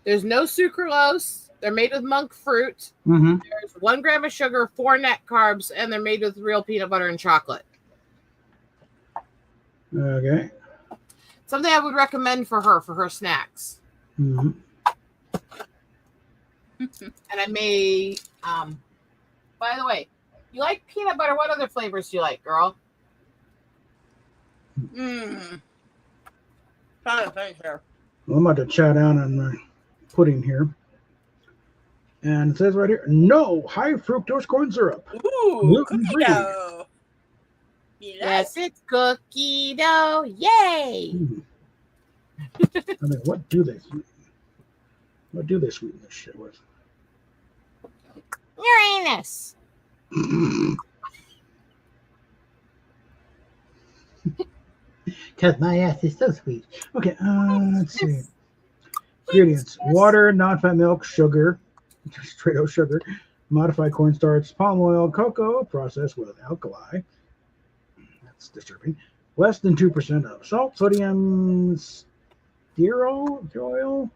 There's no sucralose. They're made with monk fruit. There's 1 gram of sugar, 4 net carbs, and they're made with real peanut butter and chocolate. Okay. Something I would recommend for her snacks. And I may, by the way, you like peanut butter? What other flavors do you like, girl? Trying to think here. Well, I'm about to chow down on my pudding here. And it says right here, no high fructose corn syrup. Ooh, cookie dough. Yes, it's cookie dough. Yay! I mean, what do they sweeten this shit with? Uranus. Because my ass is so sweet. Okay, let's see. Ingredients: water, non-fat milk, sugar, straight out sugar, modified cornstarch, palm oil, cocoa, processed with alkali. That's disturbing. Less than 2% of salt, sodium, stearoid.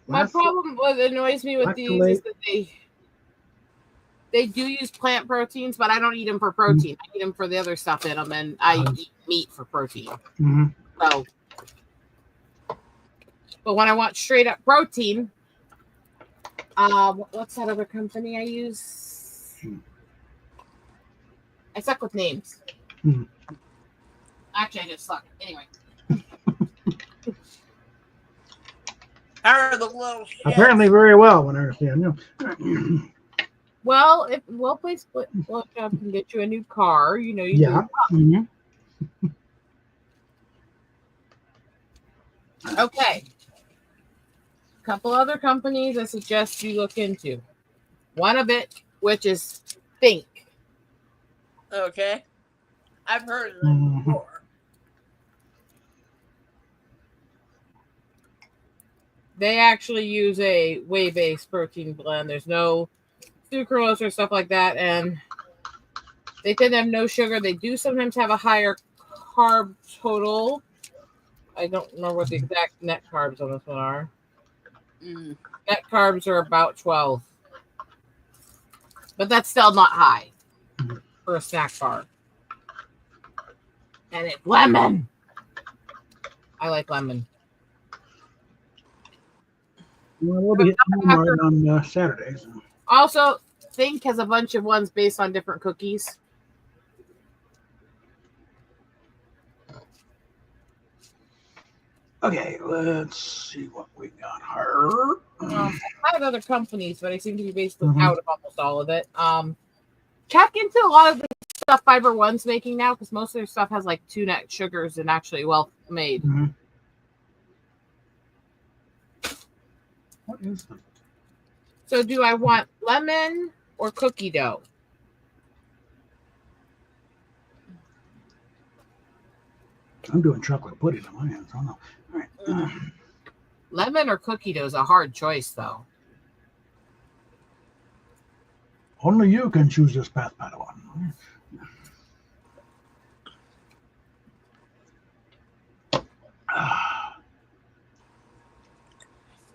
My problem, what annoys me with these is that they do use plant proteins, but I don't eat them for protein. I eat them for the other stuff in them, and I eat meat for protein. So, but when I want straight up protein, what's that other company I use? I suck with names. Actually, I just suck. Anyway. How are the little shits? Apparently very well, when I understand. Well, if WellPlay Split Job can get you a new car, you know, Okay. A couple other companies I suggest you look into. One of it, which is Think. Okay. I've heard of them before. They actually use a whey-based protein blend. There's no sucralose or stuff like that, and they tend to have no sugar. They do sometimes have a higher carb total. I don't know what the exact net carbs on this one are. Net carbs are about 12. But that's still not high for a snack bar. And it's lemon. I like lemon. Well, we'll be hitting Walmart on Saturdays. Also, Think has a bunch of ones based on different cookies. Okay, let's see what we got here. I have other companies, but I seem to be based out of almost all of it. Check into a lot of the stuff Fiber One's making now, because most of their stuff has like 2 net sugars and actually well made. What is that? So do I want lemon or cookie dough? I'm doing chocolate pudding on my hands. I don't know. All right. Lemon or cookie dough is a hard choice, though. Only you can choose this path, Padawan.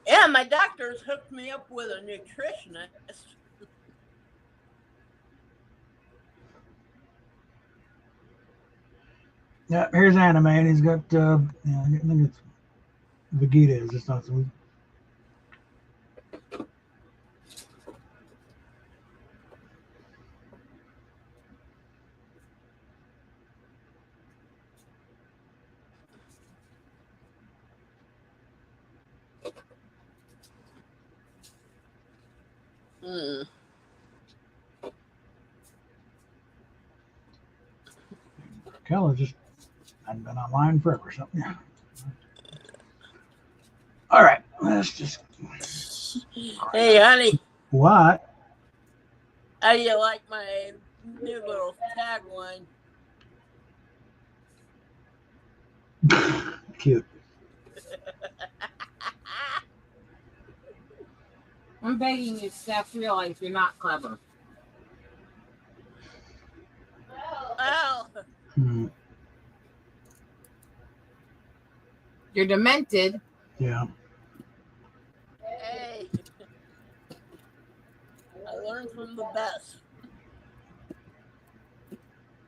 Yeah, my doctor's hooked me up with a nutritionist. Yeah, here's Anime, and he's got, I think it's Vegeta. It's not sweet. Keller just hadn't been online forever or something. Yeah. All right, let's just. Hey, honey. What? How do you like my new little tagline? Cute. I'm begging you, Steph, realize you're not clever. Well. You're demented. Yeah. Hey. I learned from the best.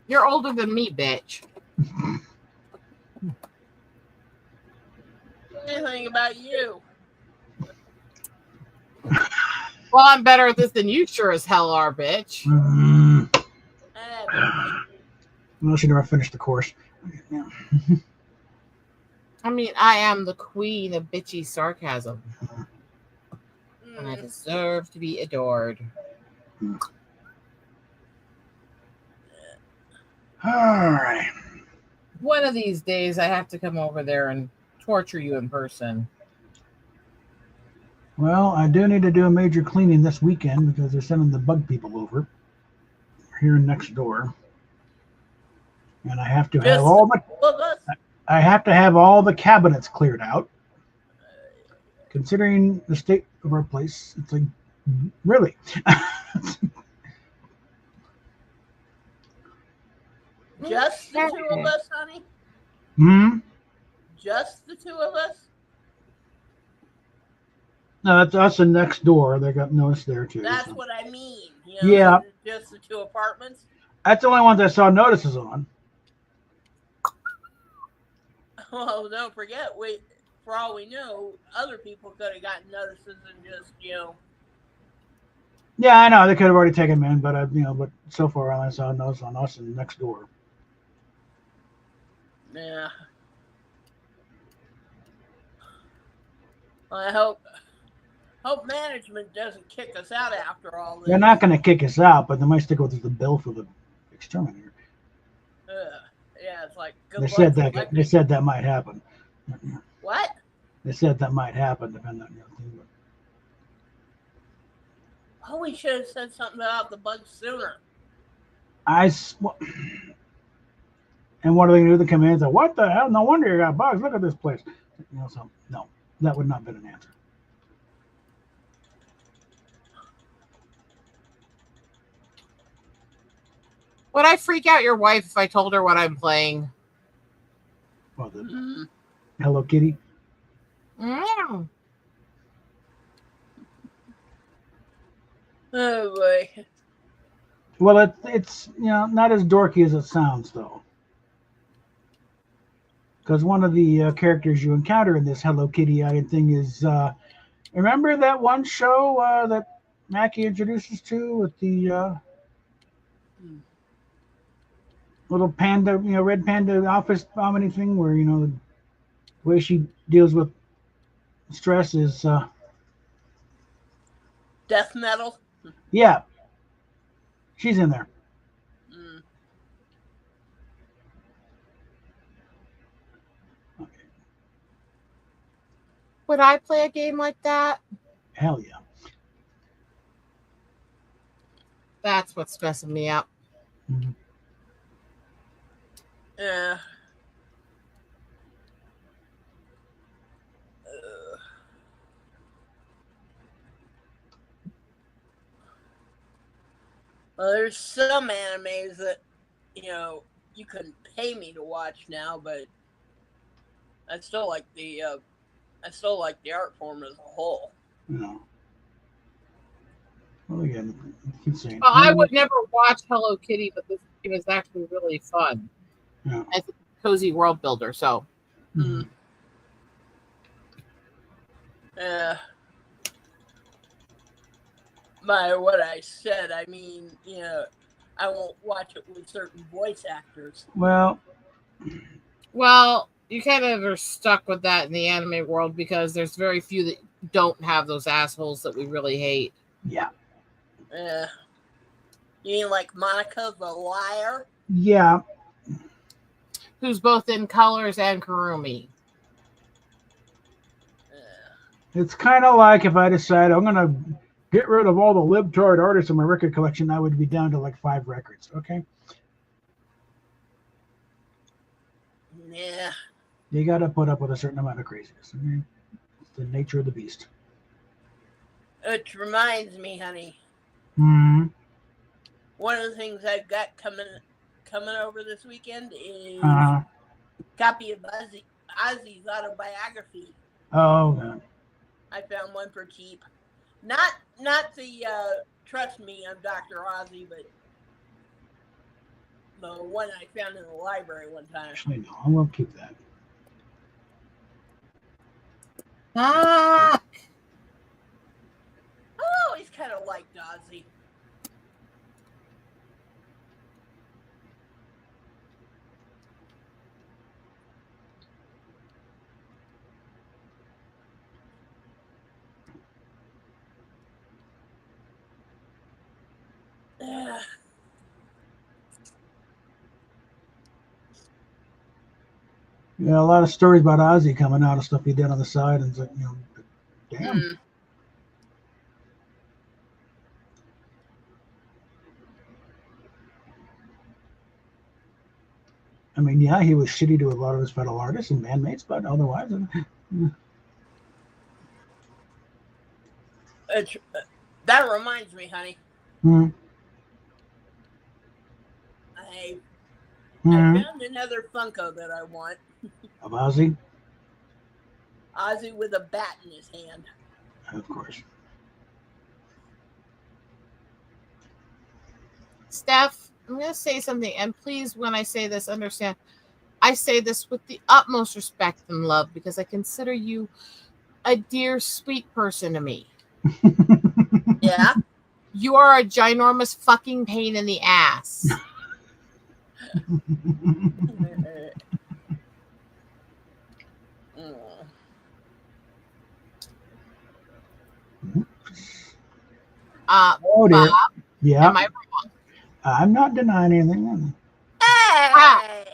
You're older than me, bitch. Anything about you? Well, I'm better at this than you sure as hell are, bitch. Well, she never finished the course. Yeah. I mean, I am the queen of bitchy sarcasm. And I deserve to be adored. All right. One of these days, I have to come over there and torture you in person. Well, I do need to do a major cleaning this weekend because they're sending the bug people over here next door, and I have to have all the cabinets cleared out. Considering the state of our place, it's like really. Just the two of us, honey? Just the two of us? No, that's us and next door. They got notice there too. That's what I mean. Yeah. Just the two apartments? That's the only ones I saw notices on. Well, don't forget, for all we know, other people could have gotten notices and just, Yeah, I know they could have already taken them in, but but so far I only saw notice on us and next door. Yeah. I hope management doesn't kick us out after all this. They're not going to kick us out, but they might stick with the bill for the exterminator. Yeah, it's like they said that might happen. What? They said that might happen, depending on thing. Oh, we should have said something about the bugs sooner. And what are they going to do? They come in and say, "What the hell? No wonder you got bugs. Look at this place." So no, that would not have been an answer. Would I freak out your wife if I told her what I'm playing? Well, Hello Kitty. Oh boy. Well, it's not as dorky as it sounds though, because one of the characters you encounter in this Hello Kitty thing is remember that one show that Mackie introduces to with the little panda, red panda office vomiting thing, where the way she deals with stress is death metal. Yeah, she's in there. Okay. Would I play a game like that? Hell yeah. That's what's messing me up. Mm-hmm. Yeah. Well, there's some animes that you couldn't pay me to watch now, but I still like the art form as a whole. No. Well, again, keep saying. Well, I would never watch Hello Kitty, but this game is actually really fun. Yeah. It's a cozy world builder, so. Mm-hmm. By what I said, I mean, I won't watch it with certain voice actors. Well, you kind of are stuck with that in the anime world because there's very few that don't have those assholes that we really hate. Yeah. You mean like Monica the liar? Yeah. Who's both in Colors and Kurumi. It's kind of like if I decide I'm going to get rid of all the libtard artists in my record collection, I would be down to like 5 records, okay? Yeah. You got to put up with a certain amount of craziness. Okay? It's the nature of the beast. Which reminds me, honey. Mm-hmm. One of the things I've got coming over this weekend is a copy of Ozzy's autobiography. Oh, God. I found one for cheap. Not the Trust Me, I'm Dr. Ozzy, but the one I found in the library one time. Actually, no, I won't keep that. Ah! I always kind of liked Ozzy. Yeah, a lot of stories about Ozzy coming out of stuff he did on the side, and it's like, damn. I mean, yeah, he was shitty to a lot of his fellow artists and bandmates, but otherwise, that reminds me, honey. I found another Funko that I want. Of Ozzy? Ozzy with a bat in his hand. Of course. Steph, I'm going to say something, and please, when I say this, understand, I say this with the utmost respect and love because I consider you a dear, sweet person to me. Yeah? You are a ginormous fucking pain in the ass. Oh dear. Bob, yeah. am I wrong? I'm not denying anything. Hey!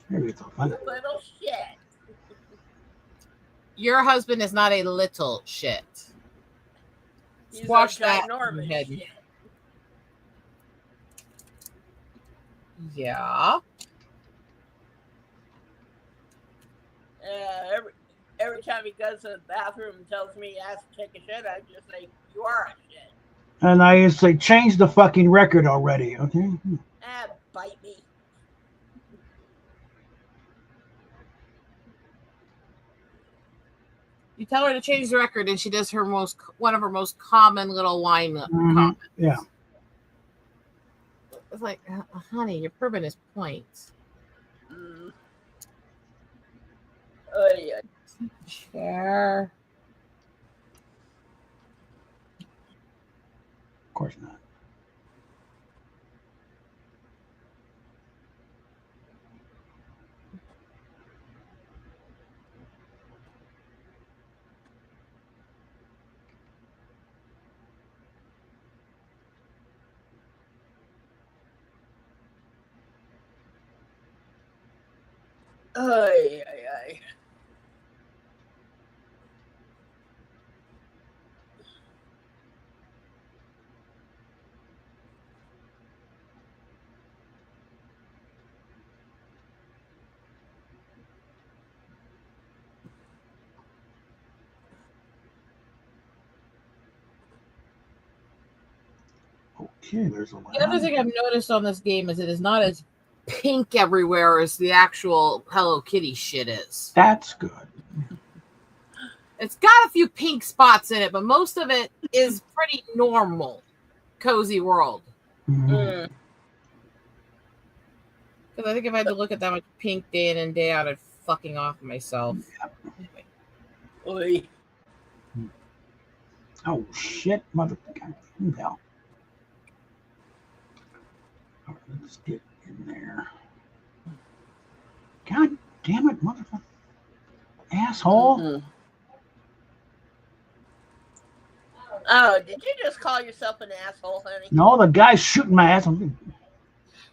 Maybe it's all fun. You little shit. Your husband is not a little shit. He's Squash a that ginormous head. shit. Yeah. Every time he goes to the bathroom and tells me he has to take a shit, I just say, you are a shit. And I just say, change the fucking record already, okay? Bite me. You tell her to change the record, and she does one of her most common little whine comments. Yeah. It's like, honey, you're proving his point. Yeah. Chair. Of course not. Ay. Okay, there's a lot. The other thing I've noticed on this game is it is not as pink everywhere as the actual Hello Kitty shit is. That's good. It's got a few pink spots in it, but most of it is pretty normal. Cozy world. Because I think if I had to look at that much pink day in and day out, I'd fucking off myself. Anyway. Oh shit, motherfucker! Who the hell? All right, let's get in there. God damn it, motherfucker! Asshole! Oh, did you just call yourself an asshole, honey? No, the guy's shooting my ass.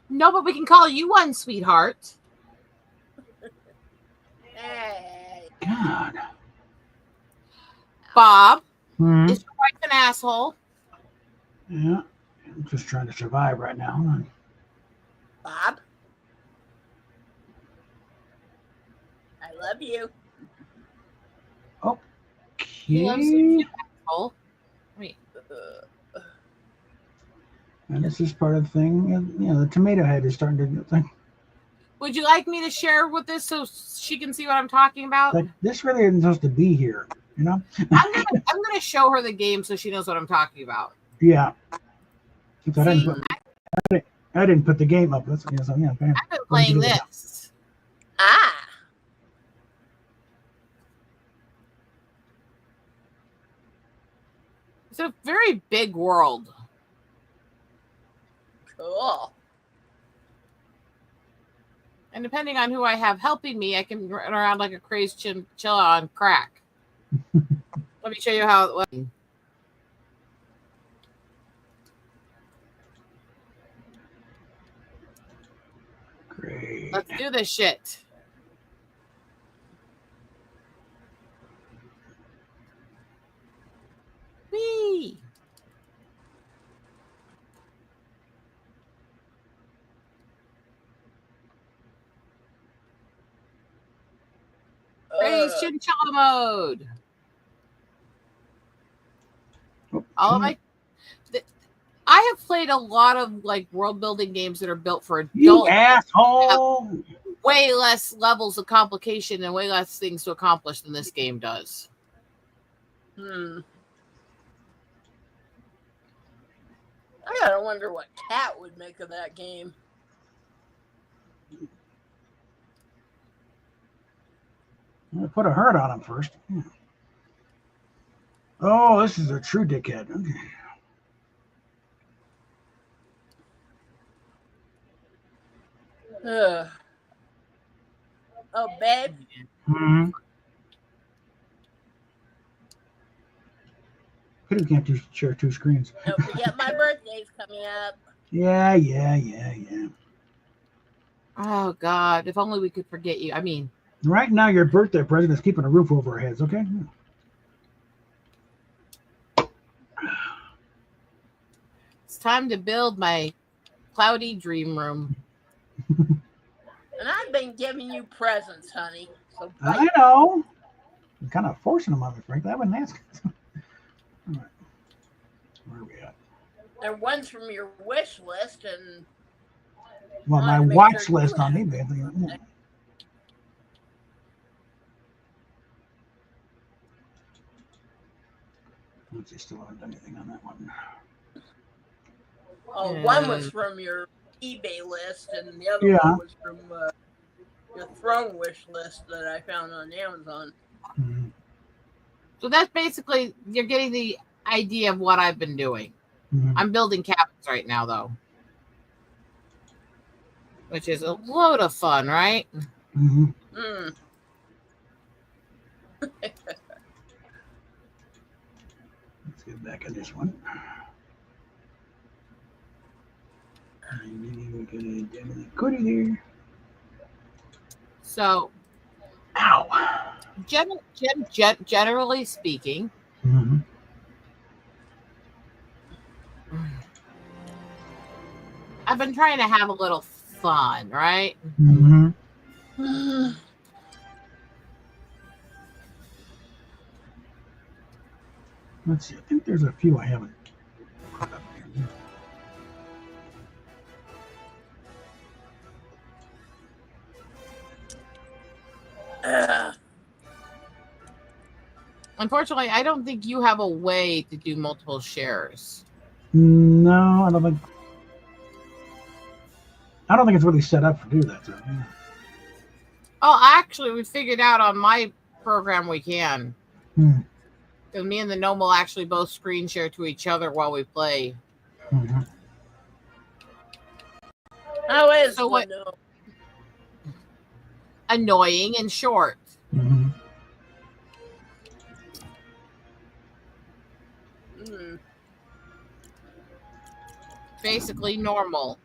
No, but we can call you one, sweetheart. Hey. God. Bob, is your wife an asshole? Yeah, I'm just trying to survive right now. Bob? I love you. Okay. He loves you, asshole. Wait. And this is part of the thing. You know, the tomato head is starting to do the thing. Would you like me to share with this so she can see what I'm talking about? Like, this really isn't supposed to be here, you know? I'm gonna show her the game so she knows what I'm talking about. Yeah. I didn't put the game up. That's, so, yeah, I've been playing this. It's a very big world. Cool. And depending on who I have helping me, I can run around like a crazed chinchilla on crack. Let me show you how it was. Let's do this shit. Whee! Praise chinchilla mode. All of I have played a lot of like world building games that are built for adults. You asshole! Way less levels of complication and way less things to accomplish than this game does. I gotta wonder what Cat would make of that game. I'll put a hurt on him first. Oh, this is a true dickhead. Okay. Oh, babe. Pity we can't share two screens. Don't forget my birthday's coming up. Yeah. Oh God! If only we could forget you. I mean, right now your birthday present is keeping a roof over our heads. Okay. It's time to build my cloudy dream room. And I've been giving you presents, honey. So I know. I'm kind of forcing them on me, frankly. I wouldn't ask. All right. Where are we at? And one's from your wish list, and well, my watch list on eBay. Yeah. Let's see, still haven't done anything on that one. Oh, one was from your eBay list, and the other one was from your throne wish list that I found on Amazon. Mm-hmm. So that's basically, you're getting the idea of what I've been doing. Mm-hmm. I'm building cabins right now, though, which is a load of fun, right? Mm-hmm. Let's get back on this one. Goody there. So, ow. Generally speaking, I've been trying to have a little fun, right? Let's see. I think there's a few I haven't put up here. Unfortunately, I don't think you have a way to do multiple shares. No, I don't think it's really set up to do that. So, yeah. Oh, actually, we figured out on my program we can. Because me and the gnome will actually both screen share to each other while we play. How is so what? Annoying and short. Basically normal.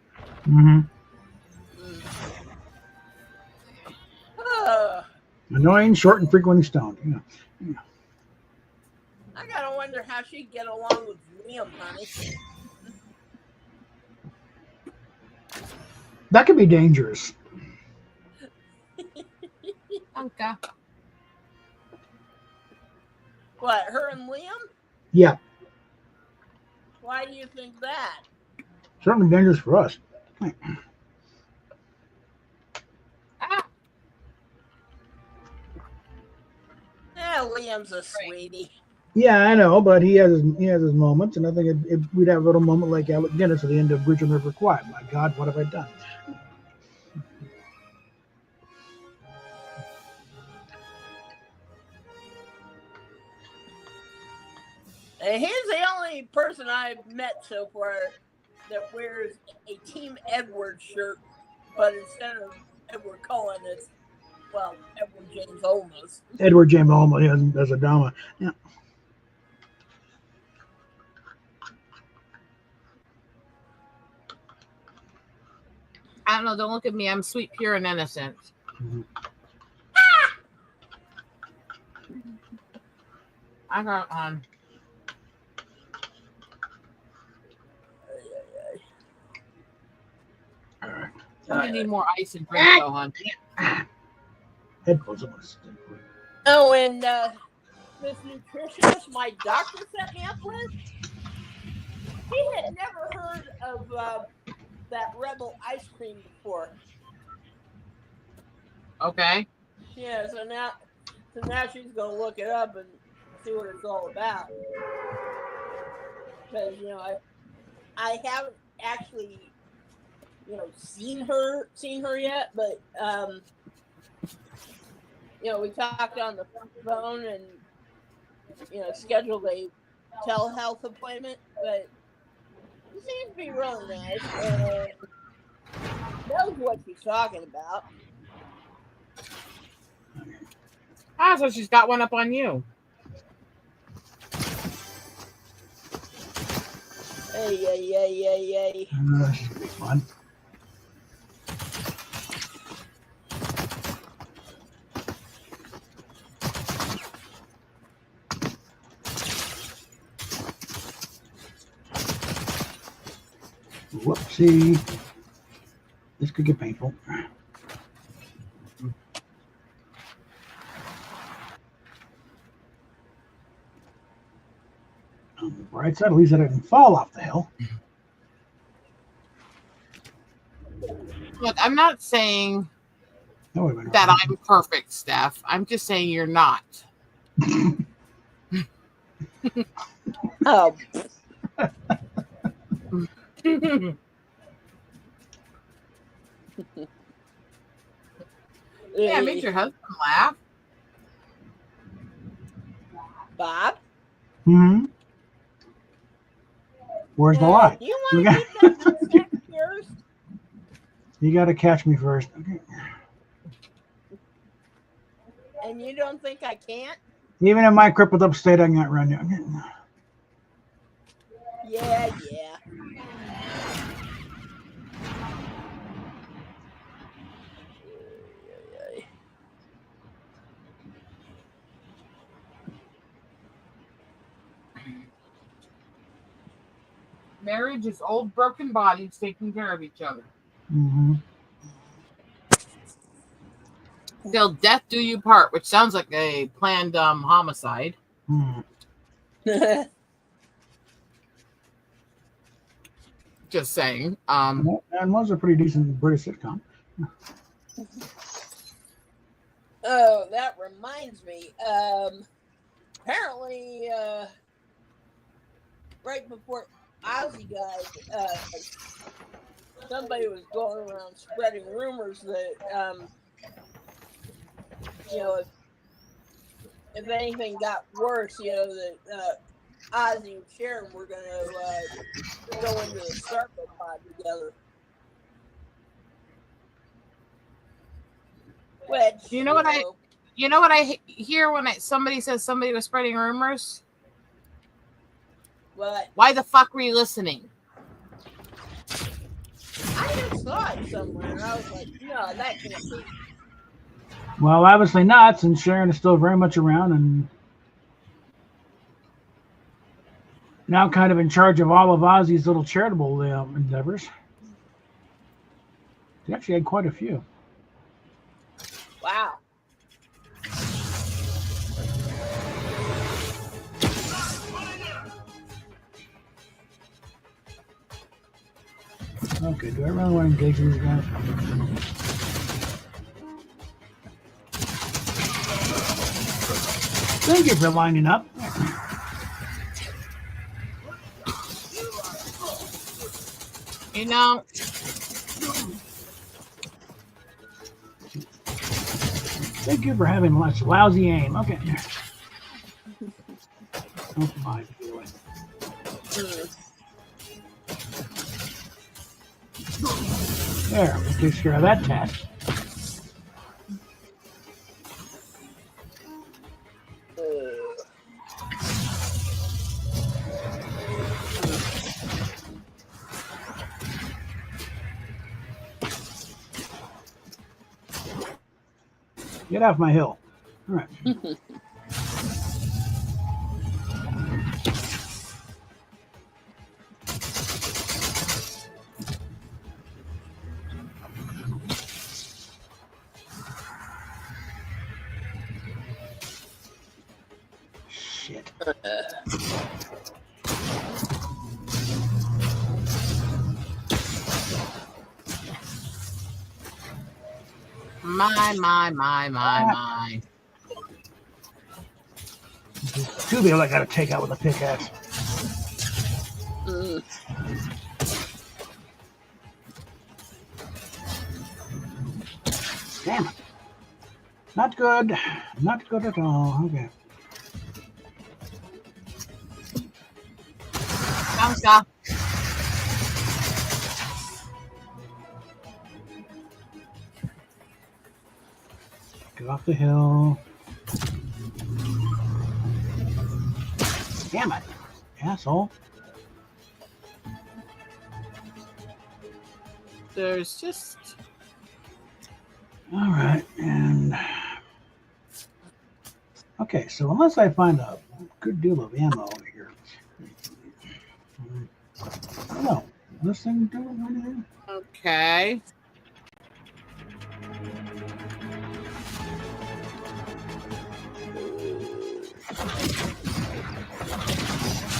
Annoying, short, and frequently stoned. Yeah. I gotta wonder how she'd get along with Liam, honey. That could be dangerous. Okay. What, her and Liam? Yeah. Why do you think that? Certainly dangerous for us. Yeah, Liam's a sweetie. Yeah, I know, but he has his moments, and I think we'd have a little moment like Alec Guinness at the end of Bridge on the River Kwai. My God, what have I done? And he's the only person I've met so far that wears a Team Edward shirt, but instead of Edward Cullen, it's, well, Edward James Olmos. Edward James Olmos, yeah, as a Dama. Yeah. don't know. Don't look at me. I'm sweet, pure, and innocent. Mm-hmm. I got I need more ice and drink, though, hon. Headphones on. Oh, and this nutritionist my doctor set me up with, he had never heard of that Rebel ice cream before. Okay. Yeah, so now she's gonna look it up and see what it's all about. Because I haven't actually seen her yet, but we talked on the phone and scheduled a telehealth appointment, but she seems to be really nice and knows what she's talking about. So she's got one up on you. Hey. This should be fun. Whoopsie. This could get painful. On the bright side, at least I didn't fall off the hill. Look, I'm not saying that I'm perfect, Steph. I'm just saying you're not. Oh. Yeah, make your husband laugh. Bob? Hmm? Where's the lie? You want to keep that sex first? You got to catch me first. Okay. And you don't think I can't? Even in my crippled up state, I can't run you. Okay. Yeah. Marriage is old broken bodies taking care of each other. Mm-hmm. Till death do you part, which sounds like a planned homicide. Mm. Just saying. And was a pretty decent British sitcom. Oh, that reminds me. Apparently, right before Ozzy died, somebody was going around spreading rumors that, if anything got worse, that Ozzy and Sharon were going to go into the sarcopod together. Which, you know what I hear when somebody says somebody was spreading rumors? What? Why the fuck were you listening? I just saw it somewhere, and I was like, no, that can't be. Well, obviously not, since Sharon is still very much around and now kind of in charge of all of Ozzy's little charitable endeavors. He actually had quite a few. Wow. Okay, do I really want to engage these guys? Thank you for lining up. Thank you for having such lousy aim. Okay. Oh my. There, we take care of that task. Get off my hill. All right. Shit. My. Two people I got to take out with a pickaxe. Damn it. Not good. Not good at all. Okay. Bounce. Get off the hill. Damn it, asshole. There's just... All right, and... Okay, so unless I find a good deal of ammo over here... I don't know. This thing doing anything? Okay.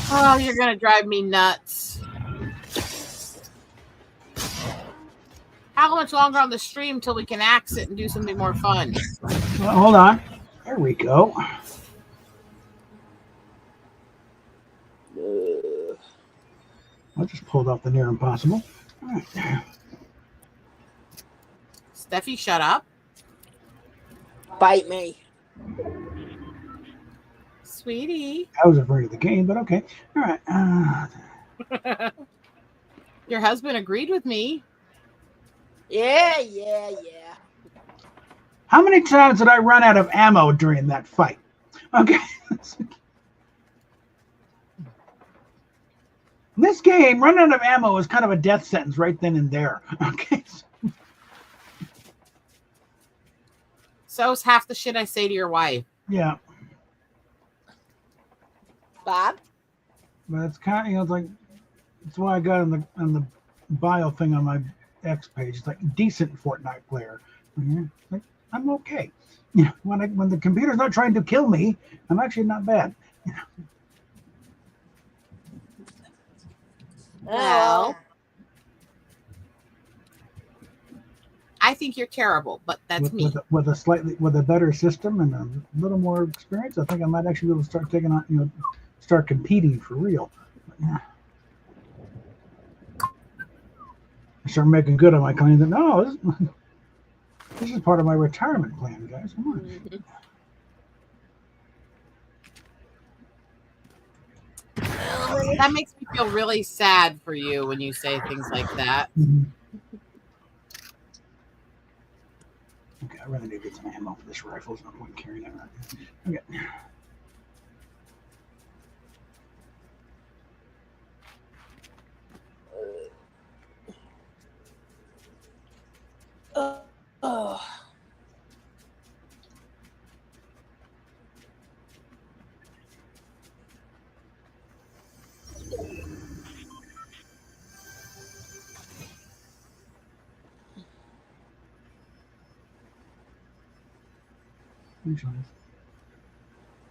Oh, you're going to drive me nuts. How much longer on the stream till we can axe it and do something more fun? Well, hold on. There we go. I just pulled off the near impossible. All right. Steffi, shut up. Bite me. Sweetie. I was afraid of the game, but okay. All right. Your husband agreed with me. Yeah. How many times did I run out of ammo during that fight? Okay. In this game, running out of ammo is kind of a death sentence right then and there. Okay. So's half the shit I say to your wife. Yeah. Bob? But it's kind of, it's like, that's why I got on the bio thing on my X page. It's like decent Fortnite player. Like, I'm okay. Yeah. When the computer's not trying to kill me, I'm actually not bad. Yeah. Well, I think you're terrible, but that's me. With a better system and a little more experience, I think I might actually be able to start taking on, start competing for real. But, yeah. I start making good on my claim that no, this is part of my retirement plan, guys. Come on. Mm-hmm. That makes me feel really sad for you when you say things like that. Mm-hmm. Okay, I really need to get some ammo for this rifle. There's no point carrying it around. Okay.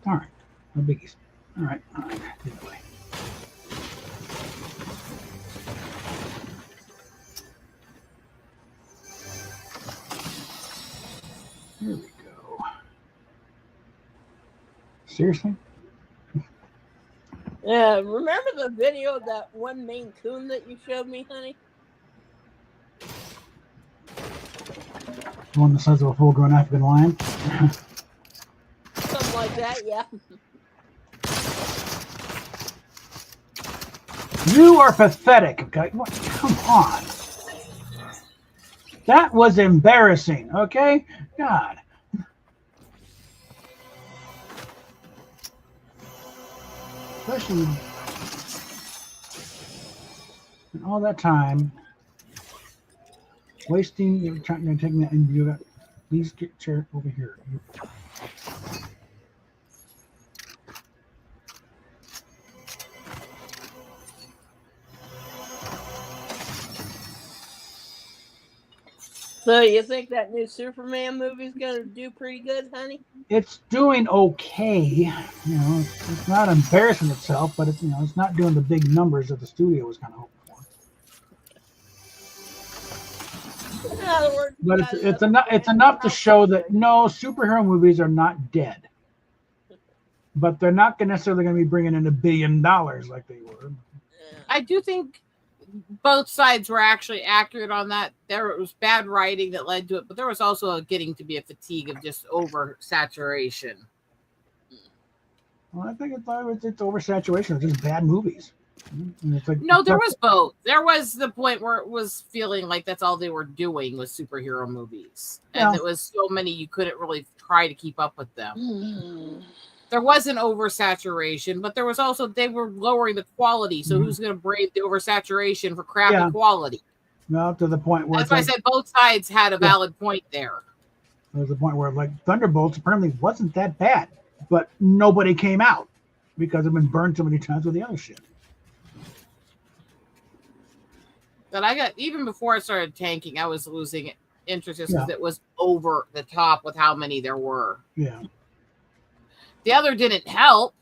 All right, no biggies. All right, good boy. Here we go. Seriously? Yeah, remember the video of that one Maine Coon that you showed me, honey? The one the size of a full-grown African lion? Something like that, yeah. You are pathetic, okay? Come on. That was embarrassing, okay? God. Especially in all that time wasting, taking that, and you got Please get your chair over here. So you think that new Superman movie is going to do pretty good, honey? It's doing okay. You know, it's not embarrassing itself, but it's it's not doing the big numbers that the studio was kind of hoping for. In other words, but it's enough to show that no, superhero movies are not dead, but they're not necessarily going to be bringing in $1 billion like they were. I do think both sides were actually accurate on that. There was bad writing that led to it, but there was also getting to be a fatigue of just oversaturation. Well, I think it's oversaturation of just bad movies. Like, no, there was both. There was the point where it was feeling like that's all they were doing was superhero movies. And it was so many you couldn't really try to keep up with them. There was an oversaturation, but there was also they were lowering the quality. So who's going to brave the oversaturation for crappy quality? No, to the point where that's why I said both sides had a valid point there. There was a point where like Thunderbolts apparently wasn't that bad, but nobody came out because it's been burned so many times with the other shit. But I got even before I started tanking, I was losing interest because it was over the top with how many there were. Yeah. The other didn't help.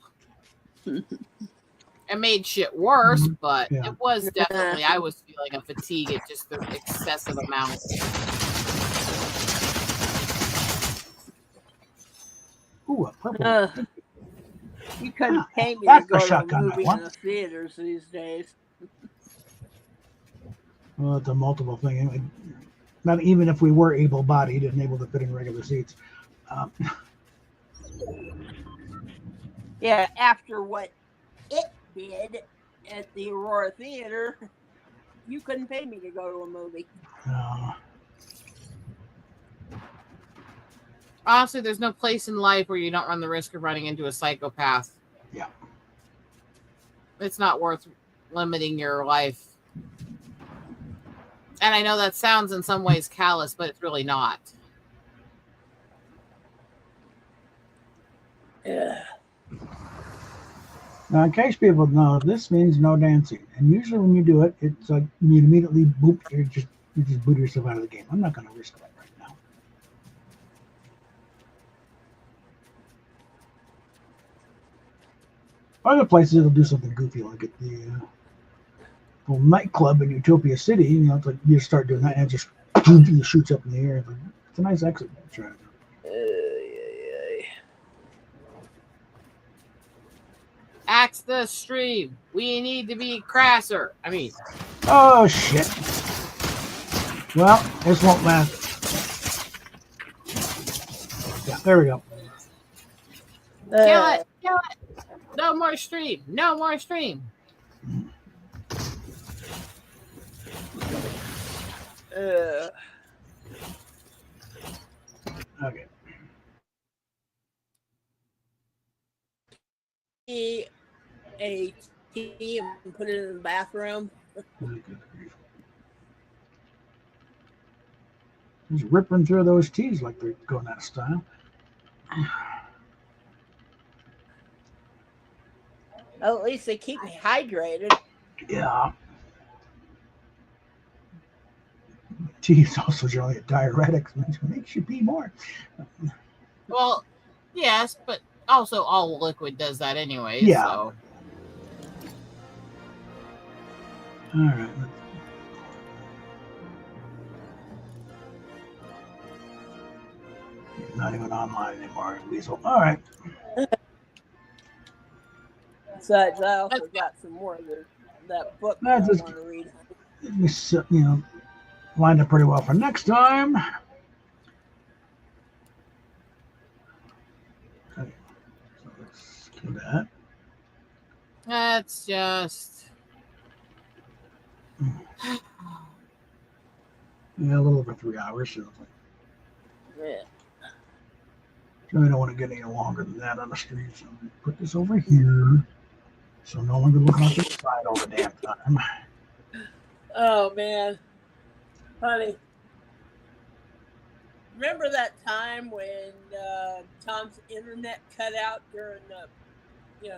It made shit worse, but it was definitely, I was feeling a fatigue at just the excessive amount. Ooh, a purple. You couldn't pay me to go to a movie in the theaters these days. Well, it's a multiple thing. Not even if we were able-bodied and able to fit in regular seats. Yeah, after what it did at the Aurora Theater, you couldn't pay me to go to a movie. Honestly, there's no place in life where you don't run the risk of running into a psychopath. Yeah. It's not worth limiting your life. And I know that sounds in some ways callous, but it's really not. Yeah. Now, in case people know, this means no dancing. And usually when you do it, it's like you immediately boop, you just boot yourself out of the game. I'm not going to risk that right now. Other places, it'll do something goofy, like at the nightclub in Utopia City. You know, it's like you start doing that and it just shoots up in the air. It's a nice exit strategy. Axe the stream. We need to be crasser. I mean. Oh, shit. Well, this won't last. Yeah, there we go. Kill it. Kill it. No more stream. No more stream. Okay. A tea and put it in the bathroom. Just ripping through those teas like they're going out of style. Well, at least they keep me hydrated. Yeah. Tea is also generally a diuretic, which makes you pee more. Well, yes, but also all liquid does that anyway. Yeah. So. All right. Not even online anymore, Weasel. All right. Besides, I also got some more of that book I want to read. Lined up pretty well for next time. Okay. So let's do that. That's just. Yeah, a little over 3 hours. So yeah. I don't want to get any longer than that on the street. So I'm going to put this over here so no one can look out the side all the damn time. Oh, man. Honey. remember that time when Tom's internet cut out during he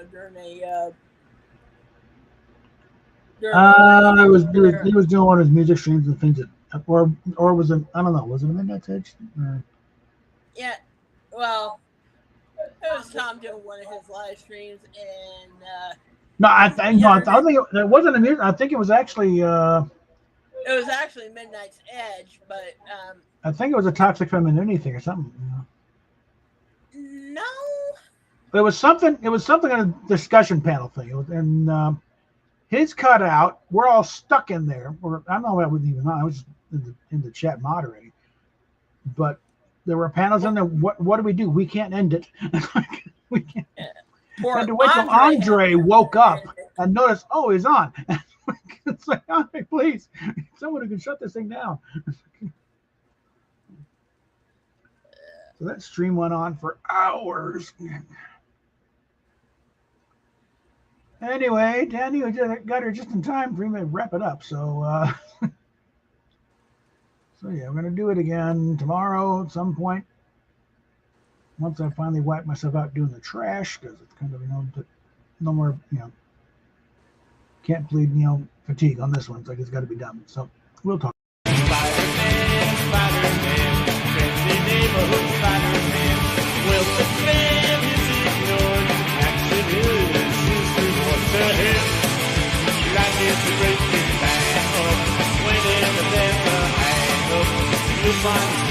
was doing one of his music streams and things, or was it? I don't know. Was it a Midnight Edge? Yeah, well, it was Tom doing one of his live streams, and no, I think it wasn't a music. I think it was actually. It was actually Midnight's Edge, but I think it was a toxic femininity thing or something. No. It was something. It was something on a discussion panel thing. It was, and his cut out. We're all stuck in there. Or I don't know what I wasn't even on. I was just in the chat moderating. But there were panels in there. What do we do? We can't end it. We can't. And to wait till Andre woke up and noticed, oh, he's on. It's like, Andre, please, someone who can shut this thing down. So that stream went on for hours. Anyway, Danny got her just in time for me to wrap it up. So, so yeah, we're gonna do it again tomorrow at some point. Once I finally wipe myself out doing the trash, because it's kind of no more can't plead fatigue on this one. It's like it's got to be done. So we'll talk. Spider-Man, friendly neighborhood Spider-Man. Well, the plan is ignored. Action is what's ahead. Like it's a great big bang up. Whenever there's a hang up, you'll find